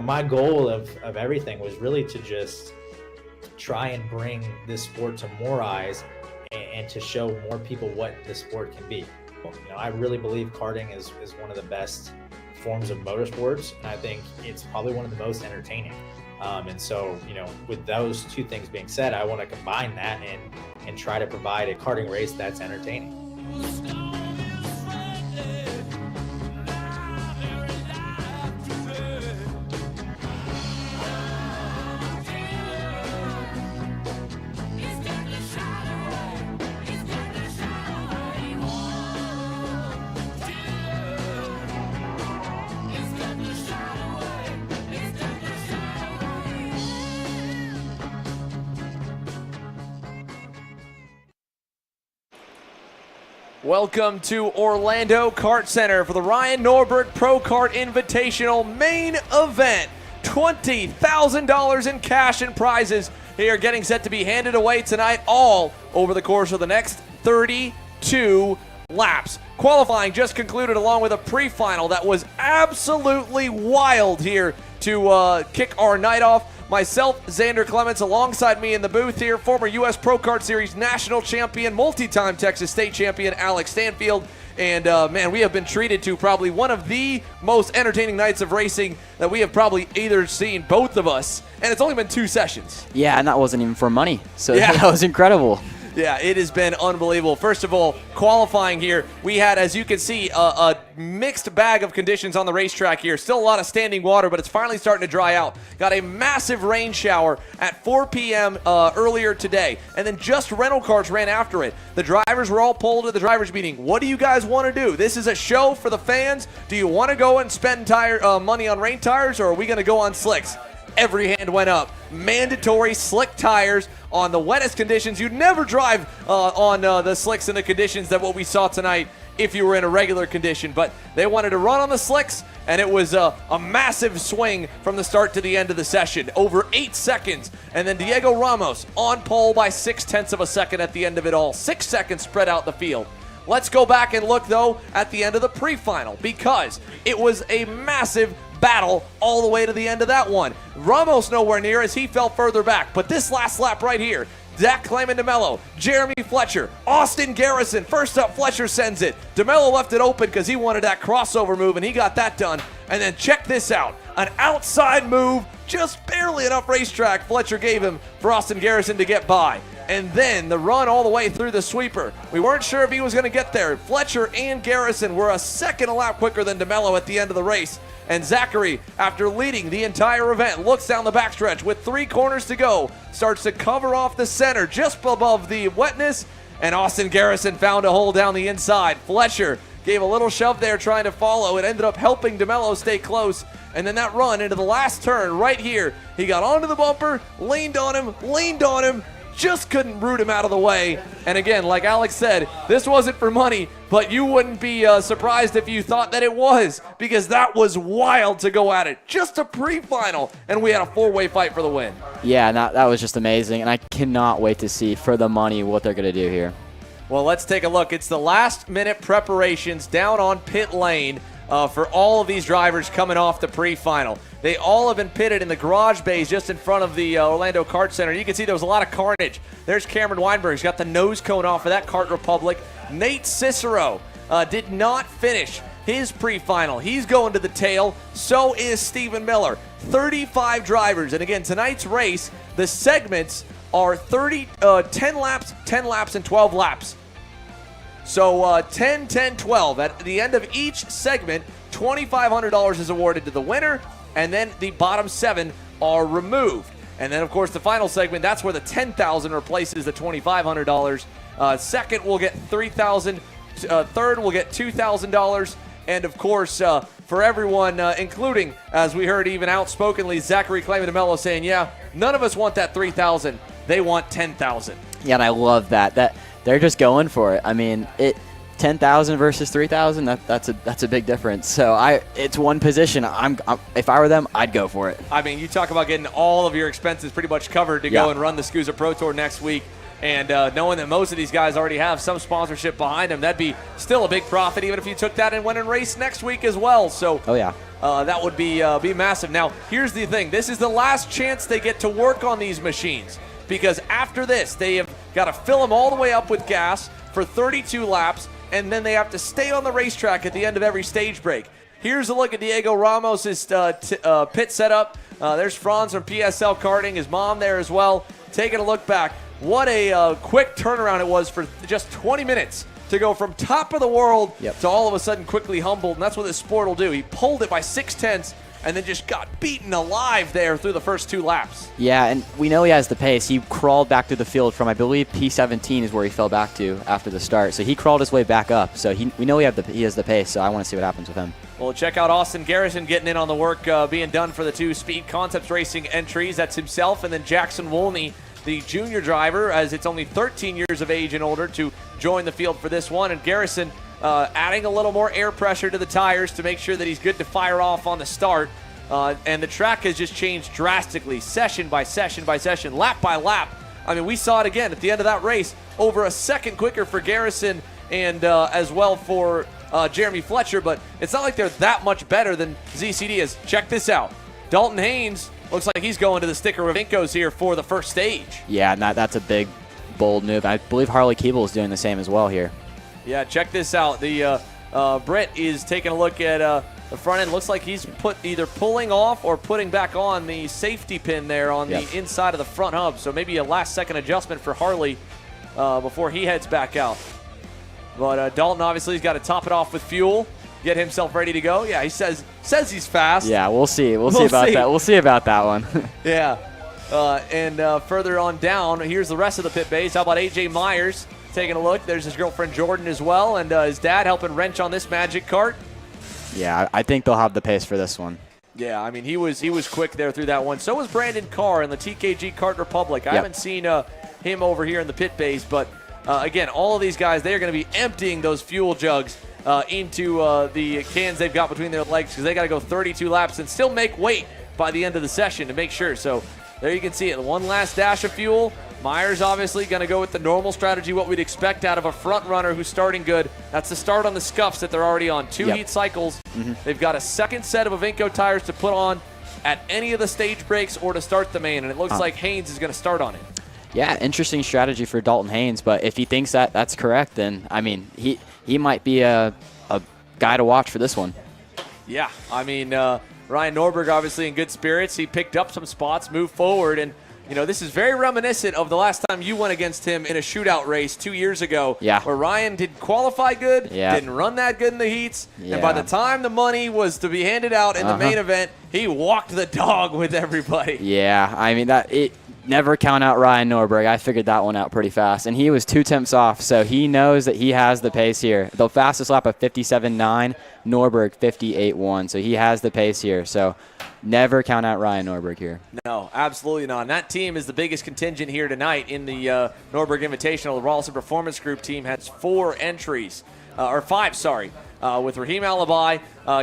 my goal of everything was really to just try and bring this sport to more eyes and to show more people what the sport can be. I really believe karting is one of the best forms of motorsports, and I think it's probably one of the most entertaining. And so, with those two things being said, I want to combine that and try to provide a karting race that's entertaining. Welcome to Orlando Kart Center for the Ryan Norberg Pro-Kart Invitational main event. $20,000 in cash and prizes here getting set to be handed away tonight, all over the course of the next 32 laps. Qualifying just concluded along with a pre-final that was absolutely wild here to kick our night off. Myself, Xander Clements, alongside me in the booth here, former U.S. Pro Kart Series national champion, multi-time Texas state champion Alex Stanfield. And, man, we have been treated to probably one of the most entertaining nights of racing that we have probably either seen, both of us. And it's only been 2 sessions. Yeah, and that wasn't even for money. So yeah. That was incredible. Yeah, it has been unbelievable. First of all, qualifying here, we had, as you can see, a mixed bag of conditions on the racetrack here. Still a lot of standing water, but it's finally starting to dry out. Got a massive rain shower at 4 p.m. Earlier today, and then just rental cars ran after it. The drivers were all pulled to the drivers' meeting. What do you guys want to do? This is a show for the fans. Do you want to go and spend money on rain tires, or are we going to go on slicks? Every hand went up. Mandatory slick tires on the wettest conditions. You'd never drive on the slicks in the conditions that what we saw tonight if you were in a regular condition. But they wanted to run on the slicks, and it was a massive swing from the start to the end of the session. Over 8 seconds. And then Diego Ramos on pole by 0.6 of a second at the end of it all. 6 seconds spread out the field. Let's go back and look, though, at the end of the pre-final, because it was a massive battle all the way to the end of that one. Ramos nowhere near as he fell further back. But this last lap right here, Zach Clayman DeMello, Jeremy Fletcher, Austin Garrison. First up, Fletcher sends it. DeMello left it open because he wanted that crossover move, and he got that done. And then check this out. An outside move, just barely enough racetrack Fletcher gave him for Austin Garrison to get by. And then the run all the way through the sweeper. We weren't sure if he was going to get there. Fletcher and Garrison were a second a lap quicker than DeMello at the end of the race. And Zachary, after leading the entire event, looks down the backstretch with 3 corners to go, starts to cover off the center just above the wetness, and Austin Garrison found a hole down the inside. Fletcher gave a little shove there trying to follow. It ended up helping DeMello stay close. And then that run into the last turn right here, he got onto the bumper, leaned on him, just couldn't root him out of the way. And again, like Alex said, this wasn't for money, but you wouldn't be surprised if you thought that it was, because that was wild to go at it. Just a pre-final, and we had a 4-way fight for the win. Yeah, that was just amazing, and I cannot wait to see for the money what they're going to do here. Well, let's take a look. It's the last-minute preparations down on pit lane for all of these drivers coming off the pre-final. They all have been pitted in the garage bays just in front of the Orlando Kart Center. You can see there was a lot of carnage. There's Cameron Weinberg. He's got the nose cone off of that Kart Republic. Nate Cicero did not finish his pre-final. He's going to the tail. So is Stephen Miller. 35 drivers. And again, tonight's race, the segments are 10 laps, and 12 laps. So 10, 10, 12. At the end of each segment, $2,500 is awarded to the winner, and then the bottom 7 are removed. And then, of course, the final segment, that's where the $10,000 replaces the $2,500. Second will get $3,000. Third will get $2,000. And, of course, for everyone, including, as we heard even outspokenly, Zachary Clayman DeMello saying, yeah, none of us want that $3,000. They want $10,000. Yeah, and I love that. They're just going for it. I mean, 10,000 versus 3,000. That's a big difference. So it's one position. If I were them, I'd go for it. I mean, you talk about getting all of your expenses pretty much covered to go and run the SCUSA Pro Tour next week. And knowing that most of these guys already have some sponsorship behind them, that'd be still a big profit, even if you took that and went and raced next week as well. So, that would be massive. Now, here's the thing. This is the last chance they get to work on these machines, because after this, they have got to fill them all the way up with gas for 32 laps, and then they have to stay on the racetrack at the end of every stage break. Here's a look at Diego Ramos' pit setup. There's Franz from PSL Karting, his mom there as well. Taking a look back, what a quick turnaround it was for just 20 minutes to go from top of the world to all of a sudden quickly humbled, and that's what this sport will do. He pulled it by 6/10 and then just got beaten alive there through the first 2 laps. Yeah, and we know he has the pace. He crawled back to the field from, I believe, P17 is where he fell back to after the start. So he crawled his way back up. So we know he has the pace, so I want to see what happens with him. Well, check out Austin Garrison getting in on the work being done for the 2 Speed Concepts Racing entries. That's himself and then Jackson Wolney, the junior driver, as it's only 13 years of age and older, to join the field for this one. And Garrison adding a little more air pressure to the tires to make sure that he's good to fire off on the start. And the track has just changed drastically, session by session by session, lap by lap. I mean, we saw it again at the end of that race, over a second quicker for Garrison and as well for Jeremy Fletcher, but it's not like they're that much better than ZCD is. Check this out. Dalton Haynes looks like he's going to the sticker with Incos here for the first stage. Yeah, that's a big, bold move. I believe Harley Keeble is doing the same as well here. Yeah, check this out. The Britt is taking a look at the front end. Looks like he's either pulling off or putting back on the safety pin there on the inside of the front hub. So maybe a last-second adjustment for Harley before he heads back out. But Dalton obviously has got to top it off with fuel, get himself ready to go. Yeah, he says he's fast. Yeah, we'll see. We'll see about that. We'll see about that one. Yeah. And further on down, here's the rest of the pit base. How about A.J. Myers taking a look? There's his girlfriend Jordan as well, and his dad helping wrench on this magic cart. Yeah, I think they'll have the pace for this one. Yeah, I mean, he was quick there through that one. So was Brandon Carr in the TKG Kart Republic. I haven't seen him over here in the pit base, but again, all of these guys, they are going to be emptying those fuel jugs into the cans they've got between their legs, because they got to go 32 laps and still make weight by the end of the session to make sure. So there you can see it. One last dash of fuel. Myers obviously going to go with the normal strategy, what we'd expect out of a front runner who's starting good. That's the start on the scuffs that they're already on. 2 heat cycles. They've got a second set of Avinco tires to put on at any of the stage breaks or to start the main, and it looks like Haynes is going to start on it. Yeah, interesting strategy for Dalton Haynes, but if he thinks that that's correct, then, I mean, he might be a guy to watch for this one. Yeah, I mean, Ryan Norberg obviously in good spirits. He picked up some spots, moved forward, and you know, this is very reminiscent of the last time you went against him in a shootout race 2 years ago, where Ryan didn't qualify good, didn't run that good in the heats, and by the time the money was to be handed out in the main event, he walked the dog with everybody. Yeah, I mean, never count out Ryan Norberg. I figured that one out pretty fast, and he was 2 tenths off, so he knows that he has the pace here. The fastest lap of 57.9, Norberg 58.1, so he has the pace here. So never count out Ryan Norberg here. No, absolutely not. And that team is the biggest contingent here tonight in the Norberg Invitational. The Rawlson Performance Group team has 4 entries, or 5, sorry, with Raheem Alibi,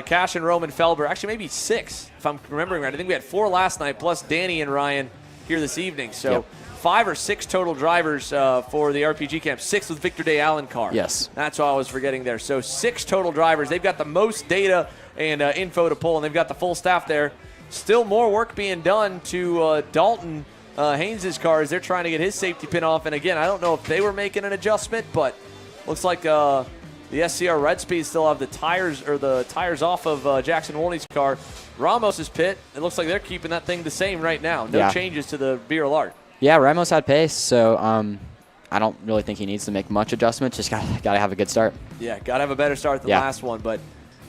Cash and Roman Felber. Actually, maybe 6, if I'm remembering right. I think we had 4 last night, plus Danny and Ryan here this evening. So 5 or 6 total drivers for the RPG camp. 6 with Victor Day Allen car. Yes. That's what I was forgetting there. So 6 total drivers. They've got the most data and info to pull, and they've got the full staff there. Still more work being done to Dalton Haynes' car as they're trying to get his safety pin off. And again, I don't know if they were making an adjustment, but looks like the SCR Red Speed still have the tires off of Jackson Wolney's car. Ramos' pit, it looks like they're keeping that thing the same right now. No changes to the BRL. Yeah, Ramos had pace, so I don't really think he needs to make much adjustments. Just got to have a good start. Yeah, got to have a better start than the last one. But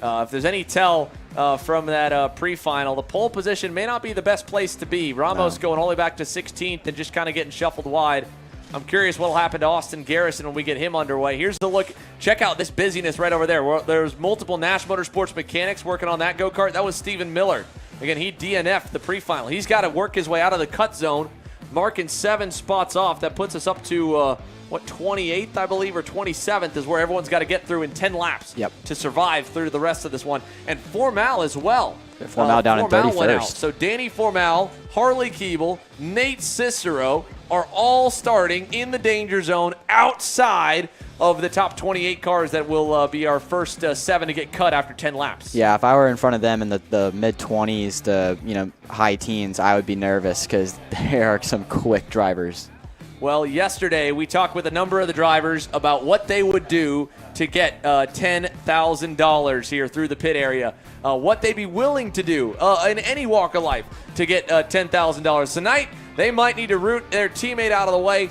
if there's any tell from that pre-final, the pole position may not be the best place to be. Ramos going all the way back to 16th and just kind of getting shuffled wide. I'm curious what will happen to Austin Garrison when we get him underway. Here's the look. Check out this busyness right over there. There's multiple Nash Motorsports mechanics working on that go-kart. That was Stephen Miller. Again, he DNF'd the pre-final. He's got to work his way out of the cut zone, marking 7 spots off. That puts us up to, 28th, I believe, or 27th is where everyone's got to get through in 10 laps to survive through the rest of this one. And Formal as well. Formal down in 31st. So Danny Formal, Harley Keeble, Nate Cicero, are all starting in the danger zone outside of the top 28 cars that will be our first 7 to get cut after 10 laps. Yeah, if I were in front of them in the mid-20s to high teens, I would be nervous because there are some quick drivers. Well, yesterday we talked with a number of the drivers about what they would do to get $10,000 here through the pit area, what they'd be willing to do in any walk of life to get $10,000. Tonight, they might need to root their teammate out of the way.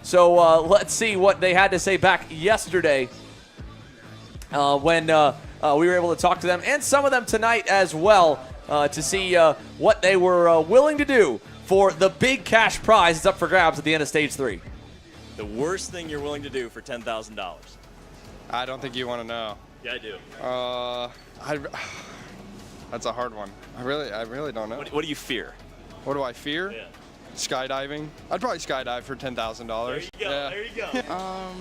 So let's see what they had to say back yesterday when we were able to talk to them, and some of them tonight as well, to see what they were willing to do for the big cash prize that's up for grabs at the end of Stage 3. The worst thing you're willing to do for $10,000? I don't think you want to know. Yeah, I do. That's a hard one. I really don't know. What do you fear? What do I fear? Yeah. Skydiving. I'd probably skydive for $10,000. There you go. Yeah. There you go.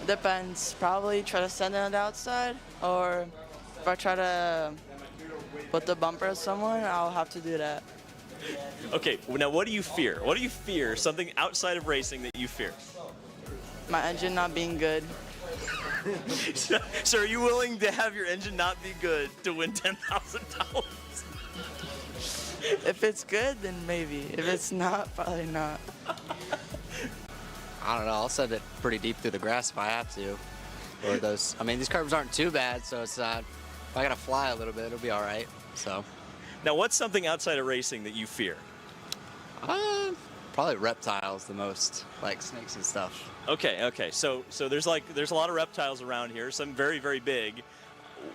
Depends. Probably try to stand on the outside, or if I try to put the bumper at someone, I'll have to do that. Okay, now what do you fear? What do you fear? Something outside of racing that you fear? My engine not being good. So are you willing to have your engine not be good to win $10,000? If it's good, then maybe. If it's not, probably not. I don't know. I'll send it pretty deep through the grass if I have to. Or those. I mean, these curves aren't too bad, so it's not. If I gotta fly a little bit, it'll be all right. So. Now, what's something outside of racing that you fear? Probably reptiles the most, like snakes and stuff. Okay. So there's a lot of reptiles around here. Some very, very big.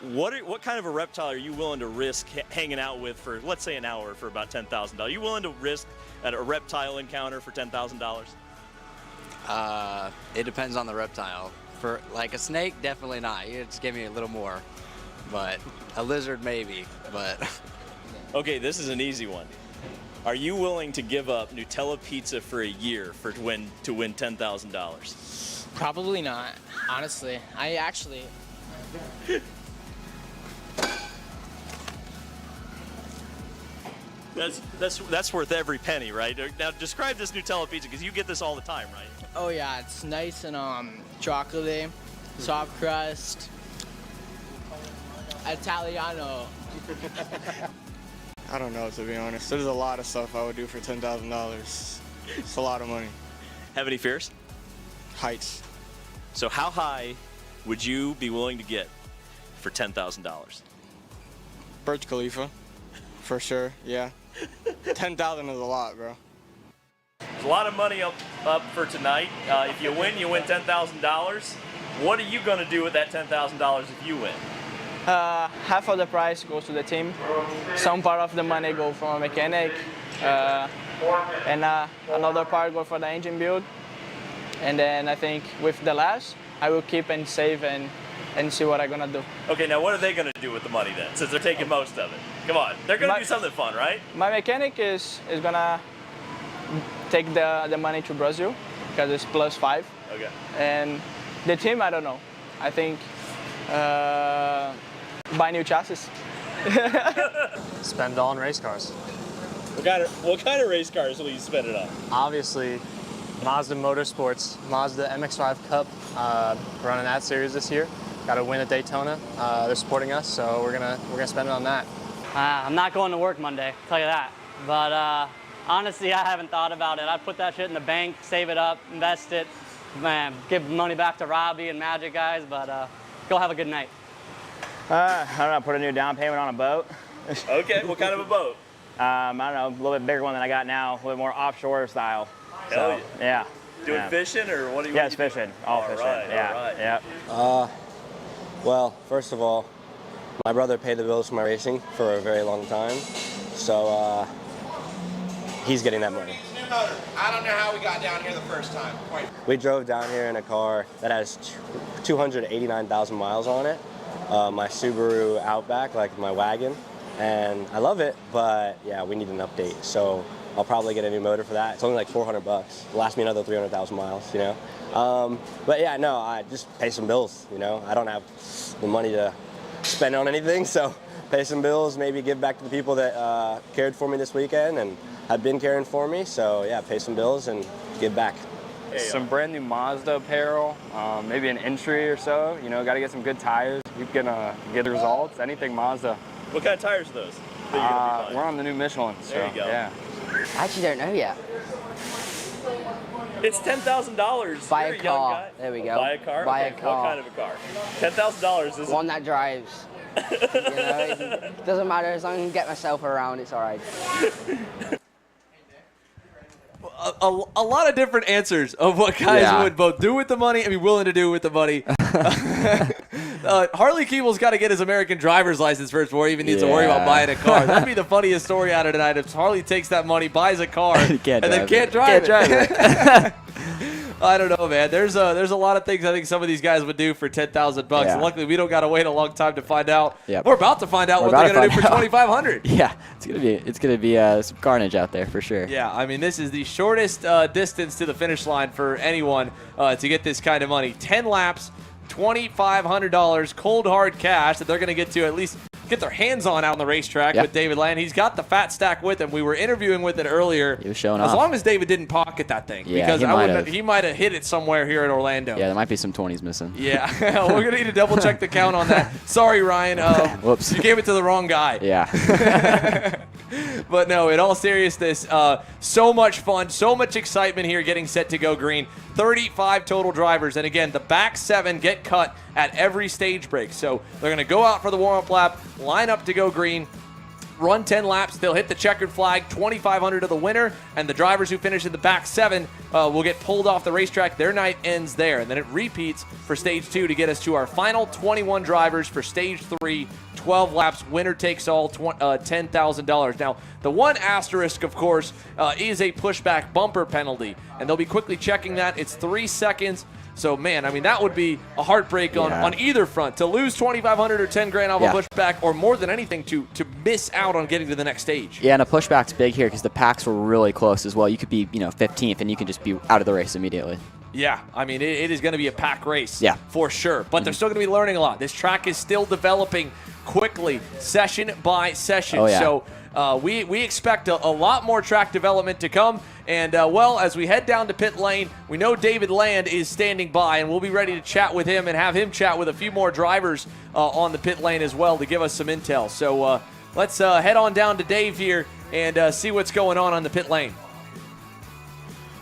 What kind of a reptile are you willing to risk hanging out with for, let's say, an hour for about $10,000? Are you willing to risk a reptile encounter for $10,000? It depends on the reptile. For like a snake, definitely not. You just give me a little more. But a lizard, maybe. But. Okay, this is an easy one. Are you willing to give up Nutella pizza for a year to win $10,000? Probably not, honestly. I actually. That's worth every penny, right? Now describe this Nutella pizza, because you get this all the time, right? Oh yeah, it's nice and chocolatey, soft crust, Italiano. I don't know, to be honest. There's a lot of stuff I would do for $10,000. It's a lot of money. Have any fears? Heights. So how high would you be willing to get for $10,000? Burj Khalifa, for sure, yeah. 10,000 is a lot, bro. There's a lot of money up for tonight. If you win $10,000. What are you going to do with that $10,000 if you win? Half of the price goes to the team. Some part of the money go from a mechanic, and another part go for the engine build. And then I think with the last, I will keep and save and see what I'm gonna do. Okay, now what are they gonna do with the money then, since they're taking most of it? Come on, they're gonna do something fun, right? My mechanic is gonna take the money to Brazil because it's +5. Okay. And the team, I don't know. I think buy new chassis. Spend it all on race cars. What kind of race cars will you spend it on? Obviously, Mazda Motorsports, Mazda MX-5 Cup, running that series this year. Got to win at Daytona. They're supporting us, so we're gonna spend it on that. I'm not going to work Monday, I'll tell you that. But honestly, I haven't thought about it. I'd put that shit in the bank, save it up, invest it, man, give money back to Robbie and Magic guys, but go have a good night. I don't know, put a new down payment on a boat. Okay, what kind of a boat? I don't know, a little bit bigger one than I got now, a little bit more offshore style. Hell so, yeah. Doing fishing, or what do you? Yeah, it's fishing. All fishing. Right, yeah. all right. Yeah. Well, first of all, my brother paid the bills for my racing for a very long time, so he's getting that money. I don't know how we got down here the first time. We drove down here in a car that has 289,000 miles on it, my Subaru Outback, like my wagon, and I love it, but yeah, we need an update, so I'll probably get a new motor for that. It's only like $400. It'll last me another 300,000 miles, you know? But yeah, no, I just pay some bills, you know? I don't have the money to spend on anything, so pay some bills, maybe give back to the people that cared for me this weekend and have been caring for me. So yeah, pay some bills and give back. Some brand new Mazda apparel, maybe an entry or so. You know, got to get some good tires. You can get the results. Anything Mazda. What kind of tires are those? That you're gonna be buying? We're on the new Michelin. So, There you go. Yeah. I actually don't know yet. It's $10,000. Buy You're a young car. guy. There we go. Buy a car? Buy Okay, a car. What kind of a car? $10,000 is One that drives. You know, it doesn't matter as long as I can get myself around, it's all right. A lot of different answers of what guys would both do with the money and be willing to do with the money. Harley Keeble's got to get his American driver's license first before he even needs to worry about buying a car. That'd be the funniest story out of tonight if Harley takes that money, buys a car, and then can't drive it. I don't know, man. There's a lot of things I think some of these guys would do for $10,000 bucks. Yeah. Luckily, we don't got to wait a long time to find out. Yep. We're about to find out what they're going to do for $2,500. Yeah, it's gonna be some carnage out there for sure. Yeah, I mean, this is the shortest distance to the finish line for anyone to get this kind of money. 10 laps, $2,500 cold hard cash that they're going to get to at least get their hands on out on the racetrack with David Land. He's got the fat stack with him. We were interviewing with it earlier. He was showing as off. long as David didn't pocket that thing. Yeah, because he might have hit it somewhere here in Orlando. Yeah, there might be some 20s missing. Yeah, we're going to need to double check the count on that. Sorry, Ryan. Whoops. You gave it to the wrong guy. Yeah. But no, in all seriousness, so much fun, so much excitement here getting set to go green. 35 total drivers. And again, the back 7 get cut at every stage break. So they're going to go out for the warm-up lap, line up to go green, run 10 laps. They'll hit the checkered flag, $2,500 to the winner. And the drivers who finish in the back 7 will get pulled off the racetrack. Their night ends there. And then it repeats for stage 2 to get us to our final 21 drivers for stage 3. 12 laps, winner takes all, $10,000. Now, the one asterisk, of course, is a pushback bumper penalty, and they'll be quickly checking that. It's 3 seconds. So, man, I mean, that would be a heartbreak on either front. To lose $2,500 or $10,000 off a pushback, or more than anything, to miss out on getting to the next stage. Yeah, and a pushback's big here because the packs were really close as well. You could be, 15th, and you can just be out of the race immediately. Yeah, I mean, it is going to be a pack race for sure. But they're still going to be learning a lot. This track is still developing quickly, session by session. Oh, yeah. So we expect a lot more track development to come. And, as we head down to pit lane, we know David Land is standing by, and we'll be ready to chat with him and have him chat with a few more drivers on the pit lane as well to give us some intel. So let's head on down to Dave here and see what's going on the pit lane.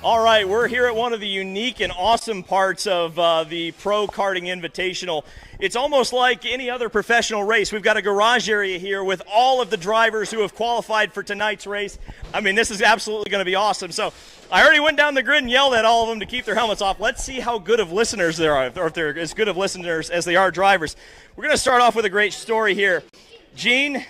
All right, we're here at one of the unique and awesome parts of the Pro Karting Invitational. It's almost like any other professional race. We've got a garage area here with all of the drivers who have qualified for tonight's race. I mean, this is absolutely going to be awesome. So I already went down the grid and yelled at all of them to keep their helmets off. Let's see how good of listeners there are, or if they're as good of listeners as they are drivers. We're going to start off with a great story here. Gene,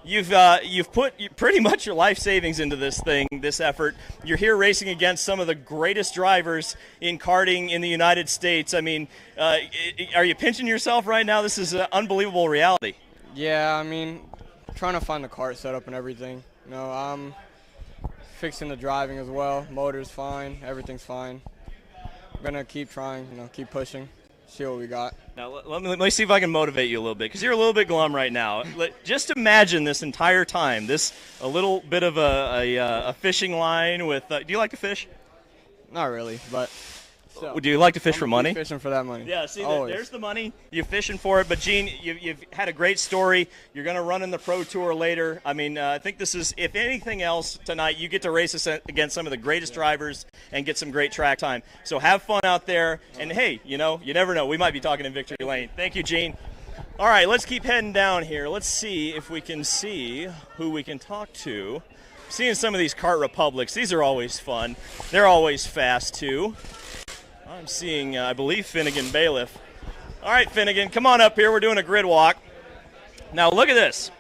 you've put pretty much your life savings into this effort. You're here racing against some of the greatest drivers in karting in the United States. I mean, are you pinching yourself right now? This is an unbelievable reality. Yeah, I mean, trying to find the kart setup and everything. I'm fixing the driving as well. Motor's fine, everything's fine. I'm gonna keep trying, keep pushing. See what we got. Now, let me see if I can motivate you a little bit, because you're a little bit glum right now. Just imagine this entire time, a little bit of a fishing line with. Do you like to fish? Not really, but. So, do you like to fish for money? Fishing for that money. Yeah, see, there's the money. You're fishing for it. But, Gene, you've had a great story. You're going to run in the Pro Tour later. I mean, I think this is, if anything else, tonight you get to race against some of the greatest drivers and get some great track time. So have fun out there. And, hey, you never know. We might be talking in Victory Lane. Thank you, Gene. All right, let's keep heading down here. Let's see if we can see who we can talk to. Seeing some of these Kart Republics, these are always fun. They're always fast, too. I'm seeing, I believe, Finnegan Bailiff. All right, Finnegan, come on up here. We're doing a grid walk. Now, look at this.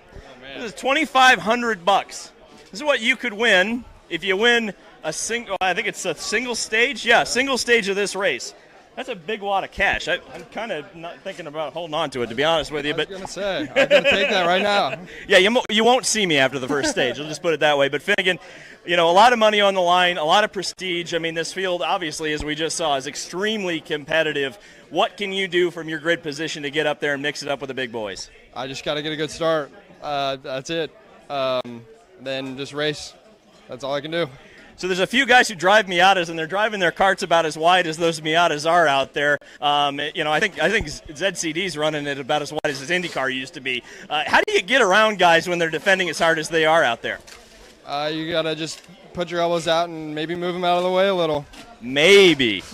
This is $2,500. This is what you could win if you win I think it's a single stage. Yeah, single stage of this race. That's a big wad of cash. I'm kind of not thinking about holding on to it, to be honest with you. But I was going to say, I'm going to take that right now. Yeah, you won't see me after the first stage. I'll just put it that way. But Finnegan, a lot of money on the line, a lot of prestige. I mean, this field, obviously, as we just saw, is extremely competitive. What can you do from your grid position to get up there and mix it up with the big boys? I just got to get a good start. That's it. Then just race. That's all I can do. So there's a few guys who drive Miatas, and they're driving their karts about as wide as those Miatas are out there. I think ZCD's running it about as wide as his IndyCar used to be. How do you get around guys when they're defending as hard as they are out there? You got to just put your elbows out and maybe move them out of the way a little. Maybe.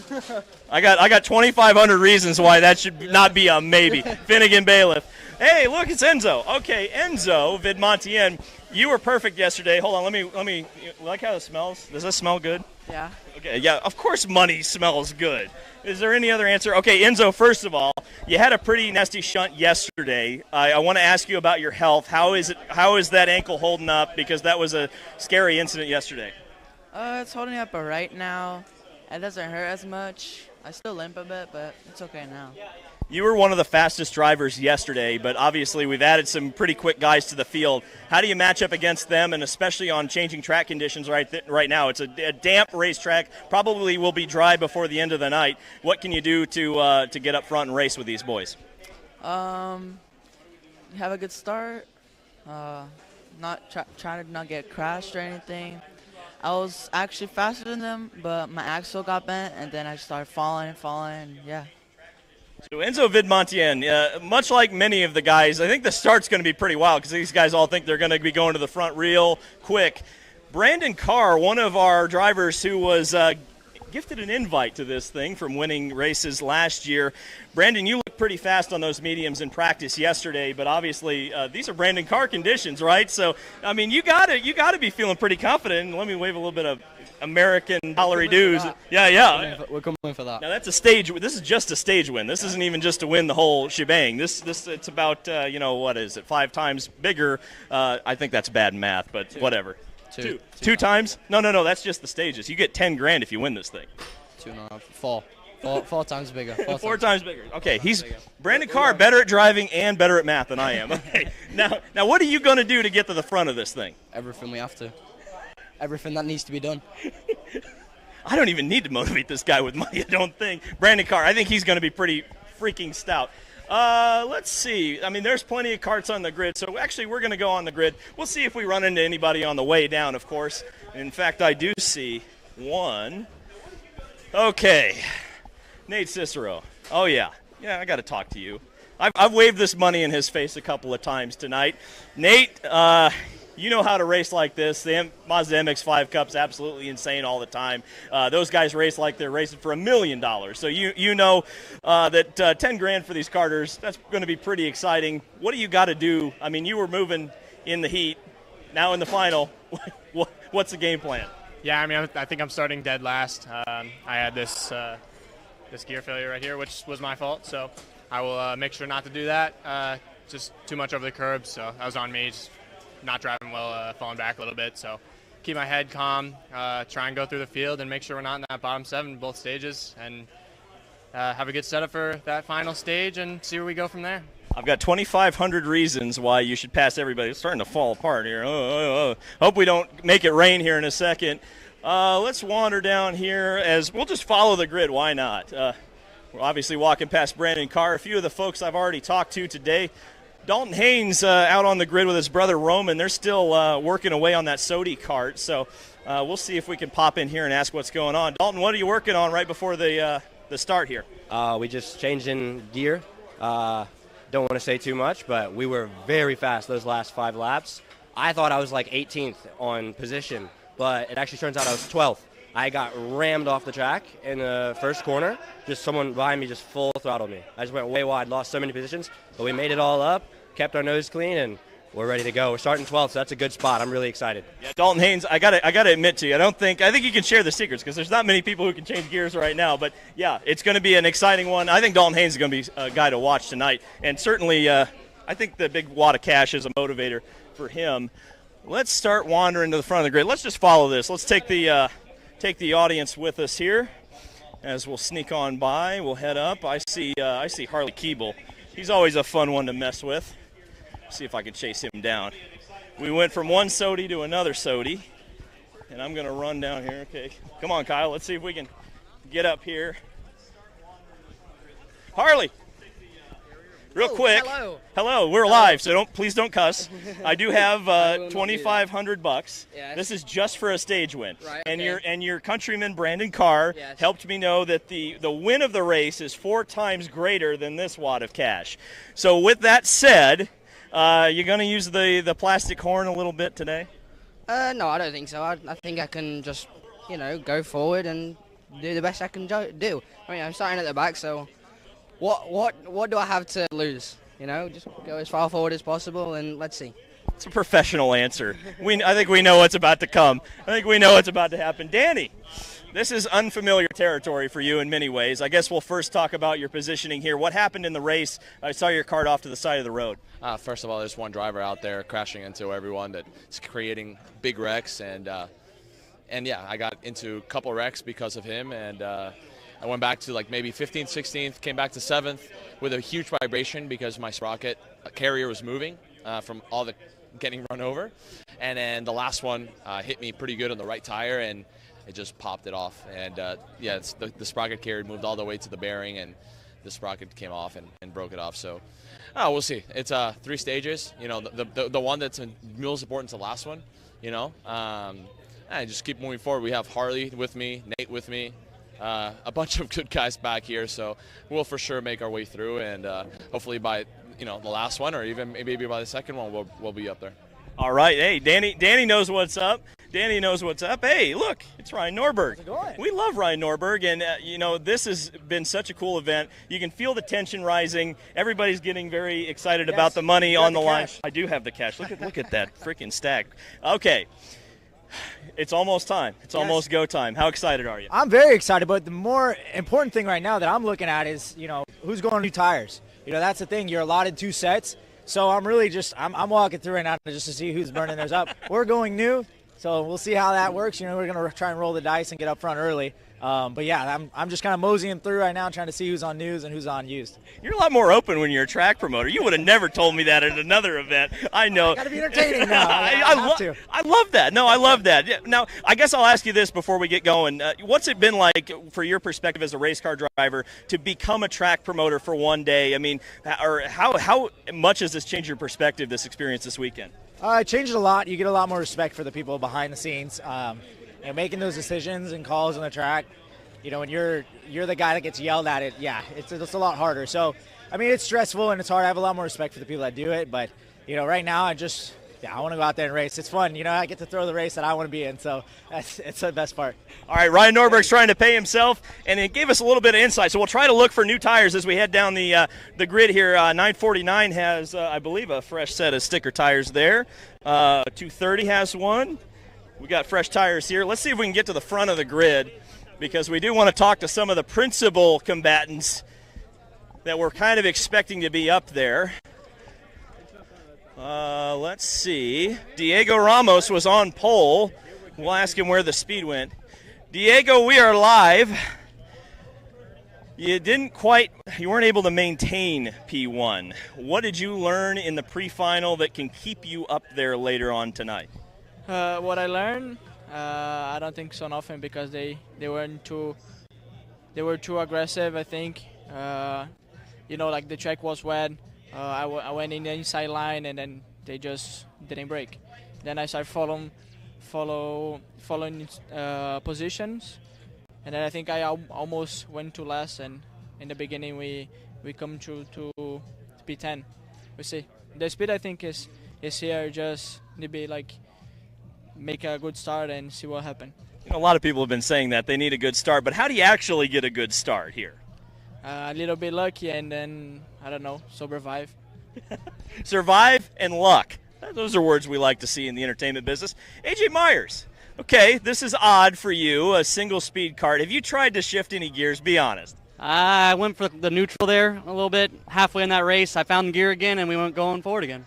I got 2,500 reasons why that should not be a maybe. Finnegan Bailiff. Hey, look, it's Enzo. Okay, Enzo Vidmontien, you were perfect yesterday. Hold on, let me like how it smells? Does this smell good? Yeah. Okay, yeah, of course money smells good. Is there any other answer? Okay, Enzo, first of all, you had a pretty nasty shunt yesterday. I want to ask you about your health. How is that ankle holding up? Because that was a scary incident yesterday. It's holding up right now. It doesn't hurt as much. I still limp a bit, but it's okay now. You were one of the fastest drivers yesterday, but obviously we've added some pretty quick guys to the field. How do you match up against them, and especially on changing track conditions right now? It's a damp racetrack, probably will be dry before the end of the night. What can you do to get up front and race with these boys? Have a good start. Try to not get crashed or anything. I was actually faster than them, but my axle got bent, and then I started falling, yeah. So Enzo Vidmontien, much like many of the guys, I think the start's going to be pretty wild because these guys all think they're going to be going to the front real quick. Brandon Carr, one of our drivers who was gifted an invite to this thing from winning races last year. Brandon, you looked pretty fast on those mediums in practice yesterday, but obviously these are Brandon Carr conditions, right? So, I mean, you got to be feeling pretty confident. Let me wave a little bit of American dollary dues. Yeah. We're coming for that. Now that's a stage. This is just a stage win. This isn't even just to win the whole shebang. This it's about what is it? 5 times bigger. I think that's bad math, but whatever. Two times? No. That's just the stages. You get $10,000 if you win this thing. 2.5. 4 times bigger. 4 times bigger. Okay, he's Brandon Carr, better at driving and better at math than I am. Okay, now what are you going to do to get to the front of this thing? Everything we have to. Everything that needs to be done. I don't even need to motivate this guy with money, I don't think. Brandon Carr, I think he's going to be pretty freaking stout. Let's see. I mean, there's plenty of karts on the grid, so actually we're going to go on the grid. We'll see if we run into anybody on the way down, of course. In fact, I do see one. Okay. Nate Cicero. Oh, yeah. Yeah, I got to talk to you. I've waved this money in his face a couple of times tonight. Nate, you know how to race like this. The Mazda MX-5 Cup's absolutely insane all the time. Those guys race like they're racing for $1 million. So you know that $10,000 for these karters, that's going to be pretty exciting. What do you got to do? I mean, you were moving in the heat. Now in the final, what's the game plan? Yeah, I mean, I think I'm starting dead last. I had this gear failure right here, which was my fault. So I will make sure not to do that. Just too much over the curb, so that was on me. Just not driving well, falling back a little bit. So keep my head calm, try and go through the field and make sure we're not in that bottom 7 both stages, and have a good setup for that final stage and see where we go from there. I've got 2,500 reasons why you should pass everybody. It's starting to fall apart here. Hope we don't make it rain here in a second. Let's wander down here as we'll just follow the grid. Why not? We're obviously walking past Brandon Carr. A few of the folks I've already talked to today. Dalton Haynes out on the grid with his brother Roman. They're still working away on that Sodi kart. So we'll see if we can pop in here and ask what's going on. Dalton, what are you working on right before the start here? We just changed in gear. Don't want to say too much, but we were very fast those last 5 laps. I thought I was like 18th on position, but it actually turns out I was 12th. I got rammed off the track in the first corner. Just someone behind me just full throttled me. I just went way wide, lost so many positions, but we made it all up, kept our nose clean, and we're ready to go. We're starting 12th, so that's a good spot. I'm really excited. Yeah, Dalton Haynes, I gotta admit to you, I think you can share the secrets because there's not many people who can change gears right now. But yeah, it's going to be an exciting one. I think Dalton Haynes is going to be a guy to watch tonight, and certainly I think the big wad of cash is a motivator for him. Let's start wandering to the front of the grid. Let's just follow this. Let's take the audience with us here. as we'll sneak on by. We'll head up. I see Harley Keeble. He's always a fun one to mess with. See if I can chase him down. We went from one Sodi to another Sodi, and I'm going to run down here. Okay, come on, Kyle. Let's see if we can get up here. Harley, real quick. Hello. We're live, so please don't cuss. I do have $2,500. Yes. This is just for a stage win. Right, And okay. your countryman Brandon Carr Yes. helped me know that the win of the race is 4 times greater than this wad of cash. So with that said, you're going to use the plastic horn a little bit today? No, I don't think so. I think I can just, go forward and do the best I can do. I mean, I'm starting at the back, so what do I have to lose? Just go as far forward as possible, and let's see. It's a professional answer. I think we know what's about to come. I think we know what's about to happen. Danny, this is unfamiliar territory for you in many ways. I guess we'll first talk about your positioning here. What happened in the race? I saw your cart off to the side of the road. First of all, there's one driver out there crashing into everyone that's creating big wrecks, and yeah, I got into a couple wrecks because of him, and I went back to like maybe 15th, 16th, came back to 7th with a huge vibration because my sprocket carrier was moving from all the getting run over, and then the last one hit me pretty good on the right tire, and it just popped it off. And yeah, the sprocket carrier moved all the way to the bearing, and the sprocket came off and broke it off. So we'll see. It's 3 stages. The one that's most important is the last one. And just keep moving forward. We have Harley with me, Nate with me, a bunch of good guys back here. So we'll for sure make our way through, and hopefully by the last one, or even maybe by the second one, we'll be up there. All right. Hey, Danny knows what's up. Danny knows what's up. Hey, look, it's Ryan Norberg. How's it going? We love Ryan Norberg, and this has been such a cool event. You can feel the tension rising. Everybody's getting very excited about the money on the line. I do have the cash. Look at that freaking stack. Okay. It's almost time. It's almost go time. How excited are you? I'm very excited, but the more important thing right now that I'm looking at is, who's going new tires. That's the thing. You're allotted 2 sets. So I'm really I'm walking through right now just to see who's burning theirs up. We're going new, so we'll see how that works. We're going to try and roll the dice and get up front early. But yeah, I'm just kind of moseying through right now, trying to see who's on news and who's on used. You're a lot more open when you're a track promoter. You would have never told me that at another event. I know. Got to be entertaining now. I love that. No, I love that. Yeah, now, I guess I'll ask you this before we get going. What's it been like, for your perspective as a race car driver, to become a track promoter for one day? I mean, or how much has this changed your perspective, this experience this weekend? It changed a lot. You get a lot more respect for the people behind the scenes. Making those decisions and calls on the track, when you're the guy that gets yelled at, it's a lot harder. So, I mean, it's stressful and it's hard. I have a lot more respect for the people that do it. But, right now I want to go out there and race. It's fun. I get to throw the race that I want to be in. So it's the best part. All right, Ryan Norberg's trying to pay himself, and it gave us a little bit of insight. So we'll try to look for new tires as we head down the grid here. 949 has, I believe, a fresh set of sticker tires there. 230 has one. We got fresh tires here. Let's see if we can get to the front of the grid, because we do want to talk to some of the principal combatants that we're kind of expecting to be up there. Let's see. Diego Ramos was on pole. We'll ask him where the speed went. Diego, we are live. You weren't able to maintain P1. What did you learn in the pre-final that can keep you up there later on tonight? What I learned, I don't think so nothing, because they were too aggressive, I think. Like the track was wet. I went in the inside line, and then they just didn't break. Then I started following positions, and then I think I almost went too last. And in the beginning, we come to P10. We see the speed, I think, is here. Just need to be make a good start and see what happens. A lot of people have been saying that they need a good start, but how do you actually get a good start here? A little bit lucky, and then, I don't know, survive. Survive and luck. Those are words we like to see in the entertainment business. AJ Myers, okay, this is odd for you, a single-speed kart. Have you tried to shift any gears? Be honest. I went for the neutral there a little bit. Halfway in that race, I found gear again, and we went going forward again.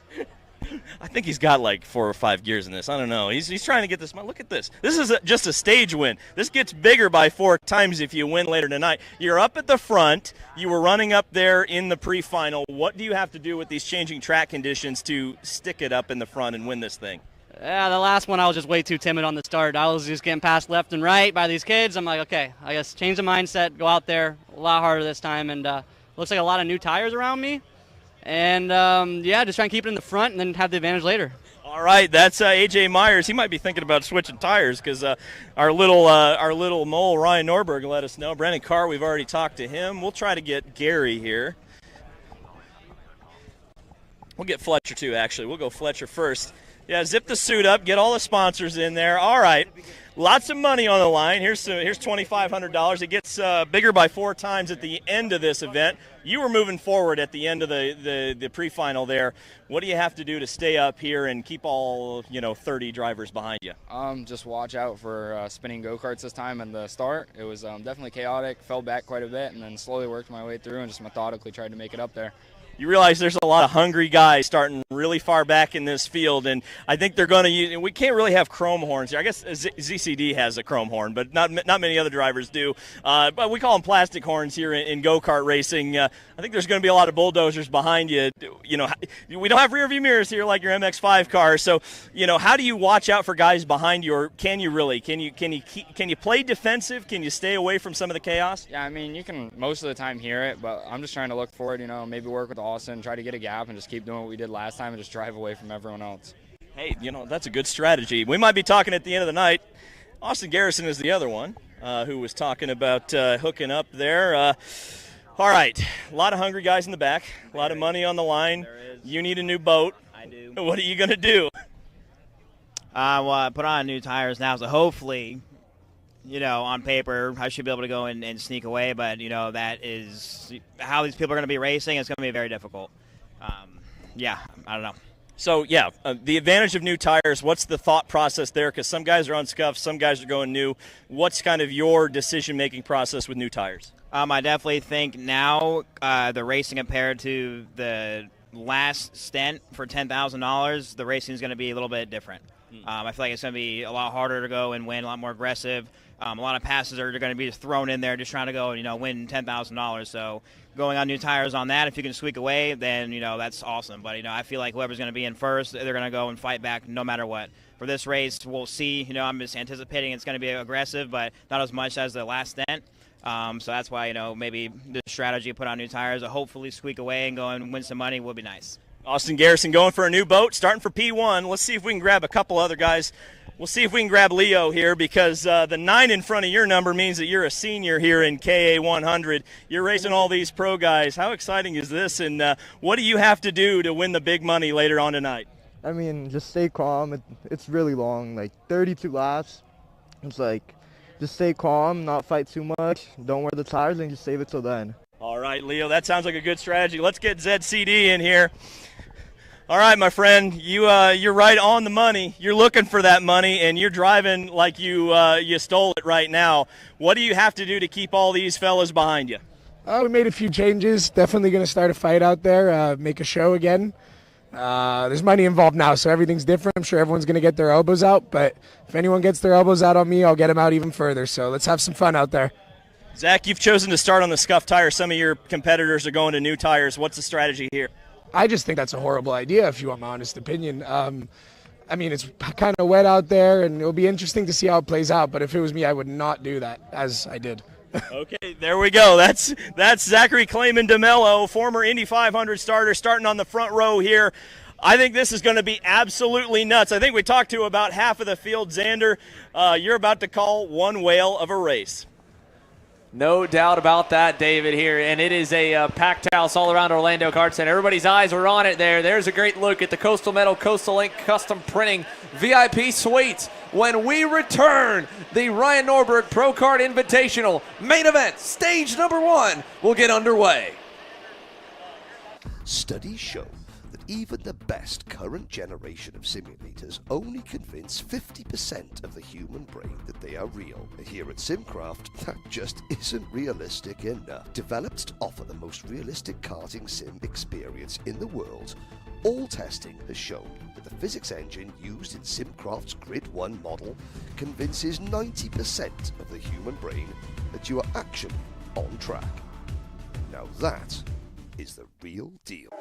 I think he's got like 4 or 5 gears in this. I don't know. He's trying to get this. Look at this. This is just a stage win. This gets bigger by 4 times if you win later tonight. You're up at the front. You were running up there in the pre-final. What do you have to do with these changing track conditions to stick it up in the front and win this thing? Yeah, the last one I was just way too timid on the start. I was just getting passed left and right by these kids. I'm like, okay, I guess change the mindset, go out there a lot harder this time, and looks like a lot of new tires around me. And, yeah, just try and keep it in the front and then have the advantage later. All right, that's AJ Myers. He might be thinking about switching tires because our little mole Ryan Norberg let us know. Brandon Carr, we've already talked to him. We'll try to get Gary here. We'll get Fletcher too, actually. We'll go Fletcher first. Yeah, zip the suit up, get all the sponsors in there. All right, lots of money on the line. Here's $2,500. It gets bigger by 4 times at the end of this event. You were moving forward at the end of the pre-final there. What do you have to do to stay up here and keep all 30 drivers behind you? Just watch out for spinning go-karts this time in the start. It was definitely chaotic, fell back quite a bit, and then slowly worked my way through and just methodically tried to make it up there. You realize there's a lot of hungry guys starting really far back in this field, and I think they're going to use – we can't really have chrome horns here. I guess ZCD has a chrome horn, but not many other drivers do. But we call them plastic horns here in go-kart racing. I think there's going to be a lot of bulldozers behind you. We don't have rear-view mirrors here like your MX-5 car, so how do you watch out for guys behind you, or can you really? Can you play defensive? Can you stay away from some of the chaos? Yeah, I mean, you can most of the time hear it, but I'm just trying to look forward, maybe work with Austin, try to get a gap, and just keep doing what we did last time and just drive away from everyone else. Hey, that's a good strategy. We might be talking at the end of the night. Austin Garrison is the other one who was talking about hooking up there. All right, a lot of hungry guys in the back, a lot of money on the line. You need a new boat. I do. What are you going to do? Well, I put on new tires now, so hopefully, on paper, I should be able to go and sneak away. But, that is how these people are going to be racing. It's going to be very difficult. Yeah, I don't know. So, yeah, the advantage of new tires, what's the thought process there? Because some guys are unscuffed, some guys are going new. What's kind of your decision-making process with new tires? I definitely think now the racing compared to the last stint for $10,000, the racing is going to be a little bit different. I feel like it's going to be a lot harder to go and win, a lot more aggressive. A lot of passes are going to be just thrown in there just trying to go, win $10,000. So going on new tires on that, if you can squeak away, then, that's awesome. But, I feel like whoever's going to be in first, they're going to go and fight back no matter what. For this race, we'll see. I'm just anticipating it's going to be aggressive, but not as much as the last stint. So that's why, maybe the strategy put on new tires, hopefully squeak away and go and win some money would be nice. Austin Garrison going for a new boat, starting for P1. Let's see if we can grab a couple other guys. We'll see if we can grab Leo here because the 9 in front of your number means that you're a senior here in KA100. You're racing all these pro guys. How exciting is this, and what do you have to do to win the big money later on tonight? I mean, just stay calm. It's really long, like 32 laps. It's like just stay calm, not fight too much, don't wear the tires, and just save it till then. All right, Leo, that sounds like a good strategy. Let's get ZCD in here. All right, my friend, you're right on the money. You're looking for that money, and you're driving like you stole it right now. What do you have to do to keep all these fellas behind you? We made a few changes. Definitely going to start a fight out there, make a show again. There's money involved now, so everything's different. I'm sure everyone's going to get their elbows out, but if anyone gets their elbows out on me, I'll get them out even further. So let's have some fun out there. Zach, you've chosen to start on the scuffed tires. Some of your competitors are going to new tires. What's the strategy here? I just think that's a horrible idea, if you want my honest opinion. I mean, it's kind of wet out there, and it'll be interesting to see how it plays out. But if it was me, I would not do that, as I did. Okay, there we go. That's Zachary Clayman DeMello, former Indy 500 starter, starting on the front row here. I think this is going to be absolutely nuts. I think we talked to about half of the field. Xander, you're about to call one whale of a race. No doubt about that, David, here. And it is a packed house all around Orlando Kart Center. Everybody's eyes were on it there. There's a great look at the Coastal Metal Coastal Link Custom Printing VIP Suites. When we return, the Ryan Norberg Pro-Kart Invitational main event, stage number 1, will get underway. Studies show that even the best current generation of simulators only convince 50% of the human brain that they are real. Here at Simcraft, that just isn't realistic enough. Developed to offer the most realistic karting sim experience in the world, all testing has shown that the physics engine used in Simcraft's Grid 1 model convinces 90% of the human brain that you are actually on track. Now that is the real deal.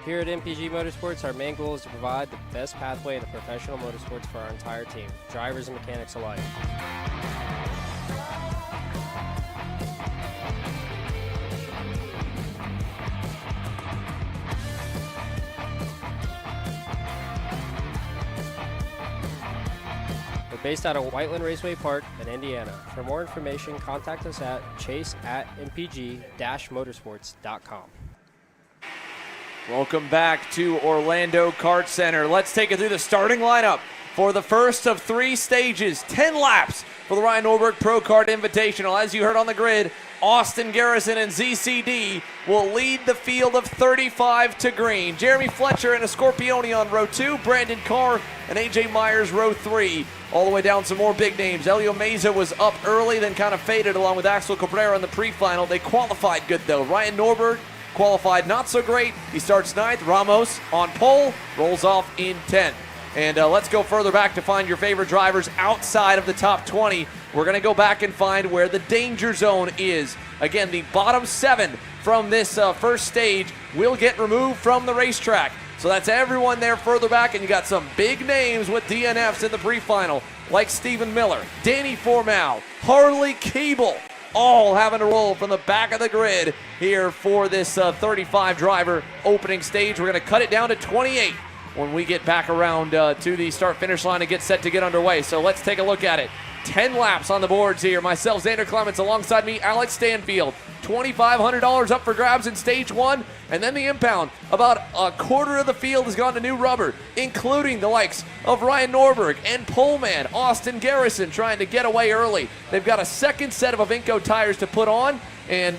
Here at MPG Motorsports, our main goal is to provide the best pathway to professional motorsports for our entire team, drivers and mechanics alike. We're based out of Whiteland Raceway Park in Indiana. For more information, contact us at chase@mpg-motorsports.com. Welcome back to Orlando Kart Center. Let's take it through the starting lineup for the first of 3 stages. 10 laps for the Ryan Norberg Pro-Kart Invitational. As you heard on the grid, Austin Garrison and ZCD will lead the field of 35 to green. Jeremy Fletcher and a Scorpione on row 2. Brandon Carr and AJ Myers row 3. All the way down some more big names. Elio Meza was up early, then kind of faded along with Axel Cabrera in the pre-final. They qualified good though. Ryan Norberg qualified not so great. He starts 9th. Ramos on pole, rolls off in 10th. And let's go further back to find your favorite drivers outside of the top 20. We're going to go back and find where the danger zone is. Again, the bottom 7 from this first stage will get removed from the racetrack. So that's everyone there further back, and you got some big names with DNFs in the pre-final, like Stephen Miller, Danny Formal, Harley Keeble, all having to roll from the back of the grid here for this 35 driver opening stage. We're going to cut it down to 28 when we get back around to the start finish line and get set to get underway. So let's take a look at it. 10 laps on the boards here. Myself, Xander Clements, alongside me, Alex Stanfield. $2,500 up for grabs in stage 1, and then the impound. About a quarter of the field has gone to new rubber, including the likes of Ryan Norberg and poleman Austin Garrison trying to get away early. They've got a second set of Avinco tires to put on, and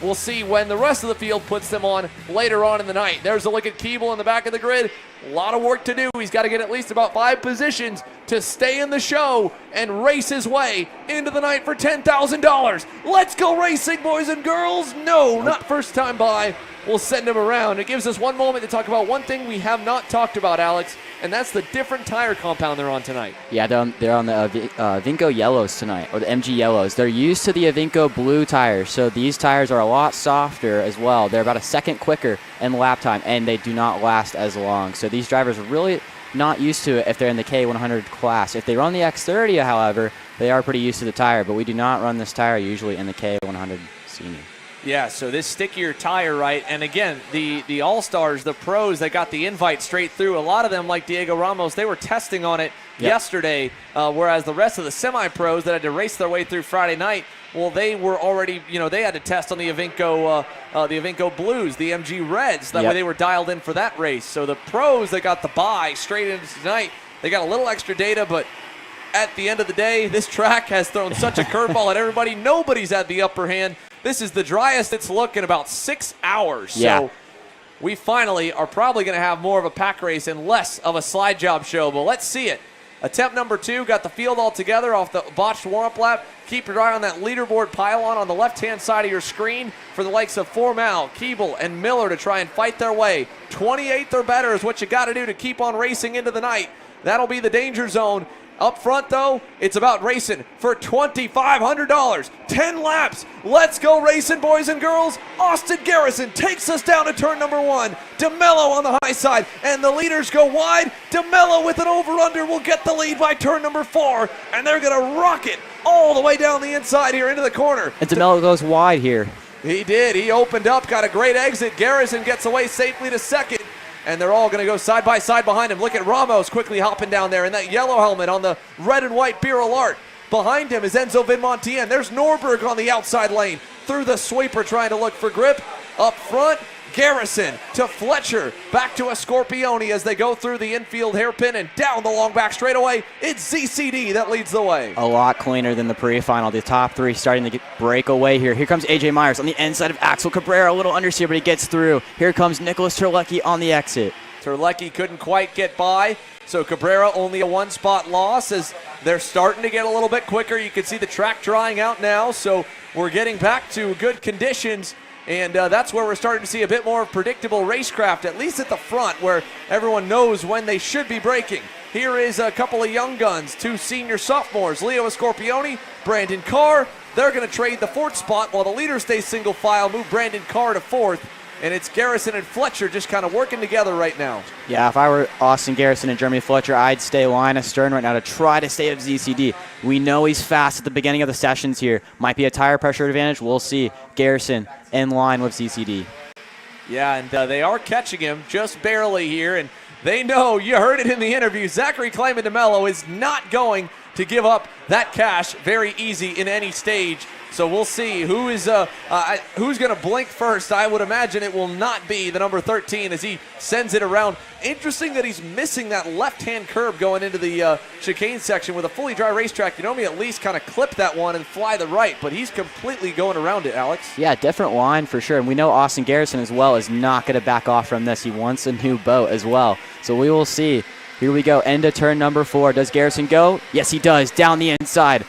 we'll see when the rest of the field puts them on later on in the night. There's a look at Keeble in the back of the grid. A lot of work to do. He's got to get at least about 5 positions to stay in the show and race his way into the night for $10,000. Let's go racing, boys and girls. No, not first time by. We'll send him around. It gives us one moment to talk about one thing we have not talked about, Alex, and that's the different tire compound they're on tonight. Yeah, they're on the Avinco yellows tonight, or the MG yellows. They're used to the Avinco blue tires, so these tires are a lot softer as well. They're about a second quicker in lap time, and they do not last as long. So these drivers are really not used to it if they're in the K100 class. If they run the X30, however, they are pretty used to the tire, but we do not run this tire usually in the K100 Senior. Yeah, so this stickier tire, right? And again, the All-Stars, the pros that got the invite straight through, a lot of them, like Diego Ramos, they were testing on it yesterday, whereas the rest of the semi-pros that had to race their way through Friday night, well, they were already, they had to test on the Avinco Blues, the MG Reds. That way they were dialed in for that race. So the pros that got the bye straight into tonight, they got a little extra data, but at the end of the day, this track has thrown such a curveball at everybody. Nobody's had the upper hand. This is the driest it's looked in about 6 hours. Yeah. So we finally are probably going to have more of a pack race and less of a slide job show, but let's see it. Attempt number 2, got the field all together off the botched warm-up lap. Keep your eye on that leaderboard pylon on the left-hand side of your screen for the likes of Formal, Keeble, and Miller to try and fight their way. 28th or better is what you got to do to keep on racing into the night. That'll be the danger zone. Up front, though, it's about racing for $2,500. 10 laps. Let's go racing, boys and girls. Austin Garrison takes us down to turn number 1. DeMello on the high side, and the leaders go wide. DeMello with an over-under will get the lead by turn number 4, and they're going to rock it all the way down the inside here into the corner. And DeMello goes wide here. He did. He opened up, got a great exit. Garrison gets away safely to second. And they're all going to go side by side behind him. Look at Ramos quickly hopping down there in that yellow helmet on the red and white Beer Alert. Behind him is Enzo Vinmontian. There's Norberg on the outside lane through the sweeper trying to look for grip. Up front, Garrison to Fletcher, back to a Scorpione as they go through the infield hairpin and down the long back straightaway. It's ZCD that leads the way. A lot cleaner than the pre-final. The top 3 starting to break away here. Here comes AJ Myers on the inside of Axel Cabrera, a little understeer, but he gets through. Here comes Nicholas Terlecki on the exit. Terlecki couldn't quite get by, so Cabrera only a 1-spot loss as they're starting to get a little bit quicker. You can see the track drying out now, so we're getting back to good conditions. And that's where we're starting to see a bit more predictable racecraft, at least at the front, where everyone knows when they should be braking. Here is a couple of young guns, 2 senior sophomores, Leo Scorpione, Brandon Carr. They're going to trade the 4th spot while the leaders stay single file, move Brandon Carr to 4th. And it's Garrison and Fletcher just kind of working together right now. Yeah, if I were Austin Garrison and Jeremy Fletcher, I'd stay line astern right now to try to stay up ZCD. We know he's fast at the beginning of the sessions here. Might be a tire pressure advantage. We'll see. Garrison in line with ZCD. Yeah, and they are catching him just barely here, and they know, you heard it in the interview, Zachary Clayman DeMello is not going to give up that cash very easy in any stage. So we'll see who's going to blink first. I would imagine it will not be the number 13 as he sends it around. Interesting that he's missing that left-hand curb going into the chicane section. With a fully dry racetrack, you normally at least kind of clip that one and fly the right, but he's completely going around it, Alex. Yeah, different line for sure. And we know Austin Garrison as well is not going to back off from this. He wants a new boat as well. So we will see. Here we go, end of turn number 4. Does Garrison go? Yes, he does. Down the inside.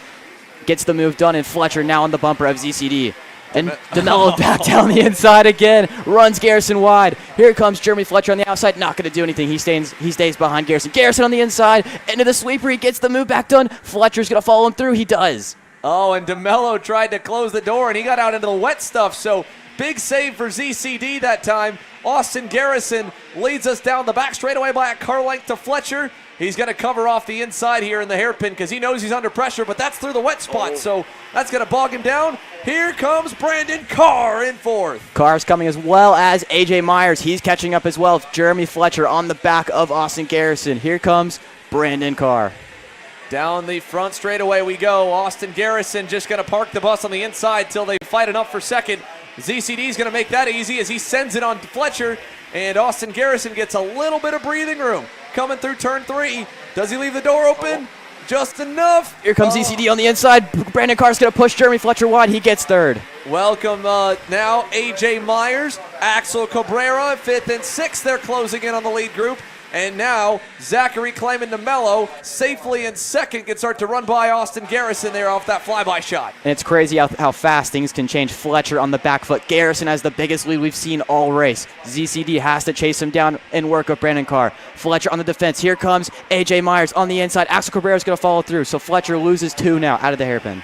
Gets the move done, and Fletcher now on the bumper of ZCD. And DeMello back down the inside again. Runs Garrison wide. Here comes Jeremy Fletcher on the outside. Not going to do anything. He stays behind Garrison. Garrison on the inside. Into the sweeper. He gets the move back done. Fletcher's going to follow him through. He does. Oh, and DeMello tried to close the door, and he got out into the wet stuff. So big save for ZCD that time. Austin Garrison leads us down the back straightaway by a car length to Fletcher. He's going to cover off the inside here in the hairpin because he knows he's under pressure, but that's through the wet spot, so that's going to bog him down. Here comes Brandon Carr in 4th. Carr's coming as well as AJ Myers. He's catching up as well. Jeremy Fletcher on the back of Austin Garrison. Here comes Brandon Carr. Down the front straightaway we go. Austin Garrison just going to park the bus on the inside till they fight enough for second. ZCD's going to make that easy as he sends it on Fletcher, and Austin Garrison gets a little bit of breathing room. Coming through turn 3. Does he leave the door open? Just enough. Here comes ZCD on the inside. Brandon Carr's going to push Jeremy Fletcher wide. He gets 3rd. Welcome now AJ Myers, Axel Cabrera, 5th and 6th. They're closing in on the lead group. And now Zachary Clayman DeMello safely in 2nd can start to run by Austin Garrison there off that flyby shot. And it's crazy how fast things can change. Fletcher on the back foot. Garrison has the biggest lead we've seen all race. ZCD has to chase him down and work with Brandon Carr. Fletcher on the defense. Here comes AJ Myers on the inside. Axel Cabrera is going to follow through. So Fletcher loses 2 now out of the hairpin.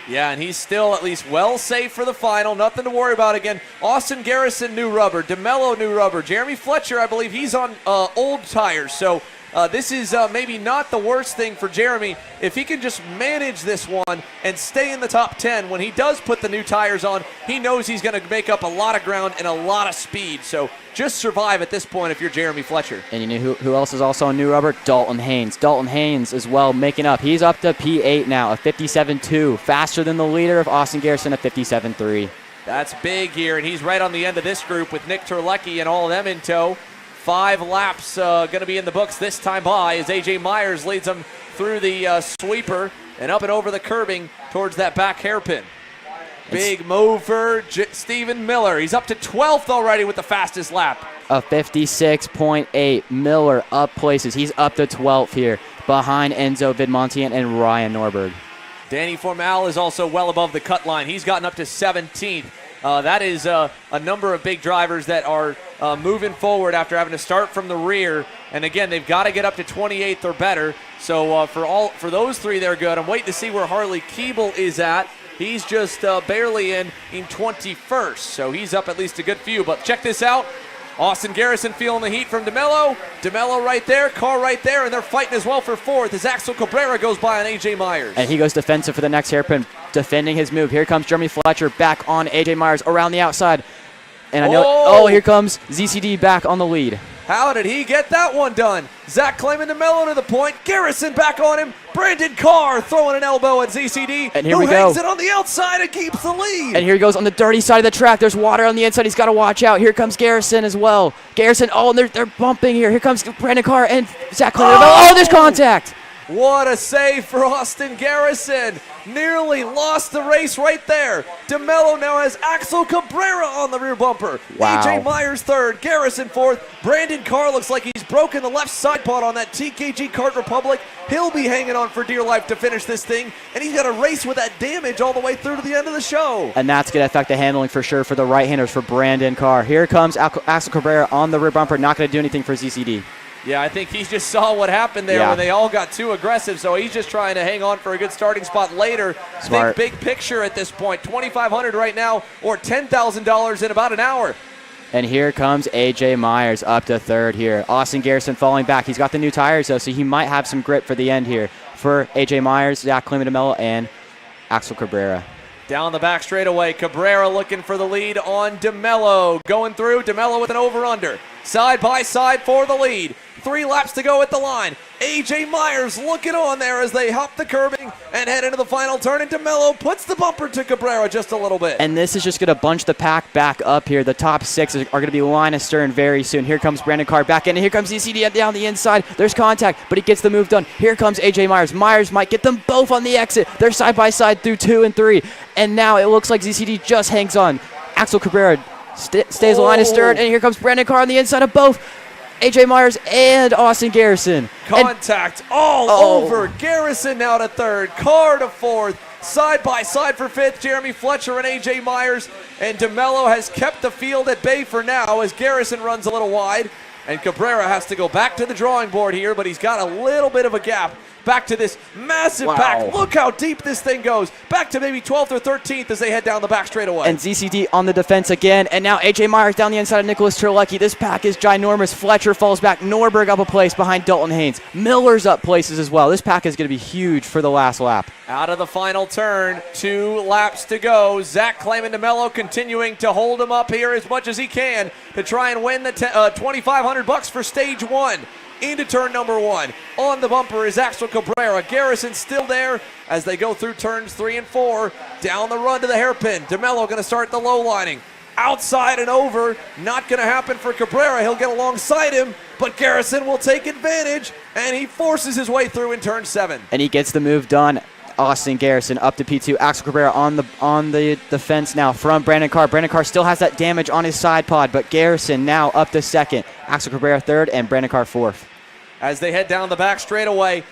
Yeah, and he's still at least well safe for the final. Nothing to worry about again. Austin Garrison, new rubber. DeMello, new rubber. Jeremy Fletcher, I believe he's on old tires. So this is maybe not the worst thing for Jeremy. If he can just manage this one and stay in the top 10, when he does put the new tires on, he knows he's going to make up a lot of ground and a lot of speed. So just survive at this point if you're Jeremy Fletcher. And you know who else is also on new rubber? Dalton Haynes. Dalton Haynes as well making up. He's up to P8 now, a 57.2, faster than the leader of Austin Garrison, a 57.3. That's big here, and he's right on the end of this group with Nick Terlecki and all of them in tow. 5 laps going to be in the books this time by as AJ Myers leads them through the sweeper and up and over the curbing towards that back hairpin. Big move for Stephen Miller. He's up to 12th already with the fastest lap. A 56.8. Miller up places. He's up to 12th here. behind Enzo Vidmontian and Ryan Norberg. Danny Formal is also well above the cut line. He's gotten up to 17th. That is a number of big drivers that are moving forward after having to start from the rear. And again, they've got to get up to 28th or better. So for those three, they're good. I'm waiting to see where Harley Keeble is at. He's just barely in 21st, so he's up at least a good few. But check this out. Austin Garrison feeling the heat from DeMello. DeMello right there, Carr right there, and they're fighting as well for fourth as Axel Cabrera goes by on A.J. Myers. And he goes defensive for the next hairpin, defending his move. Here comes Jeremy Fletcher back on A.J. Myers around the outside. And I know, here comes ZCD back on the lead. How did he get that one done? Zach claiming DeMello to the point. Garrison back on him. Brandon Carr throwing an elbow at ZCD. And here who we go. hangs it on the outside and keeps the lead. And here he goes on the dirty side of the track. There's water on the inside. He's got to watch out. Here comes Garrison as well. Garrison, and they're bumping here. Here comes Brandon Carr and Zach claiming. Oh, there's contact. What a save for Austin Garrison. Nearly lost the race right there. DeMello now has Axel Cabrera on the rear bumper. Wow. A.J. Myers third, Garrison fourth. Brandon Carr looks like he's broken the left side pod on that TKG Kart Republic. He'll be hanging on for dear life to finish this thing, and he's got to race with that damage all the way through to the end of the show. And that's going to affect the handling for sure for the right-handers for Brandon Carr. Here comes Axel Cabrera on the rear bumper. Not going to do anything for ZCD. Yeah, I think he just saw what happened there when they all got too aggressive, so he's just trying to hang on for a good starting spot later. Smart. Think big picture at this point. $2,500 right now or $10,000 in about an hour. And here comes A.J. Myers up to third here. Austin Garrison falling back. He's got the new tires, though, so he might have some grip for the end here for A.J. Myers, Zach DeMello, and Axel Cabrera. Down the back straightaway, Cabrera looking for the lead on DeMello. Going through, DeMello with an over-under. Side by side for the lead. 3 laps to go at the line. A.J. Myers looking on there as they hop the curbing and head into the final turn, and DeMello puts the bumper to Cabrera just a little bit. And this is just going to bunch the pack back up here. The top 6 are going to be line astern very soon. Here comes Brandon Carr back in, and here comes ECD down the inside. There's contact, but he gets the move done. Here comes A.J. Myers. Myers might get them both on the exit. They're side by side through 2 and 3, and now it looks like ZCD just hangs on. Axel Cabrera stays line astern, and here comes Brandon Carr on the inside of both A.J. Myers and Austin Garrison. Contact all over. Garrison now to third, Carr to fourth, side by side for fifth, Jeremy Fletcher and A.J. Myers. And DeMello has kept the field at bay for now as Garrison runs a little wide. And Cabrera has to go back to the drawing board here, but he's got a little bit of a gap. Back to this massive pack. Look how deep this thing goes. Back to maybe 12th or 13th as they head down the back straightaway. And ZCD on the defense again. And now A.J. Myers down the inside of Nicholas Terlecki. This pack is ginormous. Fletcher falls back. Norberg up a place behind Dalton Haynes. Miller's up places as well. This pack is going to be huge for the last lap. Out of the final turn, 2 laps to go. Zach claiming DeMello continuing to hold him up here as much as he can to try and win the $2,500 for stage 1. Into turn number 1. On the bumper is Axel Cabrera. Garrison still there as they go through turns 3 and 4. Down the run to the hairpin. DeMello going to start the low lining. Outside and over. Not going to happen for Cabrera. He'll get alongside him, but Garrison will take advantage, and he forces his way through in turn 7. And he gets the move done. Austin Garrison up to P2. Axel Cabrera on the defense now from Brandon Carr. Brandon Carr still has that damage on his side pod, but Garrison now up to second. Axel Cabrera third, and Brandon Carr fourth. As they head down the back straightaway,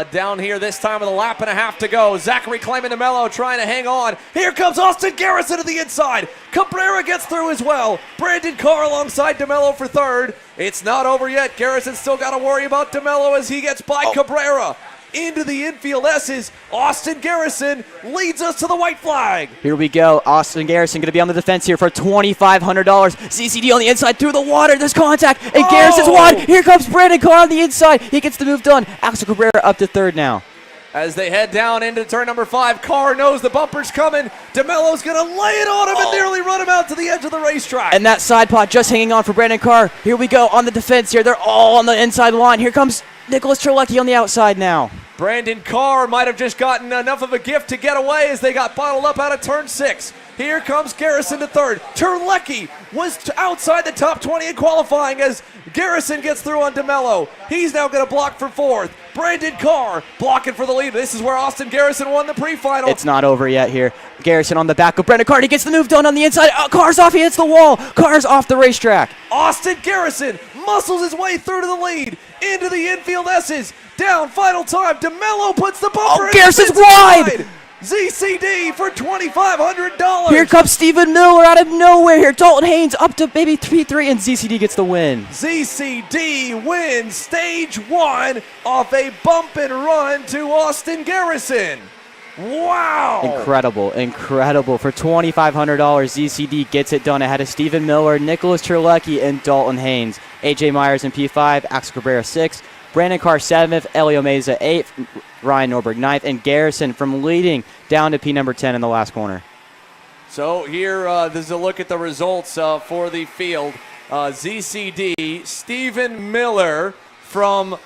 down here this time with a lap and a half to go. Zachary claiming DeMello trying to hang on. Here comes Austin Garrison to the inside. Cabrera gets through as well. Brandon Carr alongside DeMello for third. It's not over yet. Garrison still got to worry about DeMello as he gets by Cabrera. Into the infield S's. Austin Garrison leads us to the white flag. Here we go. Austin Garrison going to be on the defense here for $2,500. ZCD on the inside through the water. There's contact, and Garrison's wide. Here comes Brandon Carr on the inside. He gets the move done. Axel Cabrera up to third now. As they head down into turn number 5, Carr knows the bumper's coming. DeMello's going to lay it on him and nearly run him out to the edge of the racetrack. And that side pod just hanging on for Brandon Carr. Here we go on the defense here. They're all on the inside line. Here comes Nicholas Terlecki on the outside now. Brandon Carr might have just gotten enough of a gift to get away as they got bottled up out of turn 6. Here comes Garrison to third. Terlecki was outside the top 20 in qualifying as Garrison gets through on DeMello. He's now going to block for fourth. Brandon Carr blocking for the lead. This is where Austin Garrison won the pre-final. It's not over yet here. Garrison on the back of Brandon Carr. He gets the move done on the inside. Carr's off. He hits the wall. Carr's off the racetrack. Austin Garrison muscles his way through to the lead, into the infield S's, down, final time, DeMello puts the bumper in. Garrison's wide! ZCD for $2,500. Here comes Stephen Miller out of nowhere here. Dalton Haynes up to maybe 3-3, and ZCD gets the win. ZCD wins stage 1 off a bump and run to Austin Garrison. Wow! Incredible, incredible. For $2,500, ZCD gets it done ahead of Stephen Miller, Nicholas Terlecki, and Dalton Haynes. AJ Myers in P5, Axel Cabrera 6th, Brandon Carr 7th, Elio Meza 8th, Ryan Norberg 9th, and Garrison from leading down to P number 10 in the last corner. So here, this is a look at the results for the field. ZCD, Stephen Miller from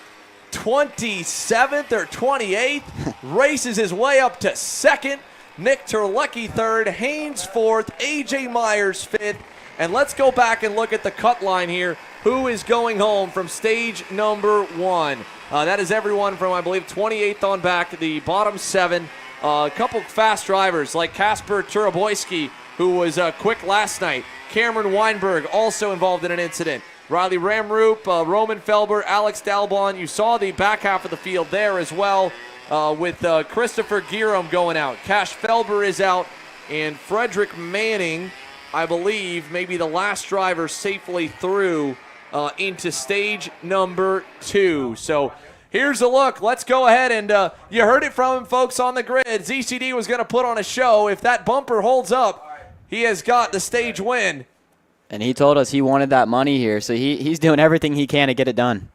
27th or 28th, races his way up to 2nd. Nick Terlecki 3rd, Haynes 4th, AJ Myers 5th. And let's go back and look at the cut line here. Who is going home from stage number 1? That is everyone from, I believe, 28th on back, the bottom 7. A couple fast drivers like Kasper Turaboyski, who was quick last night. Cameron Weinberg also involved in an incident. Riley Ramroop, Roman Felber, Alex Dalbon. You saw the back half of the field there as well with Christopher Gierum going out. Cash Felber is out, and Frederick Manning, I believe, maybe the last driver safely through into stage number 2. So here's a look. Let's go ahead and you heard it from him, folks, on the grid. ZCD was going to put on a show. If that bumper holds up, he has got the stage win. And he told us he wanted that money here, so he's doing everything he can to get it done.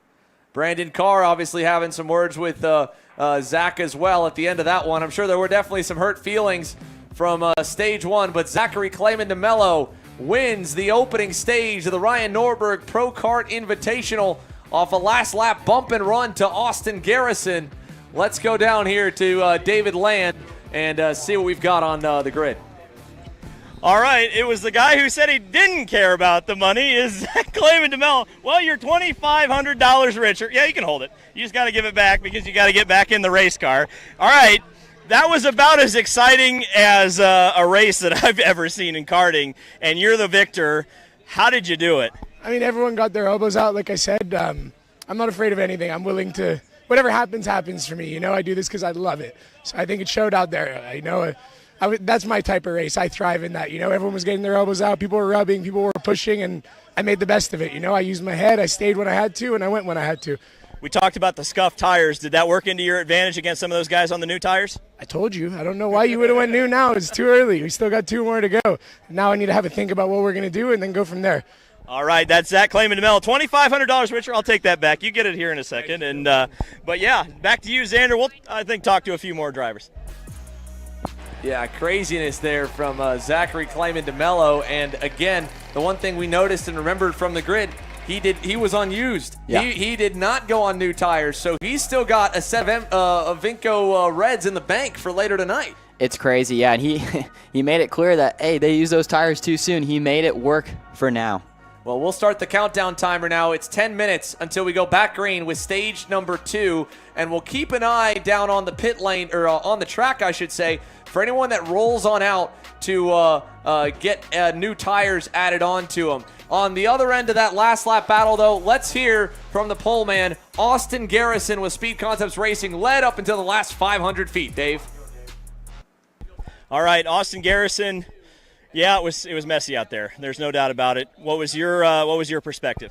Brandon Carr obviously having some words with Zach as well at the end of that one. I'm sure there were definitely some hurt feelings from stage 1, but Zachary Clayman DeMello wins the opening stage of the Ryan Norberg Pro-Kart Invitational off a last lap bump and run to Austin Garrison. Let's go down here to David Land and see what we've got on the grid. All right, it was the guy who said he didn't care about the money is Zach Clayman DeMello. Well, you're $2,500 richer. Yeah, you can hold it. You just got to give it back because you got to get back in the race car. All right, that was about as exciting as a race that I've ever seen in karting, and you're the victor. How did you do it? I mean, everyone got their elbows out, like I said. I'm not afraid of anything. I'm willing to, whatever happens, happens for me. You know, I do this because I love it. So I think it showed out there. You know, that's my type of race. I thrive in that. You know, everyone was getting their elbows out. People were rubbing. People were pushing, and I made the best of it. You know, I used my head. I stayed when I had to, and I went when I had to. We talked about the scuffed tires. Did that work into your advantage against some of those guys on the new tires? I told you. I don't know why you would have went new now. It's too early. We still got 2 more to go. Now I need to have a think about what we're going to do and then go from there. All right, that's Zach Clayman DeMello. $2,500, Richard. I'll take that back. You get it here in a second. And but yeah, back to you, Xander. We'll, I think, talk to a few more drivers. Yeah, craziness there from Zachary Clayman DeMello. And again, the one thing we noticed and remembered from the grid, he was unused. Yeah. He did not go on new tires, so he's still got a set of Vinco Reds in the bank for later tonight. It's crazy, yeah. And he made it clear that, hey, they used those tires too soon. He made it work for now. Well, we'll start the countdown timer now. It's 10 minutes until we go back green with stage number 2, and we'll keep an eye down on the pit lane, or on the track, I should say, for anyone that rolls on out to get new tires added on to them. On the other end of that last lap battle, though, let's hear from the pole man, Austin Garrison with Speed Concepts Racing, led up until the last 500 feet. Dave? All right, Austin Garrison. Yeah, it was messy out there. There's no doubt about it. What was your perspective?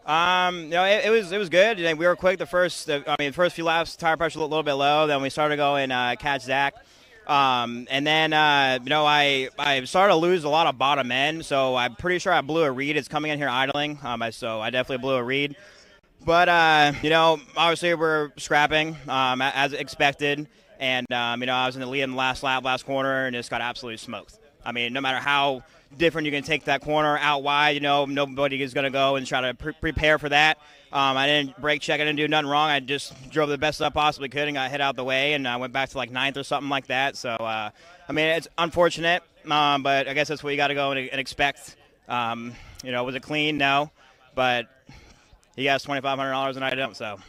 You know, it was good. We were quick the first few laps. Tire pressure a little bit low. Then we started going catch Zach, and then you know, I started to lose a lot of bottom end. So I'm pretty sure I blew a reed. It's coming in here idling. So I definitely blew a reed. But you know, obviously we're scrapping as expected, and you know, I was in the lead in the last lap, last corner, and just got absolutely smoked. I mean, no matter how different you can take that corner out wide, you know, nobody is going to go and try to prepare for that. I didn't brake check. I didn't do nothing wrong. I just drove the best I possibly could and got hit out the way, and I went back to like 9th or something like that. So, I mean, it's unfortunate, but I guess that's what you got to go and expect. You know, was it clean? No. But he has $2,500 and I don't, so.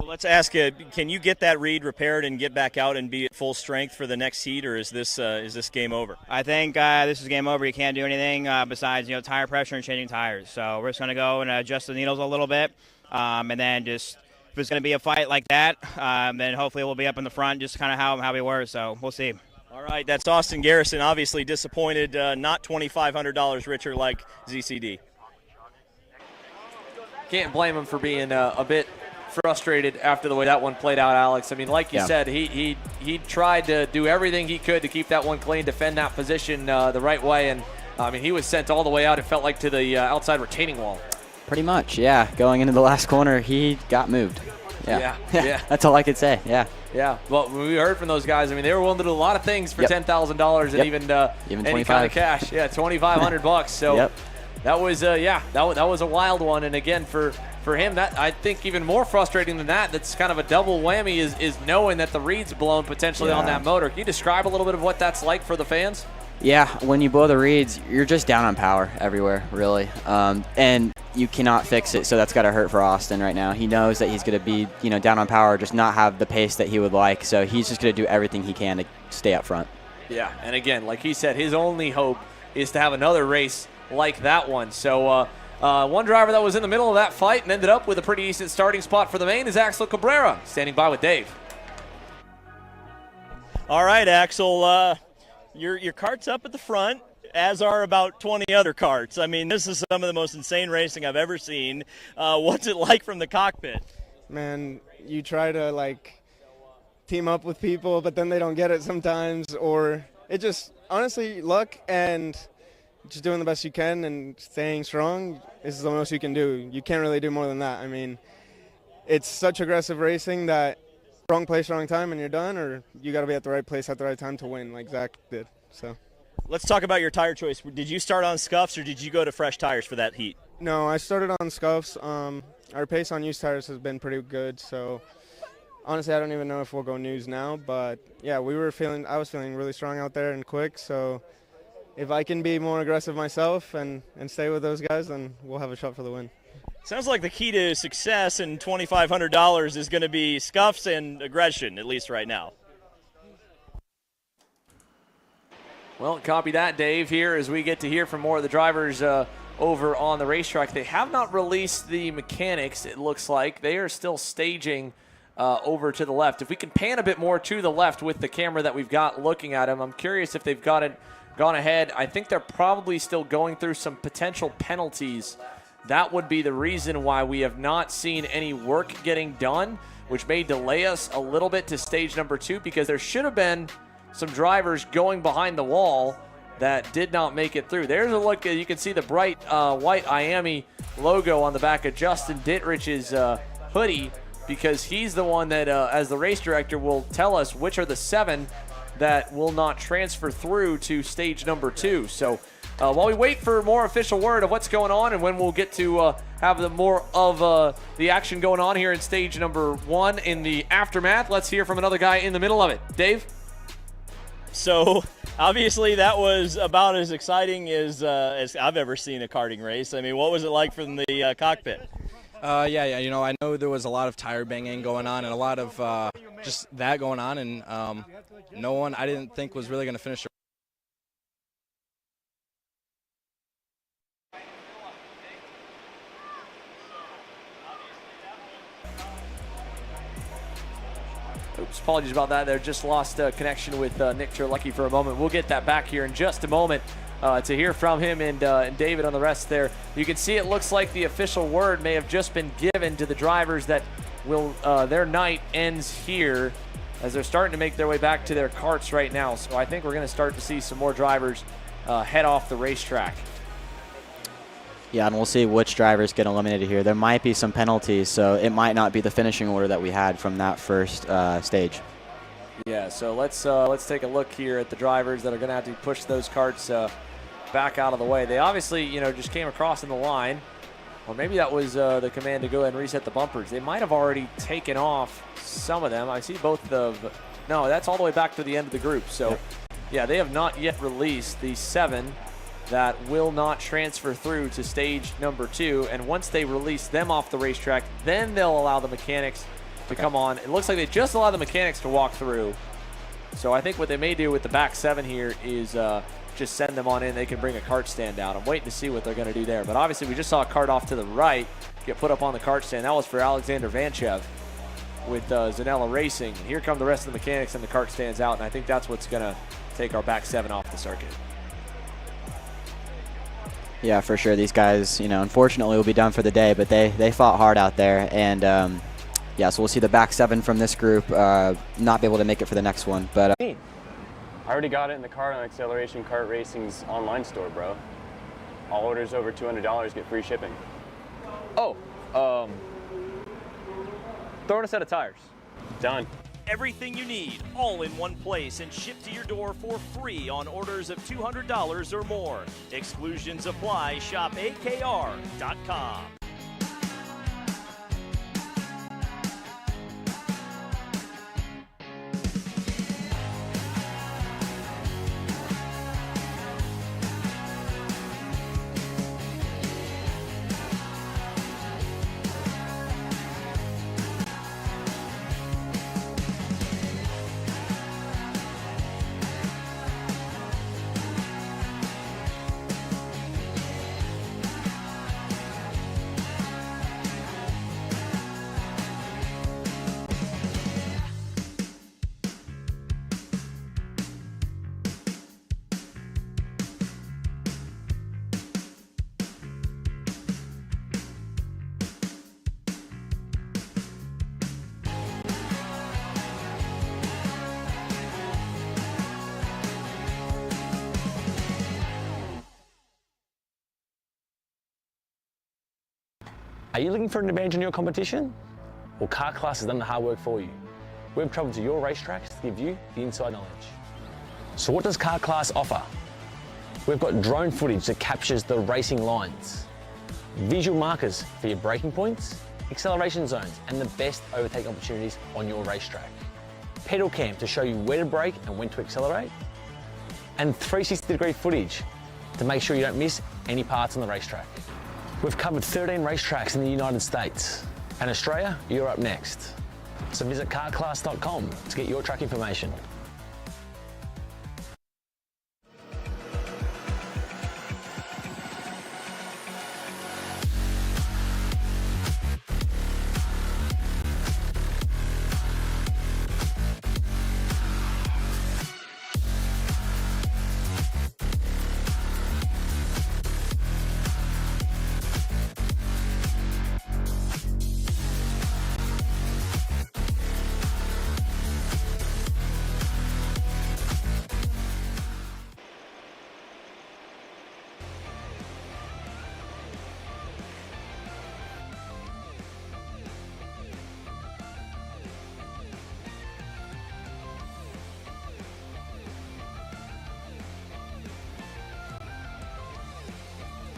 Well, let's ask you, can you get that reed repaired and get back out and be at full strength for the next heat, or is this game over? I think this is game over. You can't do anything besides tire pressure and changing tires. So we're just going to go and adjust the needles a little bit, and then just if it's going to be a fight like that, then hopefully we'll be up in the front, just kind of how we were. So we'll see. All right, that's Austin Garrison, obviously disappointed, not $2,500 richer like ZCD. Can't blame him for being a bit frustrated after the way that one played out, Alex. I mean, like you said, he tried to do everything he could to keep that one clean, defend that position the right way, and I mean, he was sent all the way out, it felt like, to the outside retaining wall. Pretty much, yeah. Going into the last corner, he got moved. Yeah. That's all I could say, yeah. Yeah, well, we heard from those guys. I mean, they were willing to do a lot of things for $10,000 and even any kind of cash. Yeah, $2,500. So that was that was a wild one. And again, for him, that I think even more frustrating than that. That's kind of a double whammy is knowing that the reed's blown potentially on that motor. Can you describe a little bit of what that's like for the fans? Yeah, when you blow the reeds, you're just down on power everywhere, really. And you cannot fix it, so that's got to hurt for Austin right now. He knows that he's going to be, down on power, just not have the pace that he would like, so he's just going to do everything he can to stay up front. Yeah, and again, like he said, his only hope is to have another race like that one. So one driver that was in the middle of that fight and ended up with a pretty decent starting spot for the main is Axel Cabrera, standing by with Dave. All right, Axel, your kart's up at the front, as are about 20 other karts. I mean, this is some of the most insane racing I've ever seen. What's it like from the cockpit? Man, you try to, team up with people, but then they don't get it sometimes, or it just, honestly, luck and just doing the best you can and staying strong is the most you can do. You can't really do more than that. I mean, it's such aggressive racing that wrong place, wrong time, and you're done, or you got to be at the right place at the right time to win, like Zach did. So. Let's talk about your tire choice. Did you start on scuffs or did you go to fresh tires for that heat? No, I started on scuffs. Our pace on used tires has been pretty good, so honestly, I don't even know if we'll go news now. But yeah, I was feeling really strong out there and quick. So if I can be more aggressive myself and stay with those guys, then we'll have a shot for the win. Sounds like the key to success in $2,500 is going to be scuffs and aggression, at least right now. Well, copy that, Dave, here as we get to hear from more of the drivers over on the racetrack. They have not released the mechanics, it looks like. They are still staging over to the left. If we can pan a bit more to the left with the camera that we've got looking at them, I'm curious if they've gone ahead. I think they're probably still going through some potential penalties. That would be the reason why we have not seen any work getting done, which may delay us a little bit to stage number 2, because there should have been some drivers going behind the wall that did not make it through. There's a look. You can see the bright white IAME logo on the back of Justin Dittrich's hoodie, because he's the one that, as the race director, will tell us which are the 7 that will not transfer through to stage number 2. So while we wait for more official word of what's going on and when we'll get to have more of the action going on here in stage number 1 in the aftermath, let's hear from another guy in the middle of it. Dave? So obviously that was about as exciting as I've ever seen a karting race. I mean, what was it like from the cockpit? Yeah. I know there was a lot of tire banging going on and a lot of just that going on, and no one I didn't think was really going to finish. Oops, apologies about that there. Just lost connection with Nick Terlecki for a moment. We'll get that back here in just a moment to hear from him and David on the rest there. You can see it looks like the official word may have just been given to the drivers that will their night ends here as they're starting to make their way back to their karts right now. So I think we're going to start to see some more drivers head off the racetrack. Yeah, and we'll see which drivers get eliminated here. There might be some penalties, so it might not be the finishing order that we had from that first stage. Yeah, so let's take a look here at the drivers that are going to have to push those karts back out of the way. They obviously, just came across in the line, or maybe that was the command to go ahead and reset the bumpers. They might have already taken off some of them. I see both no, that's all the way back to the end of the group. So, yeah, they have not yet released the 7 that will not transfer through to stage number 2, and once they release them off the racetrack, then they'll allow the mechanics to come on. It looks like they just allowed the mechanics to walk through. So I think what they may do with the back 7 here is just send them on in. They can bring a kart stand out. I'm waiting to see what they're going to do there. But obviously we just saw a kart off to the right get put up on the kart stand. That was for Alexander Vanchev with Zanella Racing. Here come the rest of the mechanics and the kart stands out, and I think that's what's going to take our back 7 off the circuit. Yeah, for sure. These guys, unfortunately will be done for the day, but they fought hard out there. And, yeah, so we'll see the back 7 from this group not be able to make it for the next one. But I already got it in the car on Acceleration Kart Racing's online store, bro. All orders over $200 get free shipping. Oh, throw in a set of tires. Done. Everything you need, all in one place and shipped to your door for free on orders of $200 or more. Exclusions apply. Shop AKR.com. Are you looking for an advantage in your competition? Well, Car Class has done the hard work for you. We've traveled to your racetracks to give you the inside knowledge. So what does Car Class offer? We've got drone footage that captures the racing lines, visual markers for your braking points, acceleration zones, and the best overtake opportunities on your racetrack. Pedal cam to show you where to brake and when to accelerate, and 360-degree footage to make sure you don't miss any parts on the racetrack. We've covered 13 racetracks in the United States, and Australia, you're up next. So visit carclass.com to get your track information.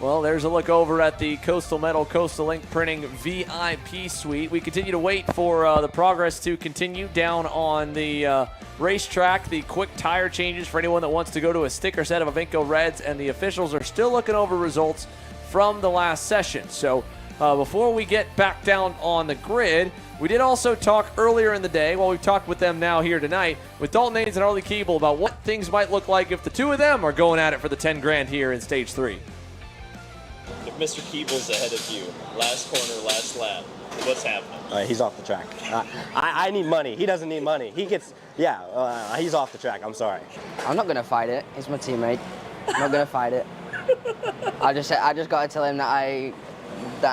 Well, there's a look over at the Coastal Metal Coastal Ink Printing VIP Suite. We continue to wait for the progress to continue down on the racetrack. The quick tire changes for anyone that wants to go to a sticker set of Avinco Reds, and the officials are still looking over results from the last session. So before we get back down on the grid, we did also talk earlier in the day, well, we've talked with them now here tonight, with Dalton Haynes and Harley Keeble about what things might look like if the two of them are going at it for the 10 grand here in Stage 3. If Mr. Keeble's ahead of you, last corner, last lap, what's happening? He's off the track. I need money. He doesn't need money. He gets, he's off the track. I'm sorry. I'm not gonna fight it. He's my teammate. I'm not gonna fight it. I just gotta tell him that I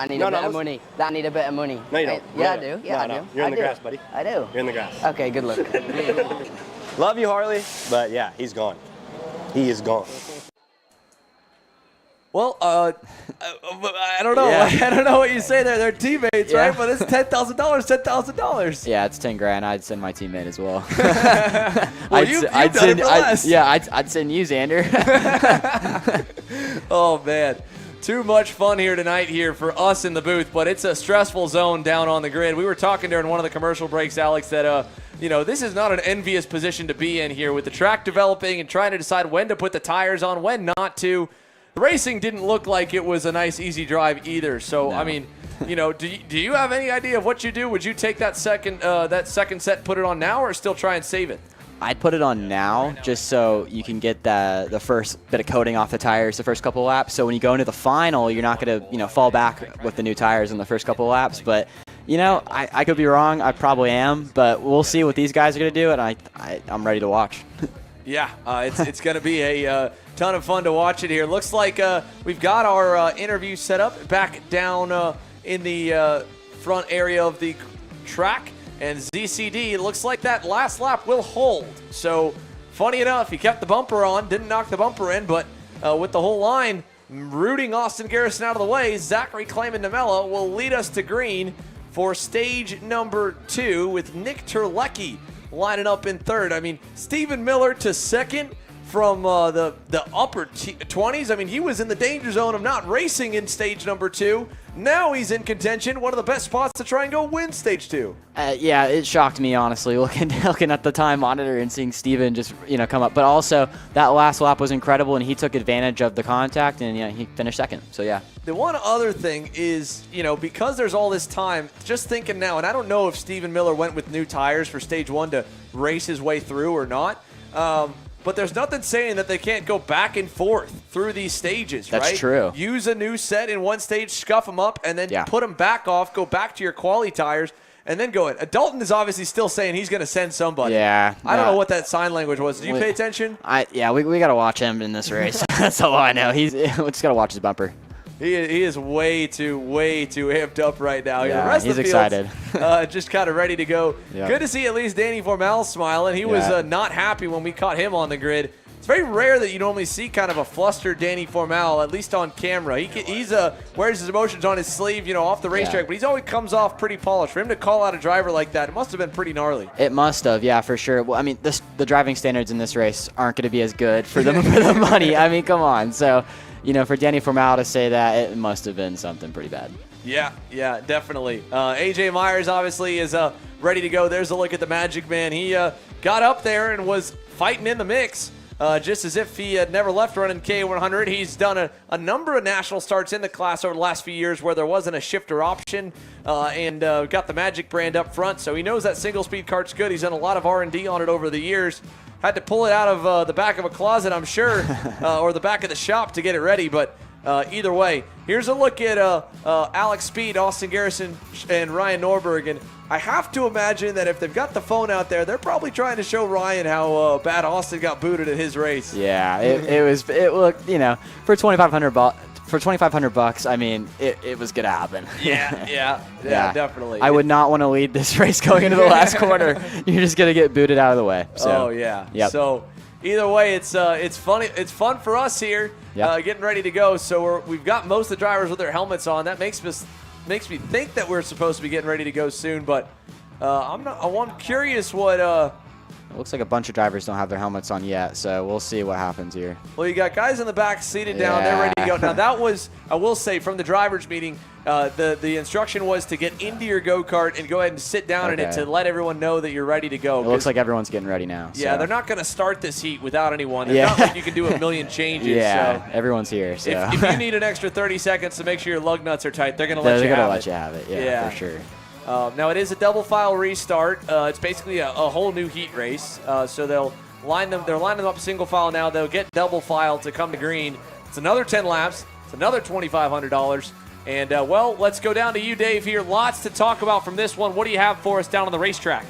need a bit of money. That I need a bit of money. No, you don't. Yeah, I do. Yeah, I do. You're in the grass, buddy. I do. You're in the grass. Okay, good luck. Love you, Harley. But yeah, he's gone. He is gone. Well, I don't know. Yeah. I don't know what you say there. They're teammates, Yeah. right? But it's $10,000, $10,000. yeah, it's 10 grand. I'd send my teammate as well. Well, you've done it for less. I'd send you, Xander. Oh, man. Too much fun here tonight here for us in the booth, but it's a stressful zone down on the grid. We were talking during one of the commercial breaks, Alex, that this is not an envious position to be in here with the track developing and trying to decide when to put the tires on, when not to. the racing didn't look like it was a nice, easy drive either. So, No. I mean, do you have any idea of what you do? Would you take that second set and put it on now, or still try and save it? I'd put it on now just so you can get the first bit of coating off the tires the first couple of laps. So when you go into the final, you're not going to fall back with the new tires in the first couple of laps. But I could be wrong. I probably am. But we'll see what these guys are going to do, and I'm ready to watch. Yeah, it's going to be a ton of fun to watch it here. Looks like we've got our interview set up back down in the front area of the track. And ZCD, it looks like that last lap will hold. So, funny enough, he kept the bumper on, didn't knock the bumper in, but with the whole line rooting Austin Garrison out of the way, Zachary Clayman-Namella will lead us to green for stage number 2 with Nick Terlecki lining up in third. I mean, Stephen Miller to second from the upper 20s. I mean, he was in the danger zone of not racing in stage number 2. Now he's in contention, one of the best spots to try and go win stage 2. Yeah, it shocked me, honestly, looking at the time monitor and seeing Steven just come up. But also, that last lap was incredible, and he took advantage of the contact, and he finished second. So, yeah. The one other thing is, because there's all this time, just thinking now, and I don't know if Stephen Miller went with new tires for stage 1 to race his way through or not, but there's nothing saying that they can't go back and forth through these stages, right? That's true. Use a new set in one stage, scuff them up, and then put them back off, go back to your quali tires, and then go in. Dalton is obviously still saying he's going to send somebody. Yeah. I don't know what that sign language was. Did you pay attention? We got to watch him in this race. That's all I know. We just got to watch his bumper. He is way too amped up right now. Yeah, the rest he's of the field's, excited. Just kind of ready to go. Yep. Good to see at least Danny Formel smiling. He was not happy when we caught him on the grid. It's very rare that you normally see kind of a flustered Danny Formel, at least on camera. He's wears his emotions on his sleeve, off the racetrack, but he's always comes off pretty polished. For him to call out a driver like that, it must have been pretty gnarly. It must have, yeah, for sure. Well, I mean, the driving standards in this race aren't going to be as good for the money. I mean, come on. So, for Danny Formel to say that, it must have been something pretty bad. Yeah, definitely. AJ Myers obviously is ready to go. There's a look at the Magic Man. He got up there and was fighting in the mix, just as if he had never left running K100. He's done a number of national starts in the class over the last few years where there wasn't a shifter option, and got the Magic brand up front. So he knows that single-speed kart's good. He's done a lot of R&D on it over the years. Had to pull it out of the back of a closet, I'm sure, or the back of the shop to get it ready. But either way, here's a look at Alex Speed, Austin Garrison, and Ryan Norberg. And I have to imagine that if they've got the phone out there, they're probably trying to show Ryan how bad Austin got booted at his race. Yeah, it looked, for $2,500, I mean, it was gonna happen. Yeah, definitely. I would not want to lead this race going into the last corner. You're just gonna get booted out of the way. So, oh yeah. Yep. So either way, it's funny. It's fun for us here, getting ready to go. So we've got most of the drivers with their helmets on. That makes me think that we're supposed to be getting ready to go soon. But I'm curious what. It looks like a bunch of drivers don't have their helmets on yet, so we'll see what happens here. Well, you got guys in the back seated down. They're ready to go. Now, that was, I will say, from the drivers' meeting, the instruction was to get into your go-kart and go ahead and sit down in it to let everyone know that you're ready to go. It looks like everyone's getting ready now. Yeah, so. They're not going to start this heat without anyone. It's not like you can do a million changes. Yeah, so everyone's here. So. If you need an extra 30 seconds to make sure your lug nuts are tight, they're going to let you have it. They're going to let you have it, yeah, for sure. Now, it is a double file restart. It's basically a whole new heat race. So they're lining them up single file now. They'll get double file to come to green. It's another 10 laps. It's another $2,500. And, well, let's go down to you, Dave, here. Lots to talk about from this one. What do you have for us down on the racetrack?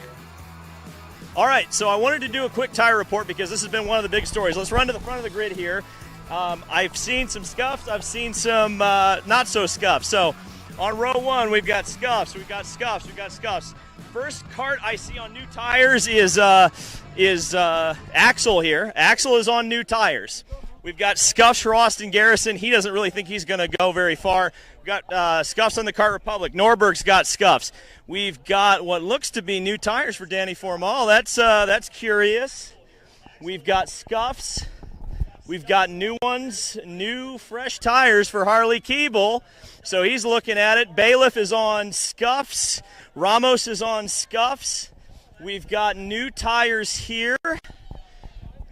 All right, so I wanted to do a quick tire report because this has been one of the big stories. Let's run to the front of the grid here. I've seen some scuffs. I've seen some not so scuffs. So on row one, we've got scuffs. We've got scuffs. We've got scuffs. First cart I see on new tires is Axel here. Axel is on new tires. We've got scuffs for Austin Garrison. He doesn't really think he's going to go very far. We've got scuffs on the Kart Republic. Norberg's got scuffs. We've got what looks to be new tires for Danny Formal. That's curious. We've got scuffs. We've got new ones, new fresh tires for Harley Keeble. So he's looking at it. Bailiff is on scuffs. Ramos is on scuffs. We've got new tires here.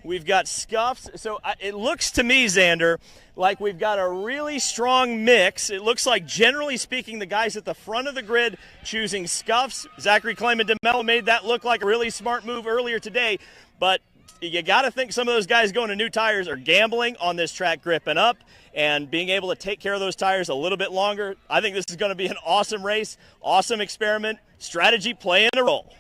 We've got Scuffs. So it looks to me, Xander, like we've got a really strong mix. It looks like, generally speaking, the guys at the front of the grid choosing Scuffs. Zachary Clayman DeMello made that look like a really smart move earlier today. But you got to think some of those guys going to new tires are gambling on this track gripping up and being able to take care of those tires a little bit longer. I think this is going to be an awesome race, awesome experiment, strategy playing a role.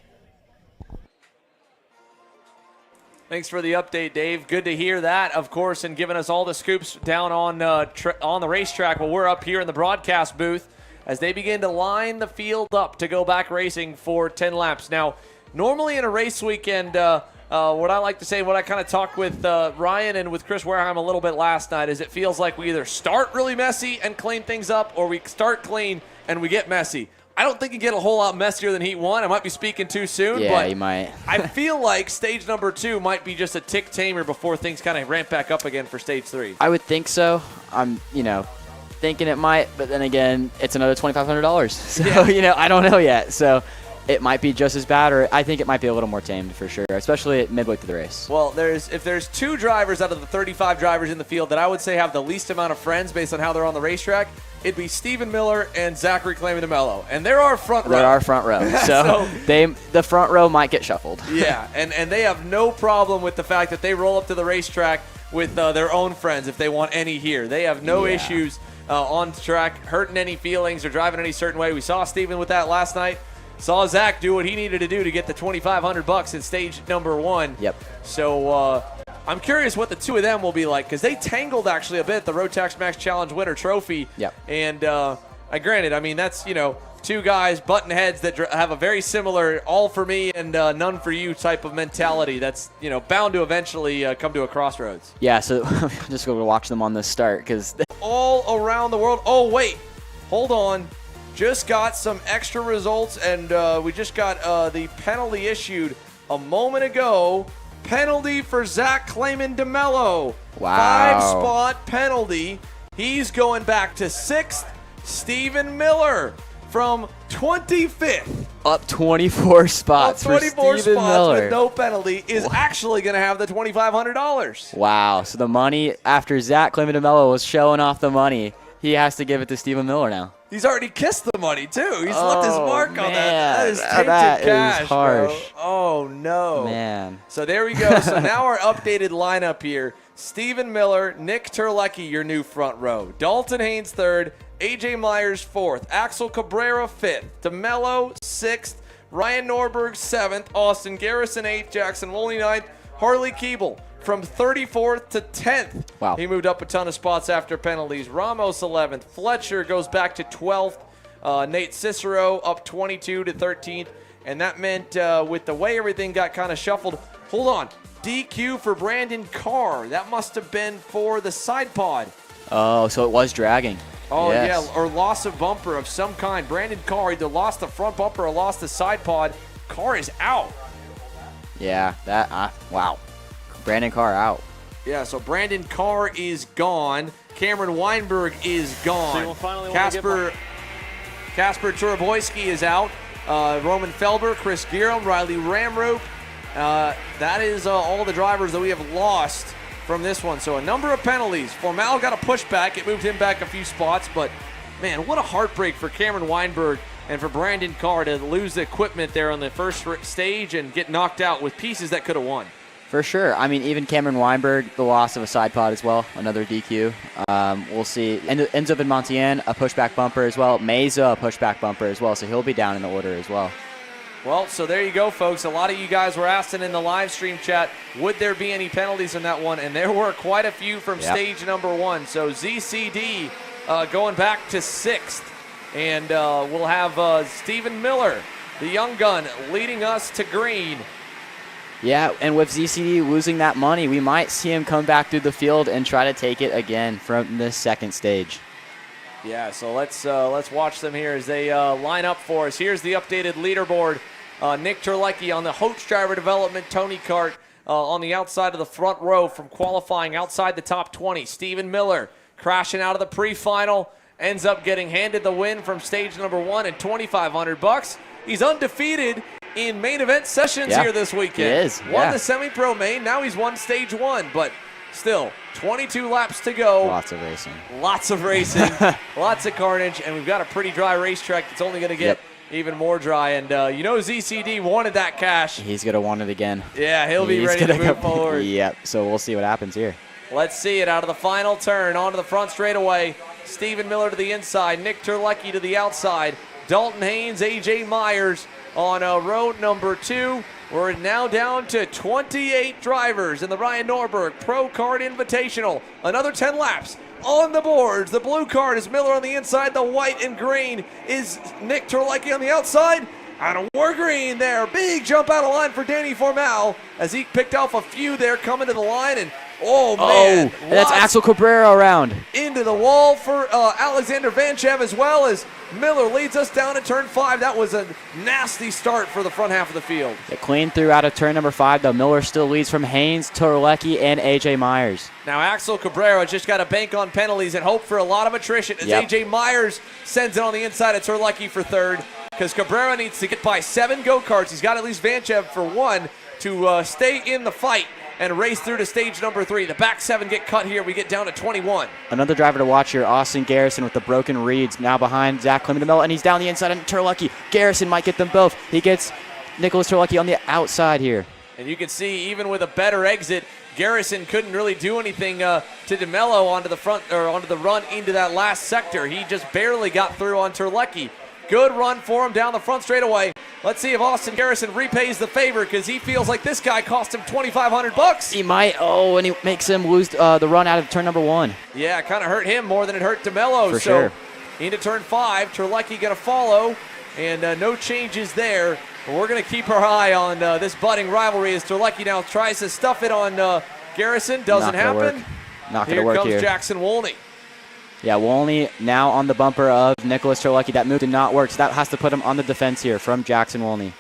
Thanks for the update, Dave. Good to hear that, of course, and giving us all the scoops down on the racetrack while we're up here in the broadcast booth as they begin to line the field up to go back racing for 10 laps. Now, normally in a race weekend, what I like to say, what I kind of talked with Ryan and with Chris Wareheim a little bit last night, is it feels like we either start really messy and clean things up, or we start clean and we get messy. I don't think you get a whole lot messier than Heat 1. I might be speaking too soon, Yeah, but you might. I feel like stage number 2 might be just a tick tamer before things kind of ramp back up again for stage 3. I would think so. I'm, thinking it might, but then again, it's another $2,500. So, I don't know yet. So it might be just as bad, or I think it might be a little more tamed for sure, especially at midway through the race. Well, if there's 2 drivers out of the 35 drivers in the field that I would say have the least amount of friends based on how they're on the racetrack, it'd be Stephen Miller and Zachary Clayman DeMello. And there are front row. There are front row. So the front row might get shuffled. Yeah, and they have no problem with the fact that they roll up to the racetrack with their own friends if they want any here. They have no issues on track hurting any feelings or driving any certain way. We saw Stephen with that last night. Saw Zach do what he needed to do to get the $2,500 in stage number 1. Yep. So I'm curious what the 2 of them will be like, because they tangled actually a bit the Rotax Max Challenge Winter Trophy. Yep. And granted, I mean, that's, 2 guys button heads that have a very similar all for me and none for you type of mentality that's, bound to eventually come to a crossroads. Yeah, so just go to watch them on this start, because all around the world. Oh, wait. Hold on. Just got some extra results, and we just got the penalty issued a moment ago. Penalty for Zach Clayman DeMello. Wow. 5-spot penalty. He's going back to 6th. Stephen Miller from 25th. Up 24 spots up 24 for Stephen spots Miller. with no penalty is actually going to have the $2,500. Wow. So the money, after Zach Clayman DeMello was showing off the money, he has to give it to Stephen Miller now. He's already kissed the money, too. He's left his mark on that. That is tainted that cash, is harsh. bro. Oh, no. Man. So there we go. So now our updated lineup here. Stephen Miller, Nick Terlecki, your new front row. Dalton Haynes, 3rd. AJ Myers, 4th. Axel Cabrera, 5th. DeMello, 6th. Ryan Norberg, 7th. Austin Garrison, 8th. Jackson Wolney, 9th. Harley Keeble from 34th to 10th. Wow. He moved up a ton of spots after penalties. Ramos 11th. Fletcher goes back to 12th. Nate Cicero up 22 to 13th. And that meant with the way everything got kind of shuffled, hold on, DQ for Brandon Carr. That must have been for the side pod. Oh, so it was dragging. Oh, yes. yeah, or loss of bumper of some kind. Brandon Carr either lost the front bumper or lost the side pod. Carr is out. Yeah, wow. Brandon Carr out. Yeah, so Brandon Carr is gone. Cameron Weinberg is gone. So you'll finally Casper Turaboyski is out. Roman Felber, Chris Gierem, Riley Ramrope. That is all the drivers that we have lost from this one. So a number of penalties. Formal got a pushback. It moved him back a few spots. But, man, what a heartbreak for Cameron Weinberg and for Brandon Carr to lose the equipment there on the first stage and get knocked out with pieces that could have won. For sure. I mean, even Cameron Weinberg, the loss of a side pod as well, another DQ. We'll see. Enzo Vidmontian, a pushback bumper as well. Meza, a pushback bumper as well, so he'll be down in the order as well. Well, so there you go, folks. A lot of you guys were asking in the live stream chat, would there be any penalties in that one? And there were quite a few from stage number 1. So ZCD going back to 6th. And we'll have Stephen Miller, the young gun, leading us to green. Yeah, and with ZCD losing that money, we might see him come back through the field and try to take it again from this second stage. Yeah, so let's watch them here as they line up for us. Here's the updated leaderboard. Nick Terlecki on the Hoach Driver Development Tony Kart on the outside of the front row from qualifying outside the top 20. Stephen Miller crashing out of the pre-final, ends up getting handed the win from stage number 1 and $2,500. He's undefeated in main event sessions here this weekend. He is, Won the semi-pro main, now he's won stage 1, but still 22 laps to go. Lots of racing. Lots of racing, lots of carnage, and we've got a pretty dry racetrack that's only going to get even more dry. And you know ZCD wanted that cash. He's going to want it again. Yeah, he'll be ready to move forward. Yep, so we'll see what happens here. Let's see it out of the final turn, onto the front straightaway. Stephen Miller to the inside, Nick Terlecki to the outside, Dalton Haynes, AJ Myers on row number 2. We're now down to 28 drivers in the Ryan Norberg Pro-Kart Invitational. Another 10 laps on the boards. The blue card is Miller on the inside. The white and green is Nick Terlecki on the outside. And we're green there. Big jump out of line for Danny Formal as he picked off a few there coming to the line. And oh, man. Oh, that's Axel Cabrera around. Into the wall for Alexander Vanchev, as well as Miller leads us down to turn 5. That was a nasty start for the front half of the field. The clean through out of turn number 5, though. Miller still leads from Haynes, Terlecki, and AJ Myers. Now Axel Cabrera just got to bank on penalties and hope for a lot of attrition as AJ Myers sends it on the inside of Terlecki for 3rd, because Cabrera needs to get by 7 go-karts. He's got at least Vanchev for 1 to stay in the fight and race through to stage number 3. The back 7 get cut here. We get down to 21. Another driver to watch here, Austin Garrison with the broken reeds, now behind Zach Clemente, and he's down the inside on Terlecki. Garrison might get them both. He gets Nicholas Terlecki on the outside here. And you can see, even with a better exit, Garrison couldn't really do anything to DeMello onto the front or onto the run into that last sector. He just barely got through on Terlecki. Good run for him down the front straightaway. Let's see if Austin Garrison repays the favor, because he feels like this guy cost him $2,500. He might. Oh, and he makes him lose the run out of turn number 1. Yeah, it kind of hurt him more than it hurt DeMello. For sure. Into turn 5, Terlecki going to follow, and no changes there. But we're going to keep our eye on this budding rivalry as Terlecki now tries to stuff it on Garrison. Doesn't happen. Not going to work here. Here comes Jackson Wolney. Yeah, Wolney now on the bumper of Nicholas Terlecki. That move did not work, so that has to put him on the defense here from Jackson Wolney.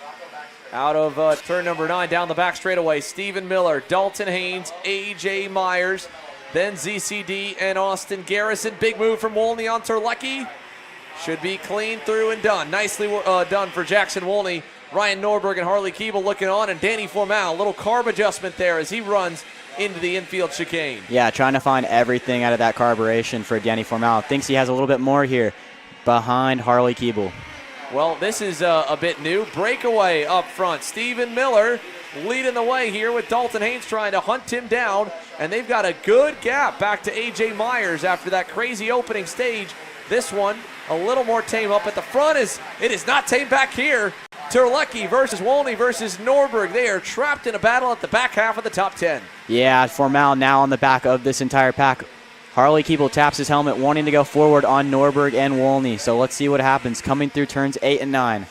Out of turn number 9, down the back straightaway, Stephen Miller, Dalton Haynes, AJ Myers, then ZCD and Austin Garrison. Big move from Wolney on Terlecki. Should be clean through and done. Nicely done for Jackson Wolney. Ryan Norberg and Harley Keeble looking on, and Danny Formal, a little carb adjustment there as he runs into the infield chicane. Yeah, trying to find everything out of that carburation for Danny Formal. Thinks he has a little bit more here behind Harley Keeble. Well, this is a bit new. Breakaway up front. Stephen Miller leading the way here with Dalton Haynes trying to hunt him down, and they've got a good gap back to AJ Myers after that crazy opening stage. This one a little more tame up at the front. It is not tame back here. Terlecki versus Wolney versus Norberg. They are trapped in a battle at the back half of the top 10. Yeah, Formal now on the back of this entire pack. Harley Keeble taps his helmet, wanting to go forward on Norberg and Wolney. So let's see what happens coming through turns 8 and 9.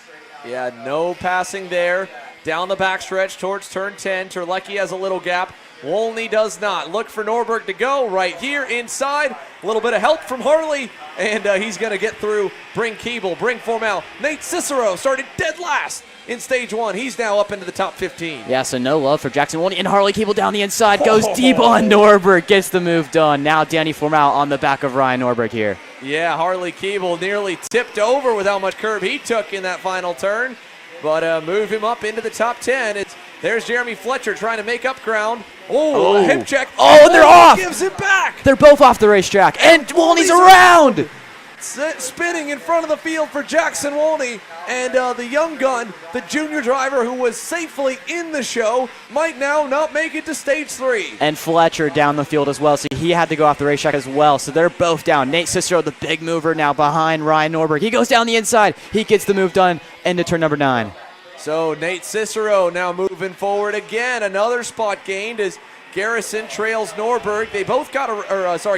Yeah, no passing there. Down the backstretch towards turn 10. Terlecki has a little gap. Wolney does not. Look for Norberg to go right here inside. A little bit of help from Harley, and he's going to get through, bring Keeble, bring Formal. Nate Cicero started dead last in stage 1. He's now up into the top 15. Yeah, so no love for Jackson Wolney, and Harley Keeble down the inside, goes deep on Norberg, gets the move done. Now Danny Formal on the back of Ryan Norberg here. Yeah, Harley Keeble nearly tipped over with how much curb he took in that final turn, but move him up into the top 10. There's Jeremy Fletcher trying to make up ground. Oh, a hip check. Oh, and they're off. Gives it back. They're both off the racetrack, and Wolney's around. Spinning in front of the field for Jackson Wolney, and the young gun, the junior driver who was safely in the show, might now not make it to stage 3. And Fletcher down the field as well, so he had to go off the racetrack as well, so they're both down. Nate Cicero, the big mover, now behind Ryan Norberg. He goes down the inside. He gets the move done into turn number 9. So Nate Cicero now moving forward again. Another spot gained as Garrison trails Norberg. They both got,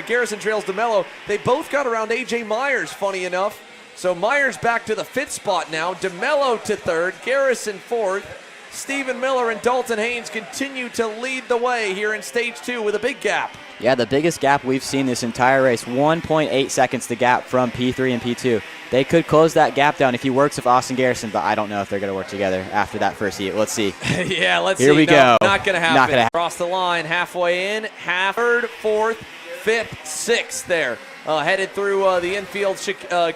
Garrison trails DeMello. They both got around AJ Myers, funny enough. So Myers back to the 5th spot now. DeMello to 3rd, Garrison 4th. Stephen Miller and Dalton Haynes continue to lead the way here in stage 2 with a big gap. Yeah, the biggest gap we've seen this entire race, 1.8 seconds the gap from P3 and P2. They could close that gap down if he works with Austin Garrison, but I don't know if they're going to work together after that first heat. Let's see. Yeah, let's see. Here we go. Not going to happen. Not gonna Across the line, halfway in, 3rd, 4th, 5th, 6th there. Headed through the infield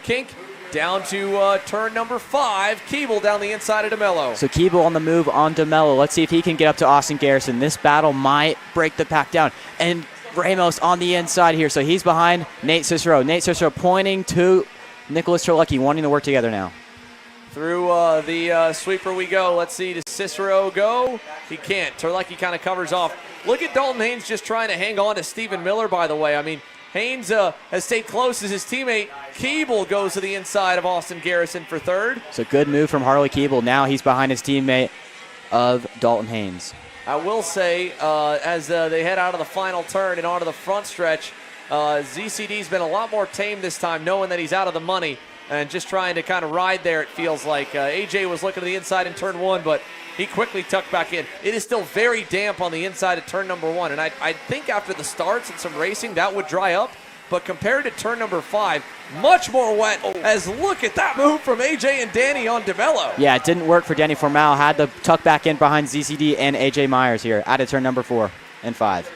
kink. down to turn number 5. Keeble down the inside of DeMello. So Keeble on the move on DeMello. Let's see if he can get up to Austin Garrison. This battle might break the pack down. And Ramos on the inside here. So he's behind Nate Cicero. Nate Cicero pointing to Nicholas Terlecki, wanting to work together now. Through the sweeper we go. Let's see, does Cicero go? He can't. Terlecki kind of covers off. Look at Dalton Haynes just trying to hang on to Stephen Miller, by the way. I mean, Haynes has stayed close as his teammate. Keeble goes to the inside of Austin Garrison for 3rd. So good move from Harley Keeble. Now he's behind his teammate of Dalton Haynes. I will say, as they head out of the final turn and onto the front stretch, ZCD's been a lot more tame this time, knowing that he's out of the money and just trying to kind of ride there, it feels like. AJ was looking to the inside in turn 1, but he quickly tucked back in. It is still very damp on the inside of turn number 1, and I think after the starts and some racing, that would dry up. But compared to turn number 5, much more wet. As look at that move from AJ and Danny on DeMello. Yeah, it didn't work for Danny Formal. Had to tuck back in behind ZCD and AJ Myers here. Out of turn number 4 and 5.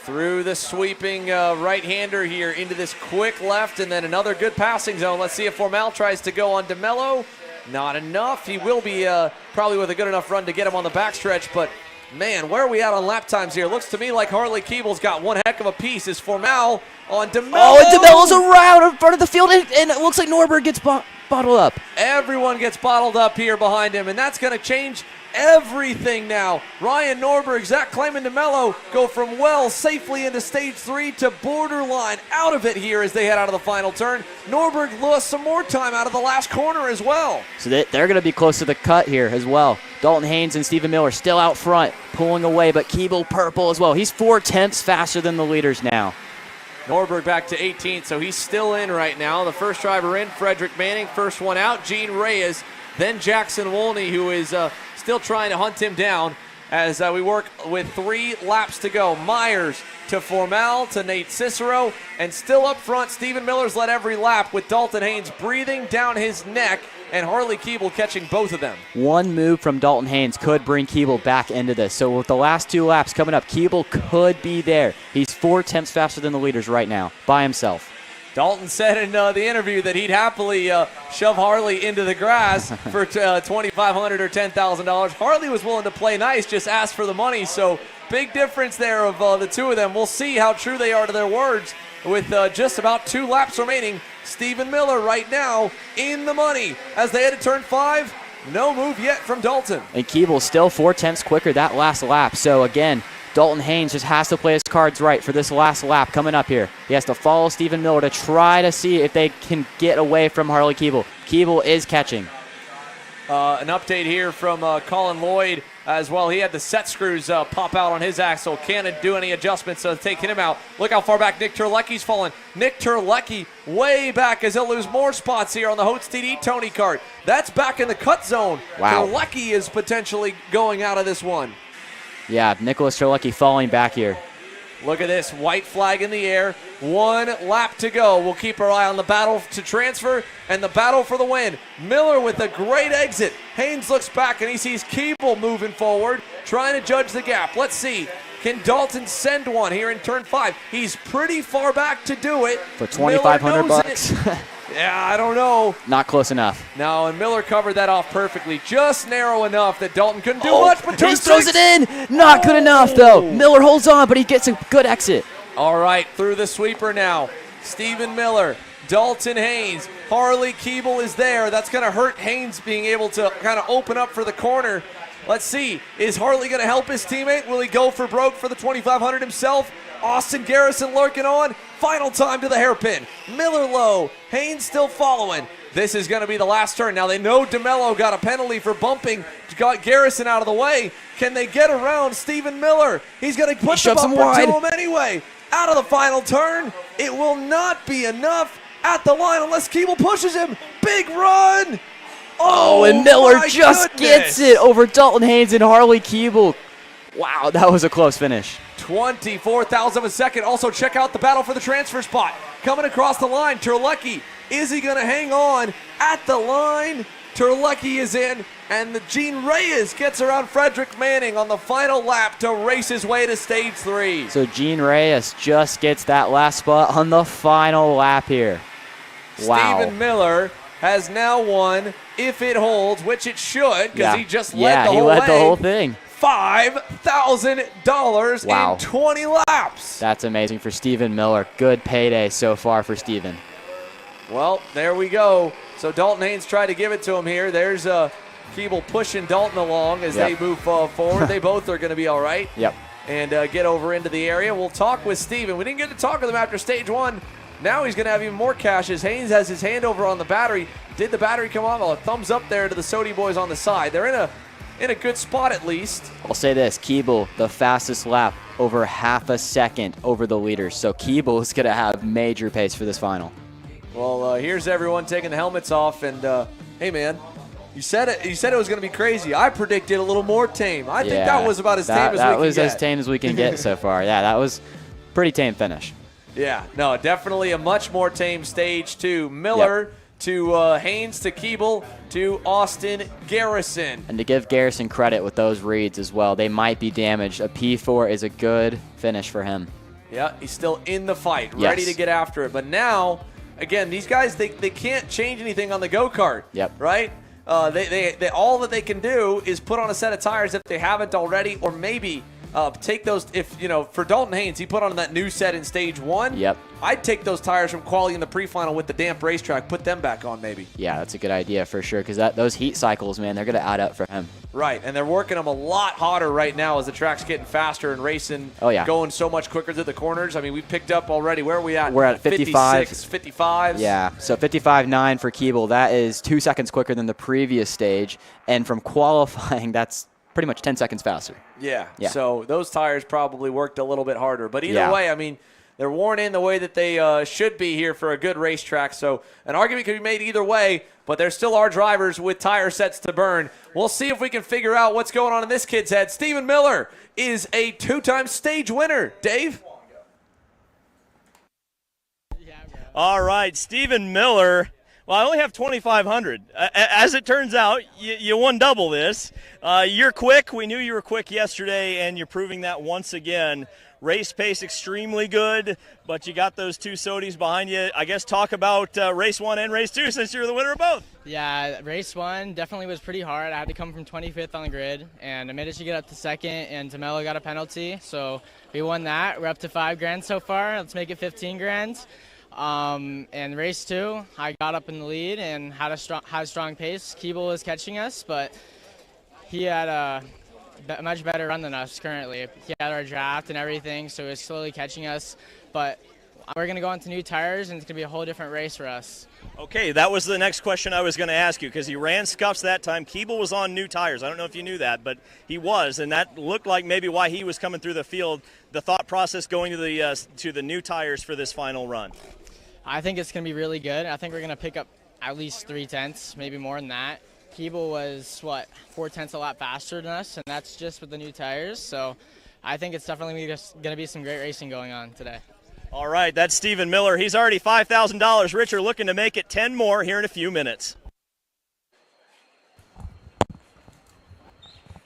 Through the sweeping right-hander here into this quick left, and then another good passing zone. Let's see if Formal tries to go on DeMello. Not enough. He will be probably with a good enough run to get him on the backstretch, but man, where are we at on lap times here? Looks to me like Harley Keeble's got one heck of a piece. Is Formal on DeMello. Oh, and DeMello's around in front of the field, and it looks like Norberg gets bottled up. Everyone gets bottled up here behind him, and that's going to change everything now. Ryan Norberg, Zach Clayman, DeMello go from well safely into stage 3 to borderline out of it here as they head out of the final turn. Norberg lost some more time out of the last corner as well. So they're going to be close to the cut here as well. Dalton Haynes and Stephen Miller still out front, pulling away, but Keeble purple as well. He's 4 tenths faster than the leaders now. Norberg back to 18th, so he's still in right now. The first driver in, Frederick Manning. First one out, Gene Reyes. Then Jackson Wolney, who is still trying to hunt him down as we work with 3 laps to go. Myers to Formal to Nate Cicero, and still up front, Stephen Miller's led every lap with Dalton Haynes breathing down his neck and Harley Keeble catching both of them. One move from Dalton Haynes could bring Keeble back into this. So with the last 2 laps coming up, Keeble could be there. He's 4 tenths faster than the leaders right now by himself. Dalton said in the interview that he'd happily shove Harley into the grass for $2,500 or $10,000. Harley was willing to play nice, just asked for the money. So big difference there of the 2 of them. We'll see how true they are to their words with just about 2 laps remaining. Stephen Miller right now in the money as they head to turn 5. No move yet from Dalton. And Keeble still 4 tenths quicker that last lap. So again, Dalton Haynes just has to play his cards right for this last lap coming up here. He has to follow Stephen Miller to try to see if they can get away from Harley Keeble. Keeble is catching. An update here from Colin Lloyd as well. He had the set screws pop out on his axle. Can't do any adjustments, so taking him out. Look how far back Nick Terlecki's fallen. Nick Terlecki way back as he'll lose more spots here on the Hotes TD Tony kart. That's back in the cut zone. Wow. Terlecki is potentially going out of this one. Yeah, Nicholas Terlecki falling back here. Look at this, white flag in the air. 1 lap to go. We'll keep our eye on the battle to transfer and the battle for the win. Miller with a great exit. Haynes looks back and he sees Keeble moving forward, trying to judge the gap. Let's see. Can Dalton send one here in turn 5? He's pretty far back to do it. For $2,500. Yeah, I don't know. Not close enough. No, and Miller covered that off perfectly. Just narrow enough that Dalton couldn't do much, but he throws it in. Not good enough, though. Miller holds on, but he gets a good exit. All right, through the sweeper now. Stephen Miller, Dalton Haynes, Harley Keeble is there. That's going to hurt Haynes being able to kind of open up for the corner. Let's see. Is Harley going to help his teammate? Will he go for broke for the $2,500 himself? Austin Garrison lurking on. Final time to the hairpin. Miller low. Haynes still following. This is going to be the last turn. Now they know DeMello got a penalty for bumping, got Garrison out of the way. Can they get around Stephen Miller? He's going to put the bumper to him anyway. Out of the final turn. It will not be enough at the line unless Keeble pushes him. Big run. Oh, and Miller just gets it over Dalton Haynes and Harley Keeble. Wow, that was a close finish. 24,000 of a second. Also, check out the battle for the transfer spot. Coming across the line, Terlecki. Is he going to hang on at the line? Terlecki is in, and the Gene Reyes gets around Frederick Manning on the final lap to race his way to stage 3. So Gene Reyes just gets that last spot on the final lap here. Wow. Stephen Miller has now won, if it holds, which it should, because Yeah. he just Yeah, led the he whole led way, the whole thing. $5,000 Wow. in 20 laps. That's amazing for Stephen Miller. Good payday so far for Stephen. Well, there we go. So Dalton Haynes tried to give it to him here. There's Keeble pushing Dalton along as they move forward. They both are going to be all right. Yep. And get over into the area. We'll talk with Steven. We didn't get to talk with him after stage one. Now he's going to have even more cash as Haynes has his hand over on the battery. Did the battery come on? Well, a thumbs up there to the Sodi boys on the side. They're in a good spot at least. I'll say this, Keeble, the fastest lap, over half a second over the leaders. So Keeble is going to have major pace for this final. Well, here's everyone taking the helmets off. And, hey, man, you said it was going to be crazy. I predicted a little more tame. I think that was about as tame as we can get. That was as tame as we can get so far. Yeah, that was pretty tame finish. Yeah, no, definitely a much more tame stage to Miller, to Haynes, to Keeble, to Austin Garrison. And to give Garrison credit with those reads as well, they might be damaged. A P4 is a good finish for him. Yeah, he's still in the fight, ready to get after it. But now, again, these guys, they can't change anything on the go-kart, right? They all that they can do is put on a set of tires if they haven't already, or maybe take those, for Dalton Haynes, he put on that new set in stage one. Yep. I'd take those tires from quali in the pre-final with the damp racetrack, put them back on maybe. Yeah, that's a good idea for sure, because those heat cycles, man, they're going to add up for him. Right, and they're working them a lot hotter right now as the track's getting faster and racing, going so much quicker to the corners. I mean, we picked up already, where are we at? We're at 55. 55. Yeah, so 55.9 for Keeble. That is 2 seconds quicker than the previous stage, and from qualifying, that's pretty much 10 seconds faster. Yeah, so those tires probably worked a little bit harder. But either way, I mean, they're worn in the way that they should be here for a good racetrack. So an argument could be made either way, but there still are drivers with tire sets to burn. We'll see if we can figure out what's going on in this kid's head. Stephen Miller is a 2-time stage winner. Dave? All right, Stephen Miller. Well, I only have 2,500. As it turns out, you won double this. You're quick. We knew you were quick yesterday, and you're proving that once again. Race pace extremely good, but you got those two Sodis behind you. I guess talk about race one and race two since you're the winner of both. Yeah, race one definitely was pretty hard. I had to come from 25th on the grid, and I managed to get up to second, and Tamelo got a penalty. So we won that. We're up to $5,000 so far. Let's make it $15,000. And race two, I got up in the lead and had a strong pace. Keeble was catching us, but he had a much better run than us currently. He had our draft and everything, so he was slowly catching us. But we're going to go on to new tires, and it's going to be a whole different race for us. Okay, that was the next question I was going to ask you, because he ran scuffs that time. Keeble was on new tires. I don't know if you knew that, but he was, and that looked like maybe why he was coming through the field. The thought process going to the new tires for this final run. I think it's going to be really good. I think we're going to pick up at least 3/10, maybe more than that. Keeble was, 4/10 a lot faster than us, and that's just with the new tires. So I think it's definitely going to be some great racing going on today. All right, that's Stephen Miller. He's already $5,000 richer, looking to make it 10 more here in a few minutes.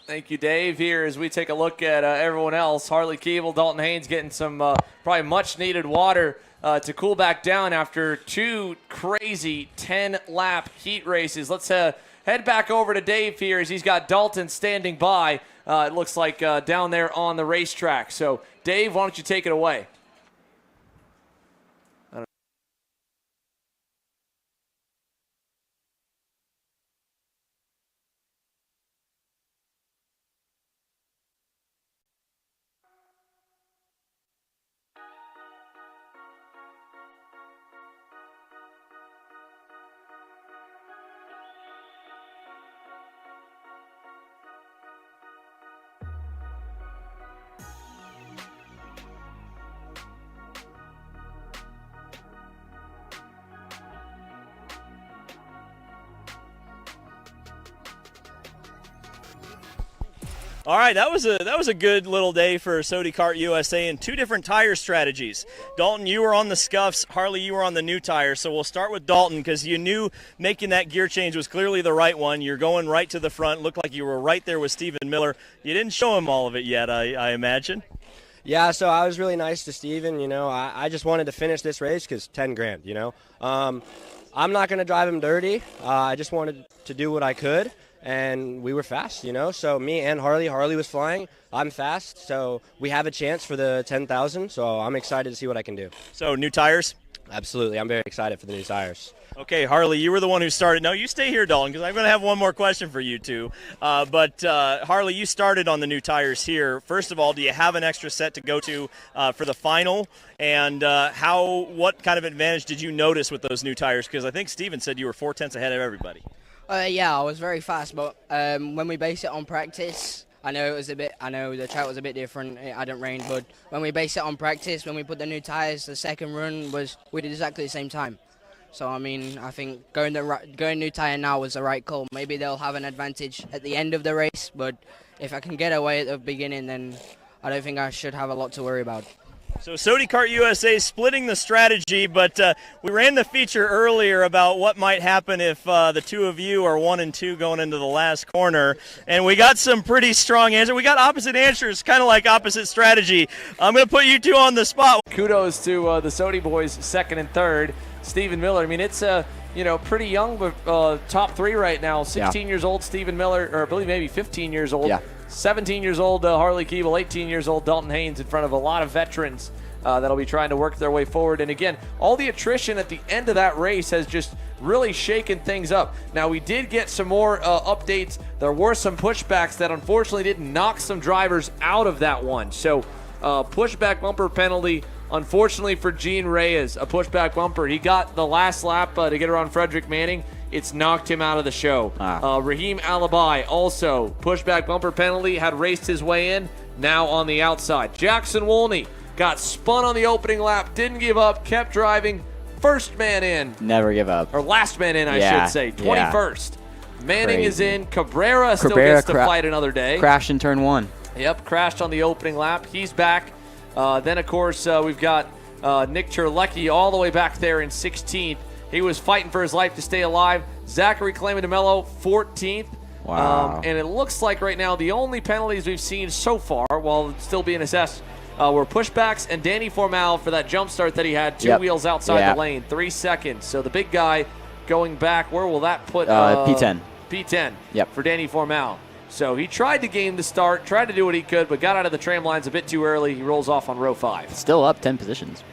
Thank you, Dave. Here as we take a look at everyone else, Harley Keeble, Dalton Haynes getting some probably much-needed water to cool back down after two crazy 10-lap heat races. Let's head back over to Dave here as he's got Dalton standing by, it looks like, down there on the racetrack. So, Dave, why don't you take it away? All right, that was a good little day for Sodi Kart USA and two different tire strategies. Dalton, you were on the scuffs. Harley, you were on the new tires. So we'll start with Dalton because you knew making that gear change was clearly the right one. You're going right to the front. Looked like you were right there with Stephen Miller. You didn't show him all of it yet, I imagine. Yeah, so I was really nice to Steven. You know, I just wanted to finish this race because 10 grand, you know. I'm not going to drive him dirty. I just wanted to do what I could, and we were fast, you know. So me and Harley was flying. I'm fast, so we have a chance for the 10,000, so I'm excited to see what I can do. So new tires? Absolutely. I'm very excited for the new tires. Okay, Harley, you were the one who started. No, you stay here, Dalton, because I'm going to have one more question for you two. But Harley, you started on the new tires here. First of all, do you have an extra set to go to for the final? And what kind of advantage did you notice with those new tires? Because I think Steven said you were 4/10 ahead of everybody. Yeah, I was very fast, but when we base it on practice, I know the track was a bit different. It hadn't rained, but when we base it on practice, when we put the new tires, the second run we did exactly the same time. So I mean, I think going new tire now was the right call. Maybe they'll have an advantage at the end of the race, but if I can get away at the beginning, then I don't think I should have a lot to worry about. So Sodi Kart USA splitting the strategy, but we ran the feature earlier about what might happen if the two of you are 1 and 2 going into the last corner, and we got some pretty strong answers. We got opposite answers, kind of like opposite strategy. I'm going to put you two on the spot. Kudos to the Sodi boys, second and third. Steven Miller, I mean, it's pretty young, but top three right now. 16 years old, Steven Miller, or I believe maybe 15 years old. Yeah. 17 years old, Harley Keeble, 18 years old, Dalton Haynes, in front of a lot of veterans that'll be trying to work their way forward. And again, all the attrition at the end of that race has just really shaken things up. Now, we did get some more updates. There were some pushbacks that unfortunately didn't knock some drivers out of that one. So, pushback bumper penalty. Unfortunately for Gene Reyes, a pushback bumper. He got the last lap to get around Frederick Manning. It's knocked him out of the show. Raheem Alibi, also pushback bumper penalty, had raced his way in, now on the outside. Jackson Wolney got spun on the opening lap, didn't give up, kept driving. First man in. Never give up. Or last man in, I should say. 21st. Manning Crazy. is in. Cabrera still gets to fight another day. Crashed in turn 1. Yep, crashed on the opening lap. He's back. Then, of course, we've got Nick Terlecki all the way back there in 16th. He was fighting for his life to stay alive. Zachary Claman-DeMello, 14th. Wow. And it looks like right now the only penalties we've seen so far, while it's still being assessed, were pushbacks and Danny Formal for that jump start that he had, two wheels outside the lane, 3 seconds. So the big guy going back, where will that put? P10. P10 Yep. for Danny Formal. So he tried to game the start, tried to do what he could, but got out of the tram lines a bit too early. He rolls off on row 5. Still up 10 positions.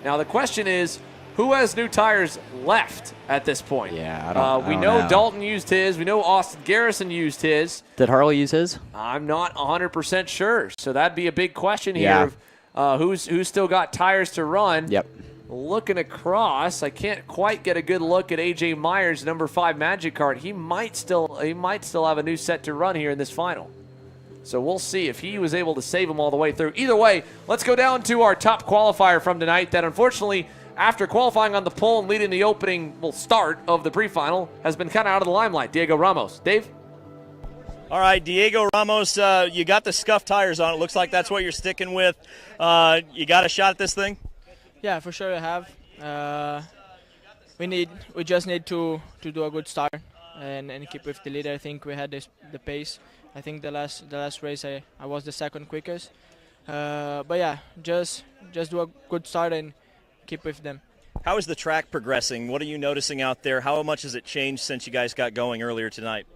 Now the question is, who has new tires left at this point? Yeah, I don't we know Dalton used his. We know Austin Garrison used his. Did Harley use his? I'm not 100% sure. So that'd be a big question here of who's still got tires to run. Yep. Looking across, I can't quite get a good look at AJ Myers, number 5 Magic Card. He might still have a new set to run here in this final. So we'll see if he was able to save them all the way through. Either way, let's go down to our top qualifier from tonight that unfortunately, after qualifying on the pole and leading the opening start of the pre-final, has been kind of out of the limelight. Diego Ramos. Dave? All right, Diego Ramos, you got the scuffed tires on. It looks like that's what you're sticking with. You got a shot at this thing? Yeah, for sure I have. We just need to do a good start and keep with the lead. I think we had the pace. I think the last race I was the second quickest. But yeah, just do a good start and keep with them. How is the track progressing? What are you noticing out there? How much has it changed since you guys got going earlier tonight?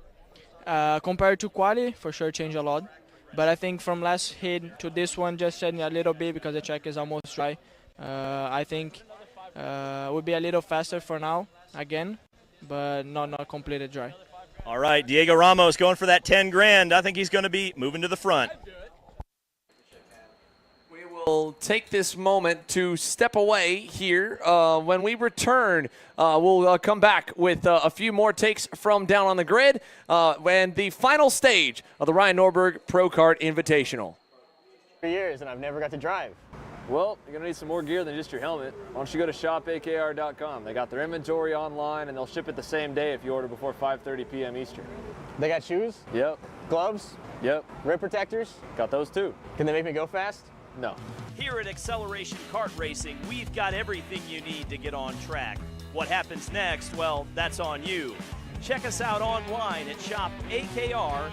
Compared to quali, for sure changed a lot. But I think from last hit to this one just changed a little bit because the track is almost dry. I think we'll be a little faster for now again, but not completely dry. All right, Diego Ramos going for that 10 grand. I think he's going to be moving to the front. We will take this moment to step away here. When we return, we'll come back with a few more takes from down on the grid and the final stage of the Ryan Norberg Pro-Kart Invitational. 3 years and I've never got to drive. Well, you're going to need some more gear than just your helmet. Why don't you go to shopakr.com. They got their inventory online, and they'll ship it the same day if you order before 5:30 p.m. Eastern. They got shoes? Yep. Gloves? Yep. Rip protectors? Got those too. Can they make me go fast? No. Here at Acceleration Kart Racing, we've got everything you need to get on track. What happens next? Well, that's on you. Check us out online at shopakr.com.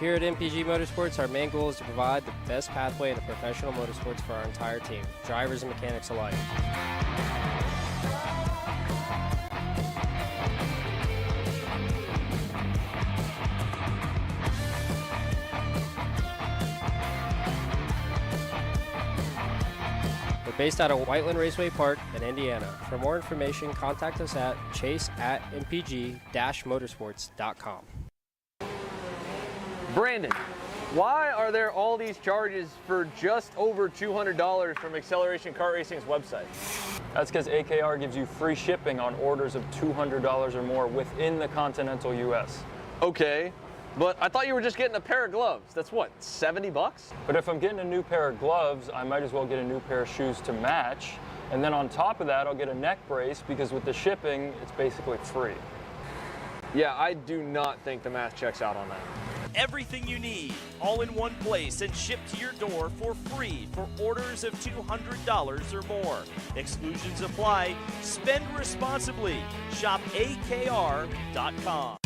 Here at MPG Motorsports, our main goal is to provide the best pathway into professional motorsports for our entire team, drivers and mechanics alike. We're based out of Whiteland Raceway Park in Indiana. For more information, contact us at chase@mpg-motorsports.com. Brandon, why are there all these charges for just over $200 from Acceleration Kart Racing's website? That's because AKR gives you free shipping on orders of $200 or more within the continental US. Okay, but I thought you were just getting a pair of gloves. That's what, 70 bucks? But if I'm getting a new pair of gloves, I might as well get a new pair of shoes to match. And then on top of that, I'll get a neck brace because with the shipping, it's basically free. Yeah, I do not think the math checks out on that. Everything you need, all in one place and shipped to your door for free for orders of $200 or more. Exclusions apply. Spend responsibly. Shop AKR.com.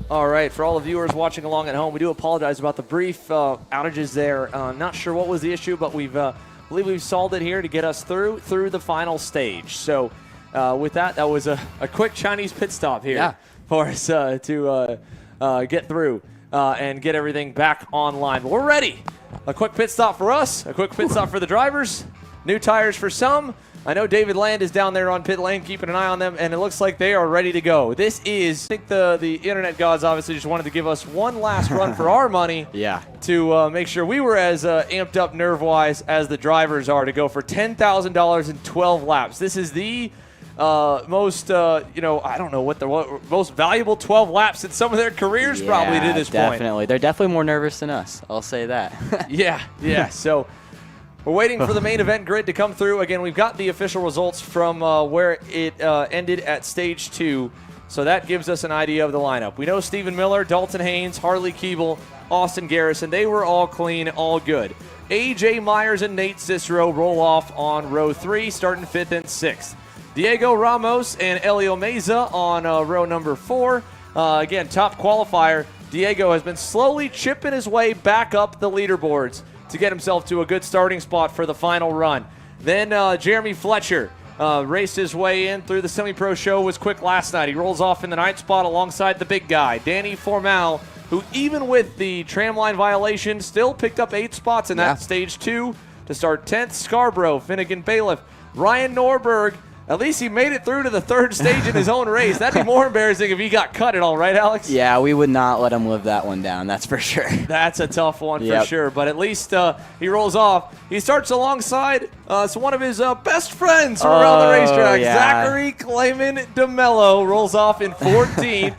All right, for all the viewers watching along at home, we do apologize about the brief outages there. Not sure what was the issue, but believe we've solved it here to get us through the final stage. So with that was a quick Chinese pit stop here for us to get through and get everything back online. But we're ready. A quick pit stop for us, a quick pit stop for the drivers, new tires for some. I know David Land is down there on pit lane keeping an eye on them, and it looks like they are ready to go. This is, I think the internet gods obviously just wanted to give us one last run for our money to make sure we were as amped up nerve-wise as the drivers are to go for $10,000 in 12 laps. This is the most, I don't know what most valuable 12 laps in some of their careers probably to this point. Definitely. They're definitely more nervous than us. I'll say that. Yeah. So we're waiting for the main event grid to come through. Again, we've got the official results from where it ended at stage 2. So that gives us an idea of the lineup. We know Stephen Miller, Dalton Haynes, Harley Keeble, Austin Garrison. They were all clean, all good. AJ Myers and Nate Cicero roll off on row 3, starting 5th and 6th. Diego Ramos and Elio Meza on row number 4. Again, top qualifier. Diego has been slowly chipping his way back up the leaderboards. to get himself to a good starting spot for the final run. Then Jeremy Fletcher raced his way in through the semi-pro show, was quick last night. He rolls off in the 9th spot alongside the big guy, Danny Formal, who even with the tramline violation still picked up 8 spots in that stage 2 to start 10th. Scarborough, Finnegan Bailiff, Ryan Norberg. At least he made it through to the 3rd stage in his own race. That'd be more embarrassing if he got cut at all, right, Alex? Yeah, we would not let him live that one down, that's for sure. That's a tough one for sure, but at least he rolls off. He starts alongside one of his best friends from around the racetrack, Zachary Clayman DeMello, rolls off in 14th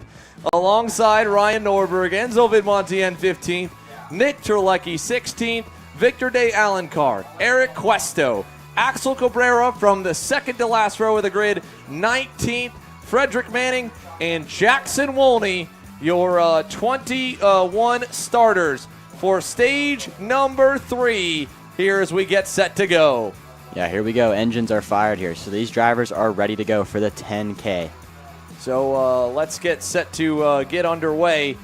alongside Ryan Norberg, Enzo Vidmontian 15th, Nick Terlecki 16th, Victor De Alencar, Eric Questo, Axel Cabrera from the 2nd to last row of the grid, 19th, Frederick Manning, and Jackson Wolney, your 21 starters for stage number 3 here as we get set to go. Yeah, here we go. Engines are fired here. So these drivers are ready to go for the 10K. So let's get set to get underway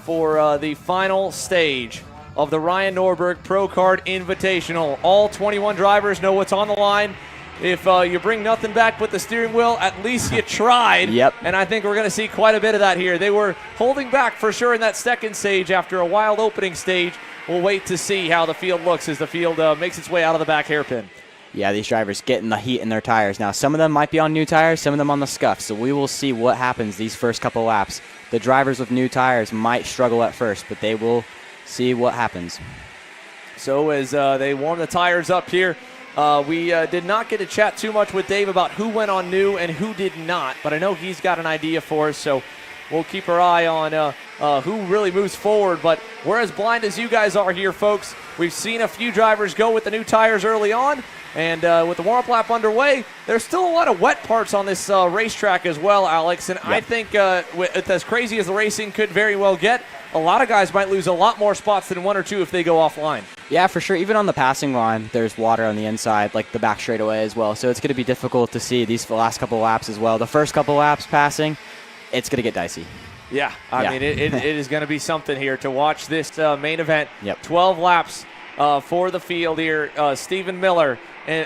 for the final stage of the Ryan Norberg Pro-Kart Invitational. All 21 drivers know what's on the line. If you bring nothing back but the steering wheel, at least you tried. Yep. And I think we're going to see quite a bit of that here. They were holding back for sure in that 2nd stage after a wild opening stage. We'll wait to see how the field looks as the field makes its way out of the back hairpin. Yeah, these drivers getting the heat in their tires. Now, some of them might be on new tires, some of them on the scuff. So we will see what happens these first couple laps. The drivers with new tires might struggle at first, but they will see what happens. So as they warm the tires up here, we did not get to chat too much with Dave about who went on new and who did not, but I know he's got an idea for us, so we'll keep our eye on who really moves forward. But we're as blind as you guys are here, folks. We've seen a few drivers go with the new tires early on, and with the warm-up lap underway, there's still a lot of wet parts on this racetrack as well, Alex, and I think as crazy as the racing could very well get, a lot of guys might lose a lot more spots than 1 or 2 if they go offline. Yeah, for sure. Even on the passing line, there's water on the inside, like the back straightaway as well. So it's going to be difficult to see these last couple laps as well. The first couple laps passing, it's going to get dicey. Yeah, I mean, it is going to be something here to watch this main event. 12 laps for the field here. Stephen Miller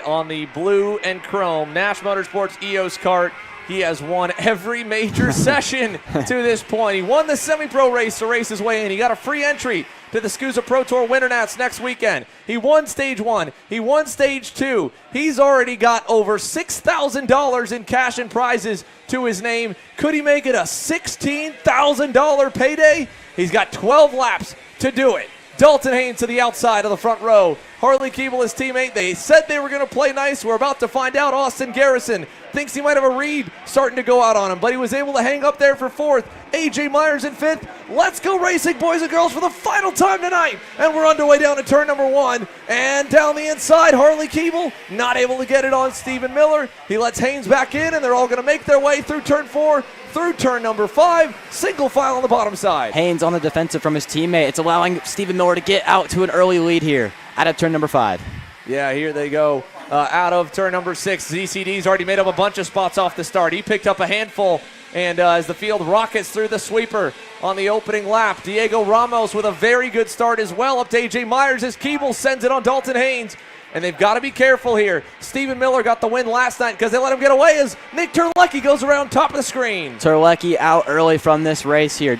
on the blue and chrome Nash Motorsports EOS kart. He has won every major session to this point. He won the semi-pro race to race his way in. He got a free entry to the SCUSA Pro Tour Winter Nats next weekend. He won Stage 1. He won Stage 2. He's already got over $6,000 in cash and prizes to his name. Could he make it a $16,000 payday? He's got 12 laps to do it. Dalton Haynes to the outside of the front row. Harley Keeble, his teammate, they said they were going to play nice. We're about to find out. Austin Garrison thinks he might have a read starting to go out on him, but he was able to hang up there for 4th. AJ Myers in 5th. Let's go racing, boys and girls, for the final time tonight. And we're underway down to turn number 1. And down the inside, Harley Keeble not able to get it on Stephen Miller. He lets Haynes back in, and they're all going to make their way through turn 4, through turn number 5, single file on the bottom side. Haynes on the defensive from his teammate. It's allowing Stephen Miller to get out to an early lead here out of turn number 5. Yeah, here they go out of turn number 6. ZCD's already made up a bunch of spots off the start. He picked up a handful, and as the field rockets through the sweeper on the opening lap, Diego Ramos with a very good start as well, up to AJ Myers as Keeble sends it on Dalton Haynes. And they've got to be careful here. Stephen Miller got the win last night because they let him get away as Nick Terlecki goes around top of the screen. Terlecki out early from this race here.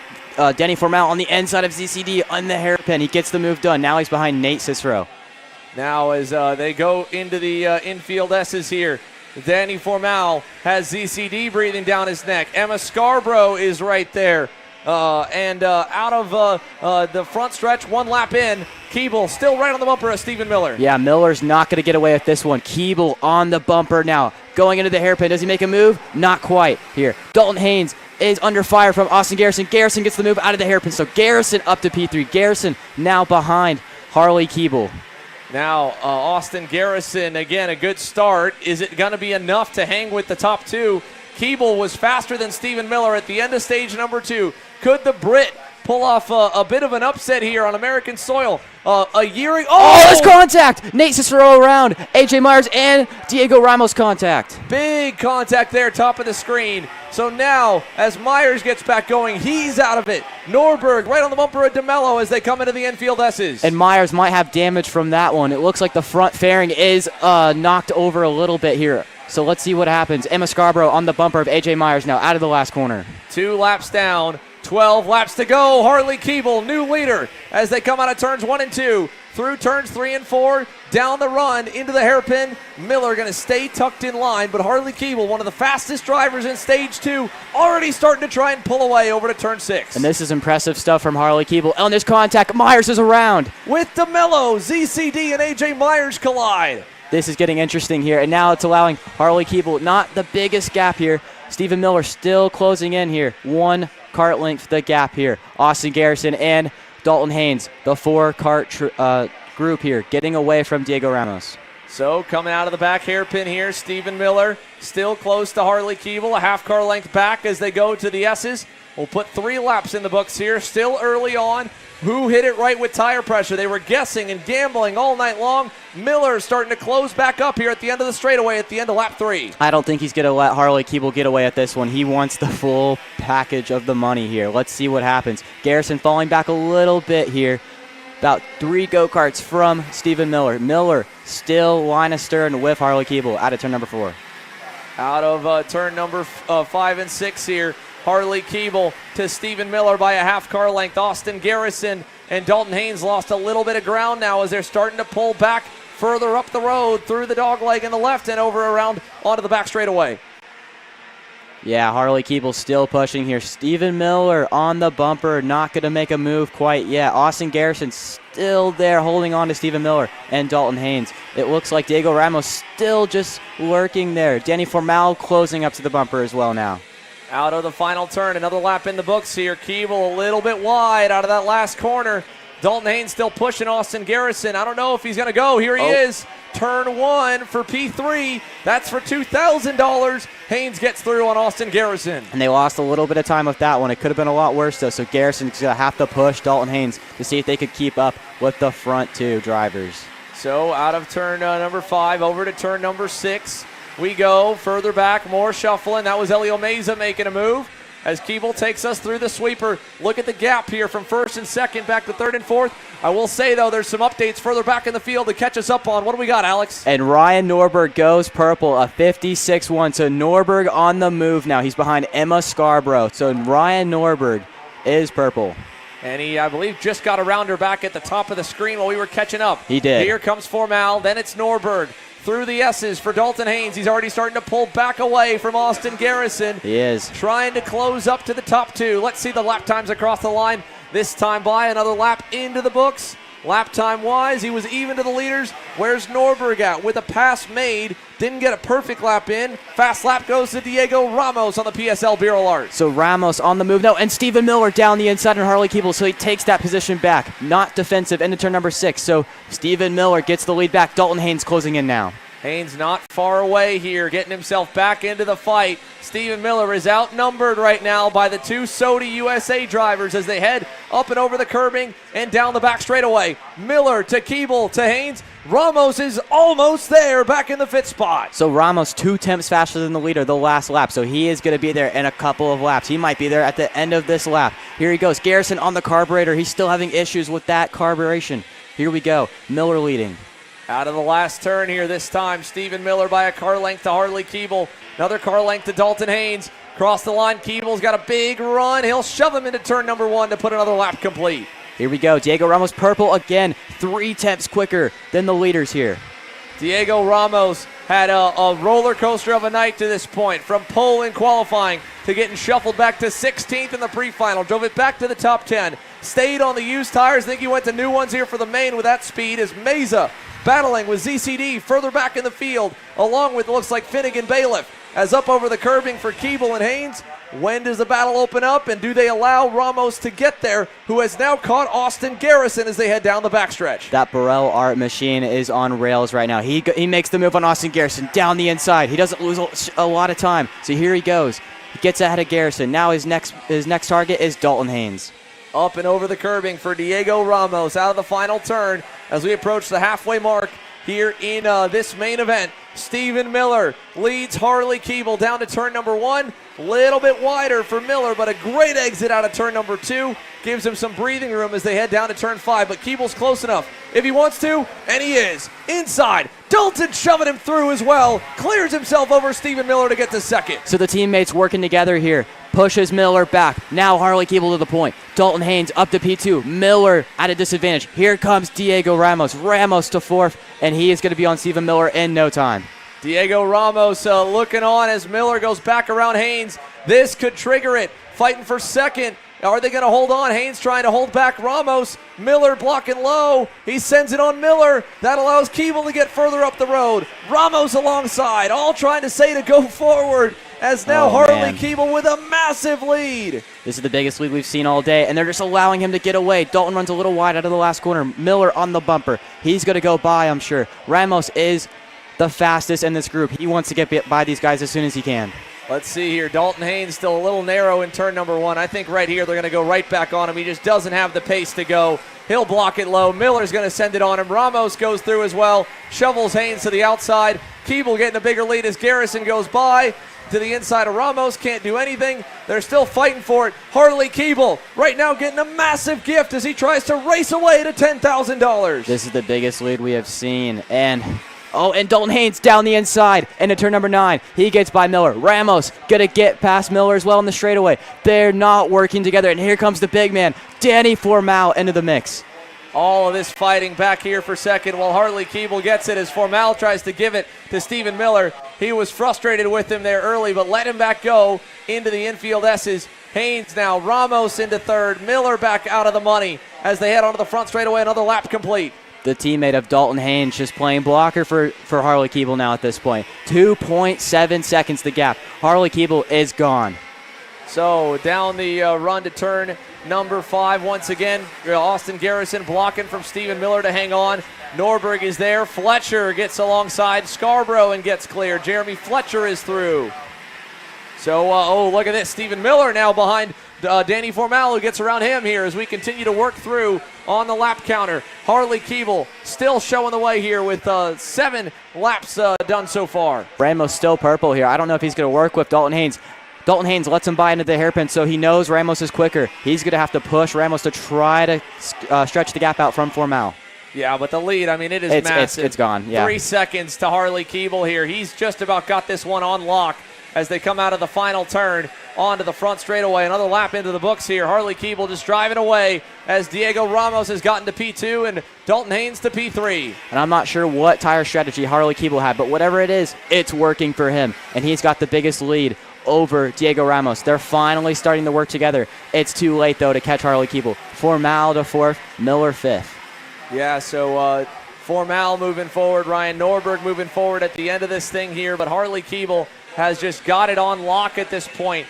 Denny Formal on the inside of ZCD on the hairpin. He gets the move done. Now he's behind Nate Cicero. Now as they go into the infield S's here, Danny Formal has ZCD breathing down his neck. Emma Scarborough is right there. And out of the front stretch, 1 lap in, Keeble still right on the bumper of Stephen Miller. Yeah, Miller's not going to get away with this one. Keeble on the bumper now. Going into the hairpin. Does he make a move? Not quite here. Dalton Haynes is under fire from Austin Garrison. Garrison gets the move out of the hairpin. So Garrison up to P3. Garrison now behind Harley Keeble. Now, Austin Garrison, again, a good start. Is it going to be enough to hang with the top 2? Keeble was faster than Stephen Miller at the end of stage number 2. Could the Brit pull off a bit of an upset here on American soil. Oh, there's contact! Nate Cicero around. AJ Myers and Diego Ramos contact. Big contact there, top of the screen. So now, as Myers gets back going, he's out of it. Norberg right on the bumper of DeMello as they come into the infield S's. And Myers might have damage from that one. It looks like the front fairing is knocked over a little bit here. So let's see what happens. Emma Scarborough on the bumper of AJ Myers now, out of the last corner. 2 laps down. 12 laps to go. Harley Keeble, new leader, as they come out of turns 1 and 2, through turns 3 and 4, down the run, into the hairpin. Miller going to stay tucked in line, but Harley Keeble, one of the fastest drivers in Stage 2, already starting to try and pull away over to turn 6. And this is impressive stuff from Harley Keeble. Oh, and there's contact. Myers is around. With DeMello, ZCD and AJ Myers collide. This is getting interesting here, and now it's allowing Harley Keeble not the biggest gap here. Stephen Miller still closing in here. 1 kart length the gap here. Austin Garrison and Dalton Haynes, the 4 kart group here, getting away from Diego Ramos. So coming out of the back hairpin here, Stephen Miller still close to Harley Keeble, a half car length back as they go to the S's. We'll put 3 laps in the books here, still early on. Who hit it right with tire pressure? They were guessing and gambling all night long. Miller starting to close back up here at the end of the straightaway at the end of lap 3. I don't think he's going to let Harley Keeble get away at this one. He wants the full package of the money here. Let's see what happens. Garrison falling back a little bit here. About 3 go-karts from Stephen Miller. Miller still line astern with Harley Keeble out of turn number 4. Out of turn number 5 and 6 here. Harley Keeble to Stephen Miller by a half car length. Austin Garrison and Dalton Haynes lost a little bit of ground now as they're starting to pull back further up the road through the dog leg in the left and over around onto the back straightaway. Yeah, Harley Keeble still pushing here. Stephen Miller on the bumper, not going to make a move quite yet. Austin Garrison still there holding on to Stephen Miller and Dalton Haynes. It looks like Diego Ramos still just lurking there. Danny Formal closing up to the bumper as well now. Out of the final turn, another lap in the books here. Keeble a little bit wide out of that last corner. Dalton Haynes still pushing Austin Garrison. I don't know if he's going to go. Here he is. Turn 1 for P3. That's for $2,000. Haynes gets through on Austin Garrison. And they lost a little bit of time with that one. It could have been a lot worse, though. So Garrison's going to have to push Dalton Haynes to see if they could keep up with the front 2 drivers. So out of turn number 5 over to turn number 6. We go further back, more shuffling. That was Elio Meza making a move as Keeble takes us through the sweeper. Look at the gap here from 1st and 2nd back to 3rd and 4th. I will say, though, there's some updates further back in the field to catch us up on. What do we got, Alex? And Ryan Norberg goes purple, a 56-1. So Norberg on the move now. He's behind Emma Scarborough. So Ryan Norberg is purple. And he, I believe, just got around her back at the top of the screen while we were catching up. He did. Here comes Formal. Then it's Norberg. Through the S's for Dalton Haynes. He's already starting to pull back away from Austin Garrison. He is. Trying to close up to the top 2. Let's see the lap times across the line. This time by another lap into the books. Lap time wise, he was even to the leaders. Where's Norberg at? With a pass made. Didn't get a perfect lap in. Fast lap goes to Diego Ramos on the PSL Bureau Art. So Ramos on the move now, and Stephen Miller down the inside on Harley Keeble, so he takes that position back. Not defensive into turn number 6. So Stephen Miller gets the lead back. Dalton Haynes closing in now. Haynes not far away here, getting himself back into the fight. Stephen Miller is outnumbered right now by the 2 Sodi USA drivers as they head up and over the curbing and down the back straightaway. Miller to Keeble to Haynes. Ramos is almost there, back in the 5th spot. So Ramos 2 tenths faster than the leader the last lap, so he is going to be there in a couple of laps. He might be there at the end of this lap. Here he goes. Garrison on the carburetor. He's still having issues with that carburation. Here we go. Miller leading. Out of the last turn here this time, Stephen Miller by a car length to Harley Keeble. Another car length to Dalton Haynes. Across the line, Keeble's got a big run. He'll shove him into turn number 1 to put another lap complete. Here we go. Diego Ramos purple again. 3 tenths quicker than the leaders here. Diego Ramos had a roller coaster of a night to this point. From pole in qualifying to getting shuffled back to 16th in the pre-final. Drove it back to the top 10. Stayed on the used tires. I think he went to new ones here for the main with that speed as Meza battling with ZCD further back in the field, along with, looks like, Finnegan Bailiff, as up over the curbing for Keeble and Haynes. When does the battle open up, and do they allow Ramos to get there, who has now caught Austin Garrison as they head down the backstretch? That Burrell Art machine is on rails right now. He makes the move on Austin Garrison down the inside. He doesn't lose a lot of time, so here he goes. He gets ahead of Garrison. Now his next target is Dalton Haynes. Up and over the curbing for Diego Ramos out of the final turn as we approach the halfway mark here in this main event. Stephen Miller leads Harley Keeble down to turn number 1. Little bit wider for Miller, but a great exit out of turn number 2. Gives him some breathing room as they head down to turn 5, but Keeble's close enough if he wants to, and he is. Inside, Dalton shoving him through as well. Clears himself over Stephen Miller to get to second. So the teammates working together here. Pushes Miller back. Now Harley Keeble to the point. Dalton Haynes up to P2. Miller at a disadvantage. Here comes Diego Ramos. Ramos to 4th, and he is going to be on Stephen Miller in no time. Diego Ramos looking on as Miller goes back around Haynes. This could trigger it. Fighting for second. Are they going to hold on? Haynes trying to hold back Ramos. Miller blocking low. He sends it on Miller. That allows Keeble to get further up the road. Ramos alongside, all trying to say to go forward. As now Harley Keeble with a massive lead. This is the biggest lead we've seen all day, and they're just allowing him to get away. Dalton runs a little wide out of the last corner. Miller on the bumper. He's going to go by, I'm sure. Ramos is the fastest in this group. He wants to get by these guys as soon as he can. Let's see here. Dalton Haynes still a little narrow in turn number 1. I think right here they're going to go right back on him. He just doesn't have the pace to go. He'll block it low. Miller's going to send it on him. Ramos goes through as well. Shovels Haynes to the outside. Keeble getting a bigger lead as Garrison goes by. To the inside of Ramos, can't do anything. They're still fighting for it. Harley Keeble right now getting a massive gift as he tries to race away to $10,000. This is the biggest lead we have seen. And Dalton Haynes down the inside into turn number 9. He gets by Miller. Ramos gonna get past Miller as well in the straightaway. They're not working together, and here comes the big man, Danny Formal, into the mix. All of this fighting back here for second while Harley Keeble gets it as Formal tries to give it to Stephen Miller. He was frustrated with him there early, but let him back go into the infield S's. Haynes now, Ramos into third, Miller back out of the money as they head onto the front straightaway. Another lap complete. The teammate of Dalton Haynes just playing blocker for Harley Keeble now at this point. 2.7 seconds the gap. Harley Keeble is gone. So down the run to turn number 5 once again. Austin Garrison blocking from Stephen Miller to hang on. Norberg is there. Fletcher gets alongside Scarborough and gets clear. Jeremy Fletcher is through. So, look at this. Stephen Miller now behind Danny Formal, who gets around him here as we continue to work through on the lap counter. Harley Keeble still showing the way here with 7 laps done so far. Ramos still purple here. I don't know if he's going to work with Dalton Haynes. Dalton Haynes lets him by into the hairpin, so he knows Ramos is quicker. He's going to have to push Ramos to try to stretch the gap out from Formal. Yeah, but the lead, I mean, it is massive. It's gone, yeah. 3 seconds to Harley Keeble here. He's just about got this one on lock as they come out of the final turn onto the front straightaway. Another lap into the books here. Harley Keeble just driving away as Diego Ramos has gotten to P2 and Dalton Haynes to P3. And I'm not sure what tire strategy Harley Keeble had, but whatever it is, it's working for him. And he's got the biggest lead over Diego Ramos. They're finally starting to work together. It's too late, though, to catch Harley Keeble. Formal to 4th, Miller 5th. Yeah, so Formal moving forward, Ryan Norberg moving forward at the end of this thing here, but Harley Keeble has just got it on lock at this point.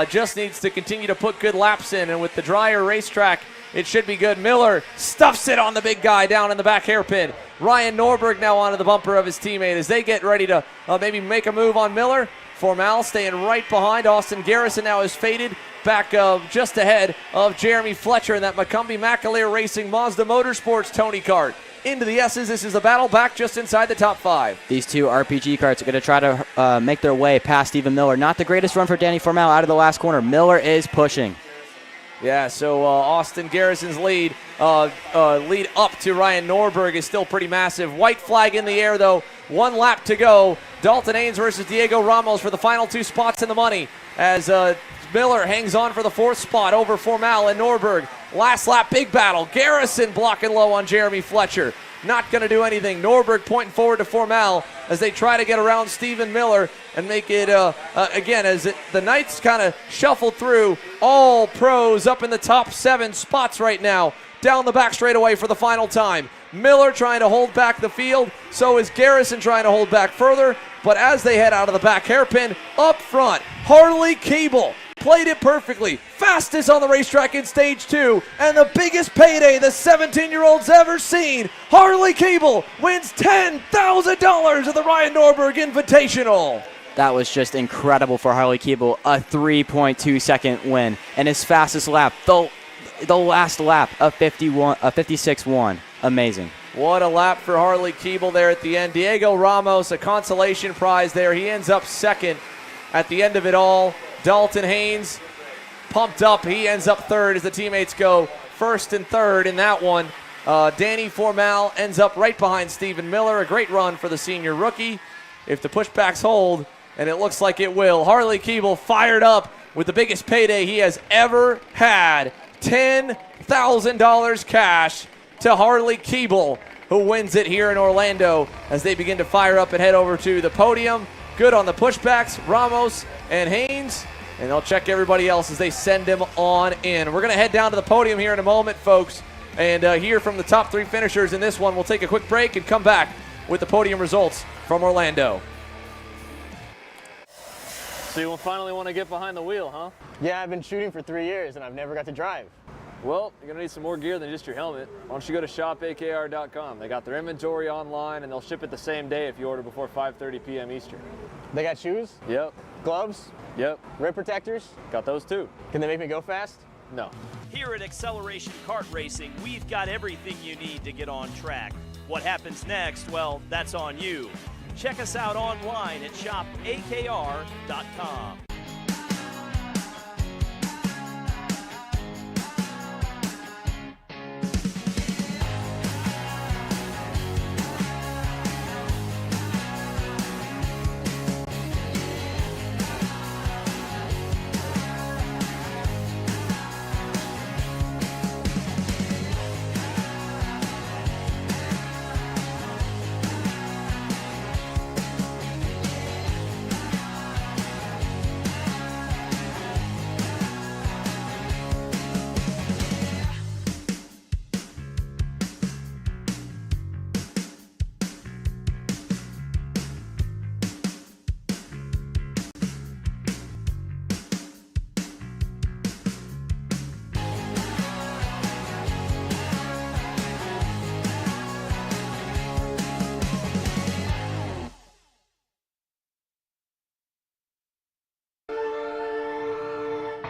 Just needs to continue to put good laps in, and with the drier racetrack, it should be good. Miller stuffs it on the big guy down in the back hairpin. Ryan Norberg now onto the bumper of his teammate as they get ready to maybe make a move on Miller. Formal staying right behind. Austin Garrison now is faded back just ahead of Jeremy Fletcher in that Macombi McAleer Racing Mazda Motorsports Tony kart. Into the S's. This is the battle back just inside the top 5. These 2 RPG karts are going to try to make their way past Stephen Miller. Not the greatest run for Danny Formal out of the last corner. Miller is pushing. Yeah, so Austin Garrison's lead up to Ryan Norberg is still pretty massive. White flag in the air, though. 1 lap to go. Dalton Haynes versus Diego Ramos for the final 2 spots in the money as Miller hangs on for the 4th spot over Formal and Norberg. Last lap, big battle. Garrison blocking low on Jeremy Fletcher. Not going to do anything. Norberg pointing forward to Formal as they try to get around Stephen Miller and make it, again, as the Knights kind of shuffle through. All pros up in the top 7 spots right now. Down the back straightaway for the final time. Miller trying to hold back the field. So is Garrison trying to hold back further. But as they head out of the back hairpin, up front, Harley Keeble played it perfectly. Fastest on the racetrack in stage 2. And the biggest payday the 17-year-old's ever seen. Harley Keeble wins $10,000 at the Ryan Norberg Invitational. That was just incredible for Harley Keeble. A 3.2 second win. And his fastest lap. the last lap, a 56-1. Amazing. What a lap for Harley Keeble there at the end. Diego Ramos, a consolation prize there. He ends up second at the end of it all. Dalton Haynes pumped up. He ends up third as the teammates go first and third in that one. Danny Formal ends up right behind Stephen Miller. A great run for the senior rookie. If the pushbacks hold, and it looks like it will, Harley Keeble fired up with the biggest payday he has ever had. $10,000 cash to Harley Keeble, who wins it here in Orlando as they begin to fire up and head over to the podium. Good on the pushbacks, Ramos and Haynes, and they'll check everybody else as they send him on in. We're going to head down to the podium here in a moment, folks, and hear from the top three finishers in this one. We'll take a quick break and come back with the podium results from Orlando. So you finally want to get behind the wheel, huh? Yeah, I've been shooting for 3 years and I've never got to drive. Well, you're going to need some more gear than just your helmet. Why don't you go to shopakr.com. They got their inventory online and they'll ship it the same day if you order before 5:30 p.m. Eastern. They got shoes? Yep. Gloves? Yep. Rip protectors? Got those too. Can they make me go fast? No. Here at Acceleration Kart Racing, we've got everything you need to get on track. What happens next? Well, that's on you. Check us out online at shopakr.com.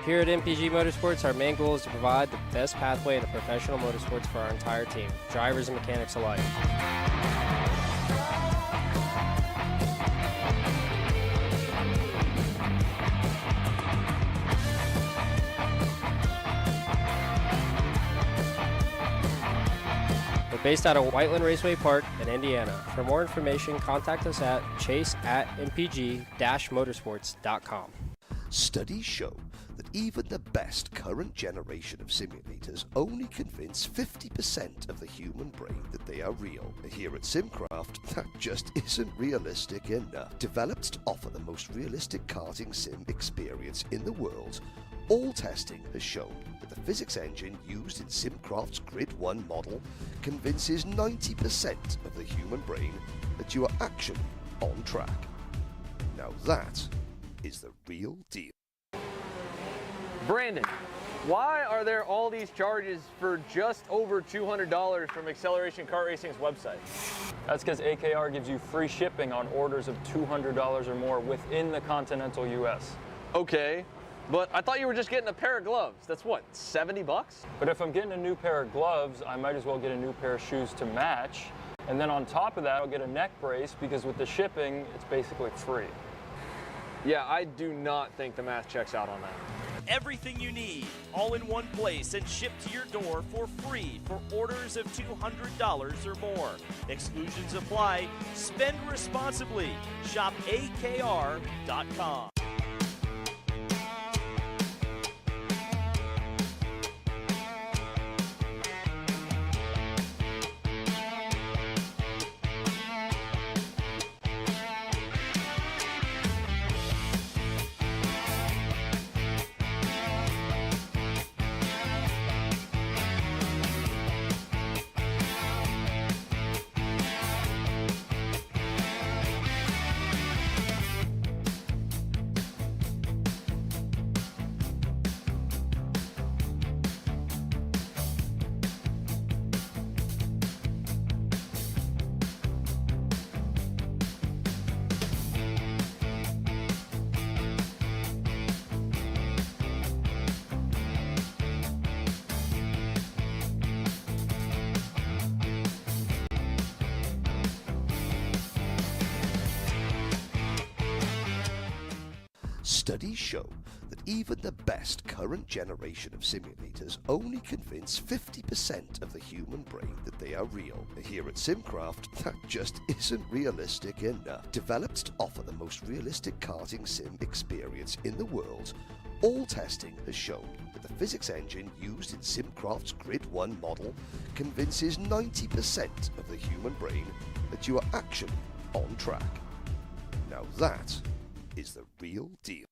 Here at MPG Motorsports, our main goal is to provide the best pathway into professional motorsports for our entire team, drivers and mechanics alike. We're based out of Whiteland Raceway Park in Indiana. For more information, contact us at chase@mpg-motorsports.com. Studies show that even the best current generation of simulators only convince 50% of the human brain that they are real. Here at SimCraft, that just isn't realistic enough. Developed to offer the most realistic karting sim experience in the world, all testing has shown that the physics engine used in SimCraft's Grid 1 model convinces 90% of the human brain that you are actually on track. Now that is the real deal. Brandon, why are there all these charges for just over $200 from Acceleration Kart Racing's website? That's because AKR gives you free shipping on orders of $200 or more within the continental U.S. Okay, but I thought you were just getting a pair of gloves. That's what, 70 bucks? But if I'm getting a new pair of gloves, I might as well get a new pair of shoes to match. And then on top of that, I'll get a neck brace because with the shipping, it's basically free. Yeah, I do not think the math checks out on that. Everything you need, all in one place and shipped to your door for free for orders of $200 or more. Exclusions apply. Spend responsibly. Shop akr.com. Studies show that even the best current generation of simulators only convince 50% of the human brain that they are real. Here at Simcraft, that just isn't realistic enough. Developed to offer the most realistic karting sim experience in the world, all testing has shown that the physics engine used in Simcraft's Grid 1 model convinces 90% of the human brain that you are actually on track. Now that is the real deal.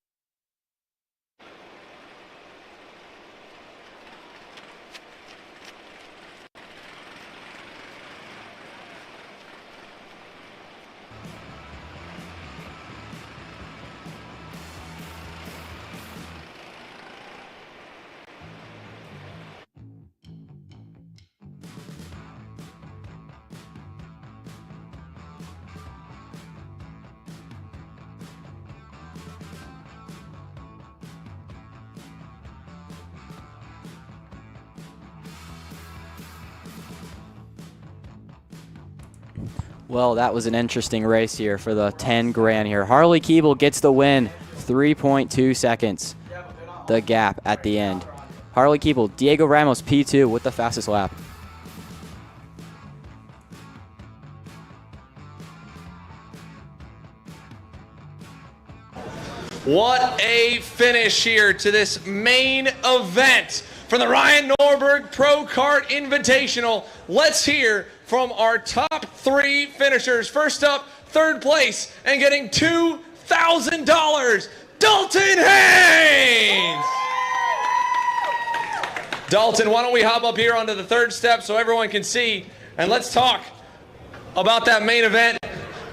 Well, that was an interesting race here for the 10 grand here. Harley Keeble gets the win, 3.2 seconds, the gap at the end. Harley Keeble, Diego Ramos P2 with the fastest lap. What a finish here to this main event from the Ryan Norberg Pro-Kart Invitational. Let's hear from our top 3 finishers. First up, third place and getting $2,000, Dalton Haynes. Dalton, why don't we hop up here onto the third step so everyone can see, and let's talk about that main event.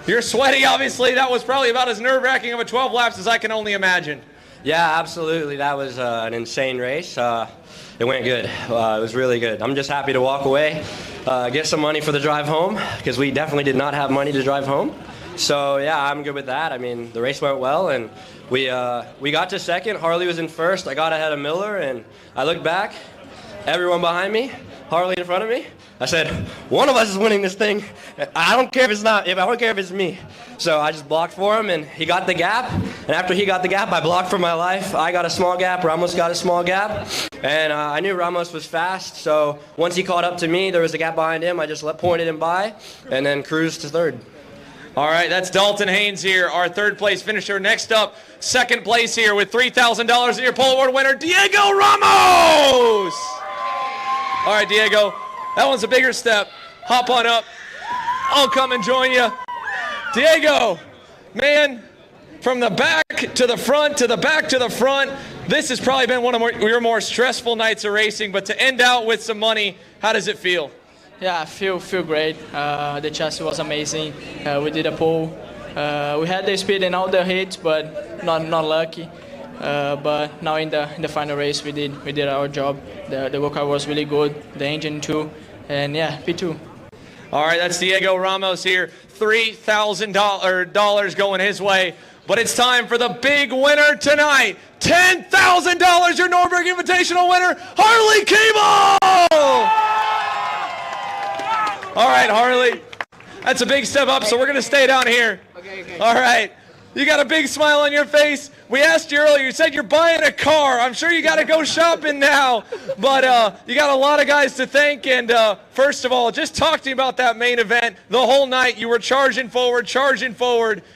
You're sweaty, obviously. That was probably about as nerve-wracking of a 12 laps as I can only imagine. Yeah, absolutely. That was an insane race. It went good. It was really good. I'm just happy to walk away, get some money for the drive home, because we definitely did not have money to drive home. So yeah, I'm good with that. I mean, the race went well, and we got to second. Harley was in first. I got ahead of Miller, and I looked back. Everyone behind me, Harley in front of me. I said, one of us is winning this thing. I don't care if it's not. I don't care if it's me. So I just blocked for him, and he got the gap. And after he got the gap, I blocked for my life. I got a small gap. Ramos got a small gap. And I knew Ramos was fast. So once he caught up to me, there was a gap behind him. I just pointed him by and then cruised to third. All right, that's Dalton Haynes here, our third place finisher. Next up, second place here with $3,000 in your pole award winner, Diego Ramos. All right, Diego, that one's a bigger step. Hop on up. I'll come and join you. Diego, man, from the back to the front, to the back to the front, this has probably been one of your more stressful nights of racing, but to end out with some money, how does it feel? Yeah, I feel great. The chassis was amazing. We did a pole. We had the speed in all the hits, but not lucky. But now in the final race, we did our job. The go-kart was really good. The engine too, and yeah, P2. All right, that's Diego Ramos here. $3,000 going his way. But it's time for the big winner tonight. $10,000, your Norberg Invitational winner, Harley Keeble! All right, Harley, that's a big step up, so we're going to stay down here. Okay. All right. You got a big smile on your face. We asked you earlier, you said you're buying a car. I'm sure you got to go shopping now. But you got a lot of guys to thank. And first of all, just talk to me about that main event. The whole night you were charging forward.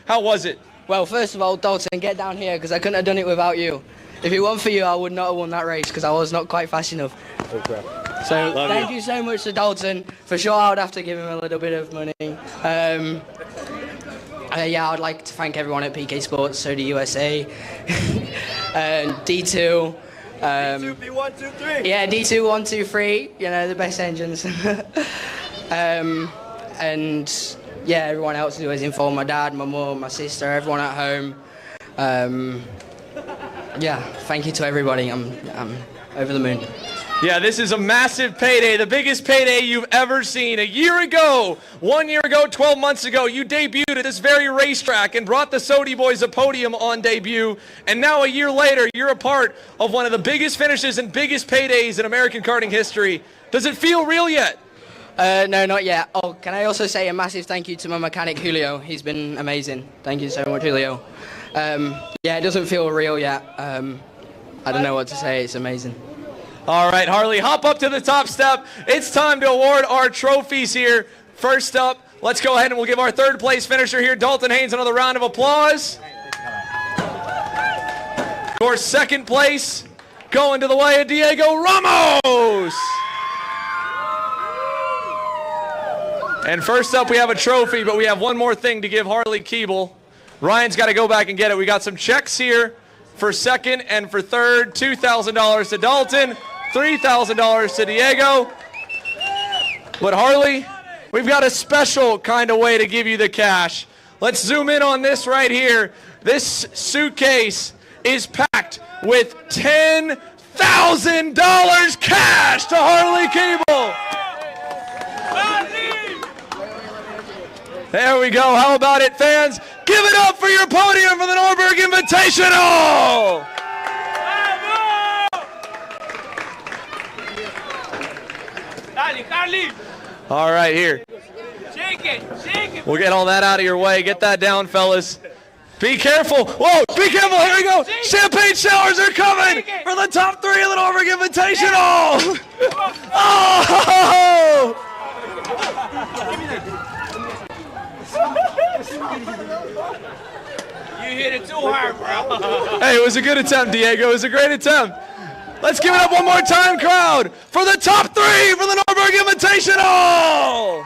How was it? Well, first of all, Dalton, get down here because I couldn't have done it without you. If it weren't for you, I would not have won that race because I was not quite fast enough. Okay. So thank you so much to Dalton. For sure, I would have to give him a little bit of money. Yeah, I'd like to thank everyone at PK Sports, Soda USA, and D2. D2, B123. Yeah, D2, 1, 2, 3. You know, the best engines. And yeah, everyone else who was involved, my dad, my mum, my sister, everyone at home. Yeah, thank you to everybody. I'm over the moon. Yeah, this is a massive payday, the biggest payday you've ever seen. A year ago, 1 year ago, 12 months ago, you debuted at this very racetrack and brought the Sodi boys a podium on debut. And now a year later, you're a part of one of the biggest finishes and biggest paydays in American karting history. Does it feel real yet? No, not yet. Oh, can I also say a massive thank you to my mechanic, Julio. He's been amazing. Thank you so much, Julio. Yeah, it doesn't feel real yet. I don't know what to say. It's amazing. All right, Harley, hop up to the top step. It's time to award our trophies here. First up, let's go ahead and we'll give our third place finisher here, Dalton Haynes, another round of applause. Of course, second place going to the way of Diego Ramos. And first up, we have a trophy, but we have one more thing to give Harley Keeble. Ryan's got to go back and get it. We got some checks here for second and for third. $2,000 to Dalton, $3,000 to Diego. But Harley, we've got a special kind of way to give you the cash. Let's zoom in on this right here. This suitcase is packed with $10,000 cash to Harley Keeble. There we go. How about it, fans? Give it up for your podium for the Norberg Invitational! All right, here. Shake it. We'll get all that out of your way. Get that down, fellas. Be careful. Whoa, be careful. Here we go. Champagne showers are coming for the top three of the Norberg Invitational. Oh! You hit it too hard, bro. Hey, it was a good attempt, Diego. It was a great attempt. Let's give it up one more time, crowd, for the top three for the Norberg Invitational.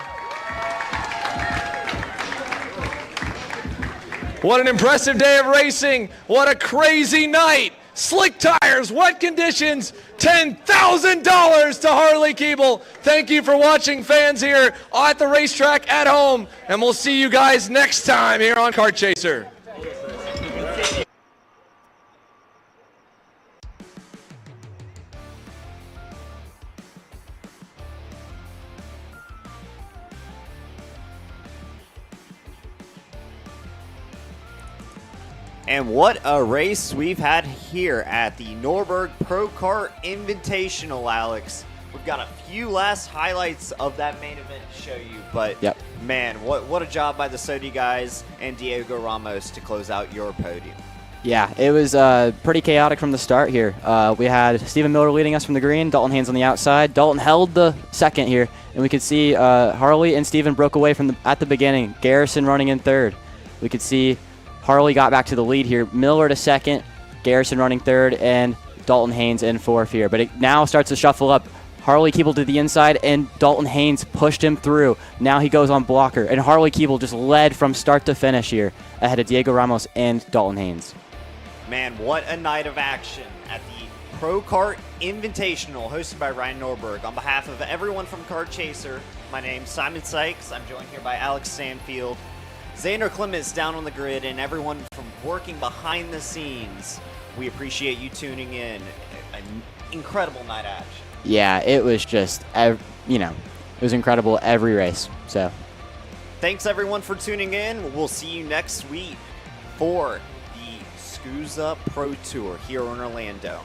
What an impressive day of racing. What a crazy night. Slick tires, wet conditions, $10,000 to Harley Keeble. Thank you for watching, fans here at the racetrack at home, and we'll see you guys next time here on Kart Chaser. And what a race we've had here at the Norberg Pro-Kart Invitational, Alex. We've got a few last highlights of that main event to show you, but man, what a job by the Sodi guys and Diego Ramos to close out your podium. Yeah, it was pretty chaotic from the start here. We had Stephen Miller leading us from the green, Dalton Haynes on the outside. Dalton held the second here, and we could see Harley and Stephen broke away from at the beginning. Garrison running in third. We could see Harley got back to the lead here. Miller to second, Garrison running third, and Dalton Haynes in fourth here. But it now starts to shuffle up. Harley Keeble to the inside, and Dalton Haynes pushed him through. Now he goes on blocker, and Harley Keeble just led from start to finish here ahead of Diego Ramos and Dalton Haynes. Man, what a night of action at the Pro-Kart Invitational hosted by Ryan Norberg. On behalf of everyone from Kart Chaser, my name's Simon Sykes. I'm joined here by Alex Sandfield, Xander Clements down on the grid, and everyone from working behind the scenes. We appreciate you tuning in. An incredible night of action. Yeah, it was just, it was incredible every race. So, thanks everyone for tuning in. We'll see you next week for the SCUSA Pro Tour here in Orlando.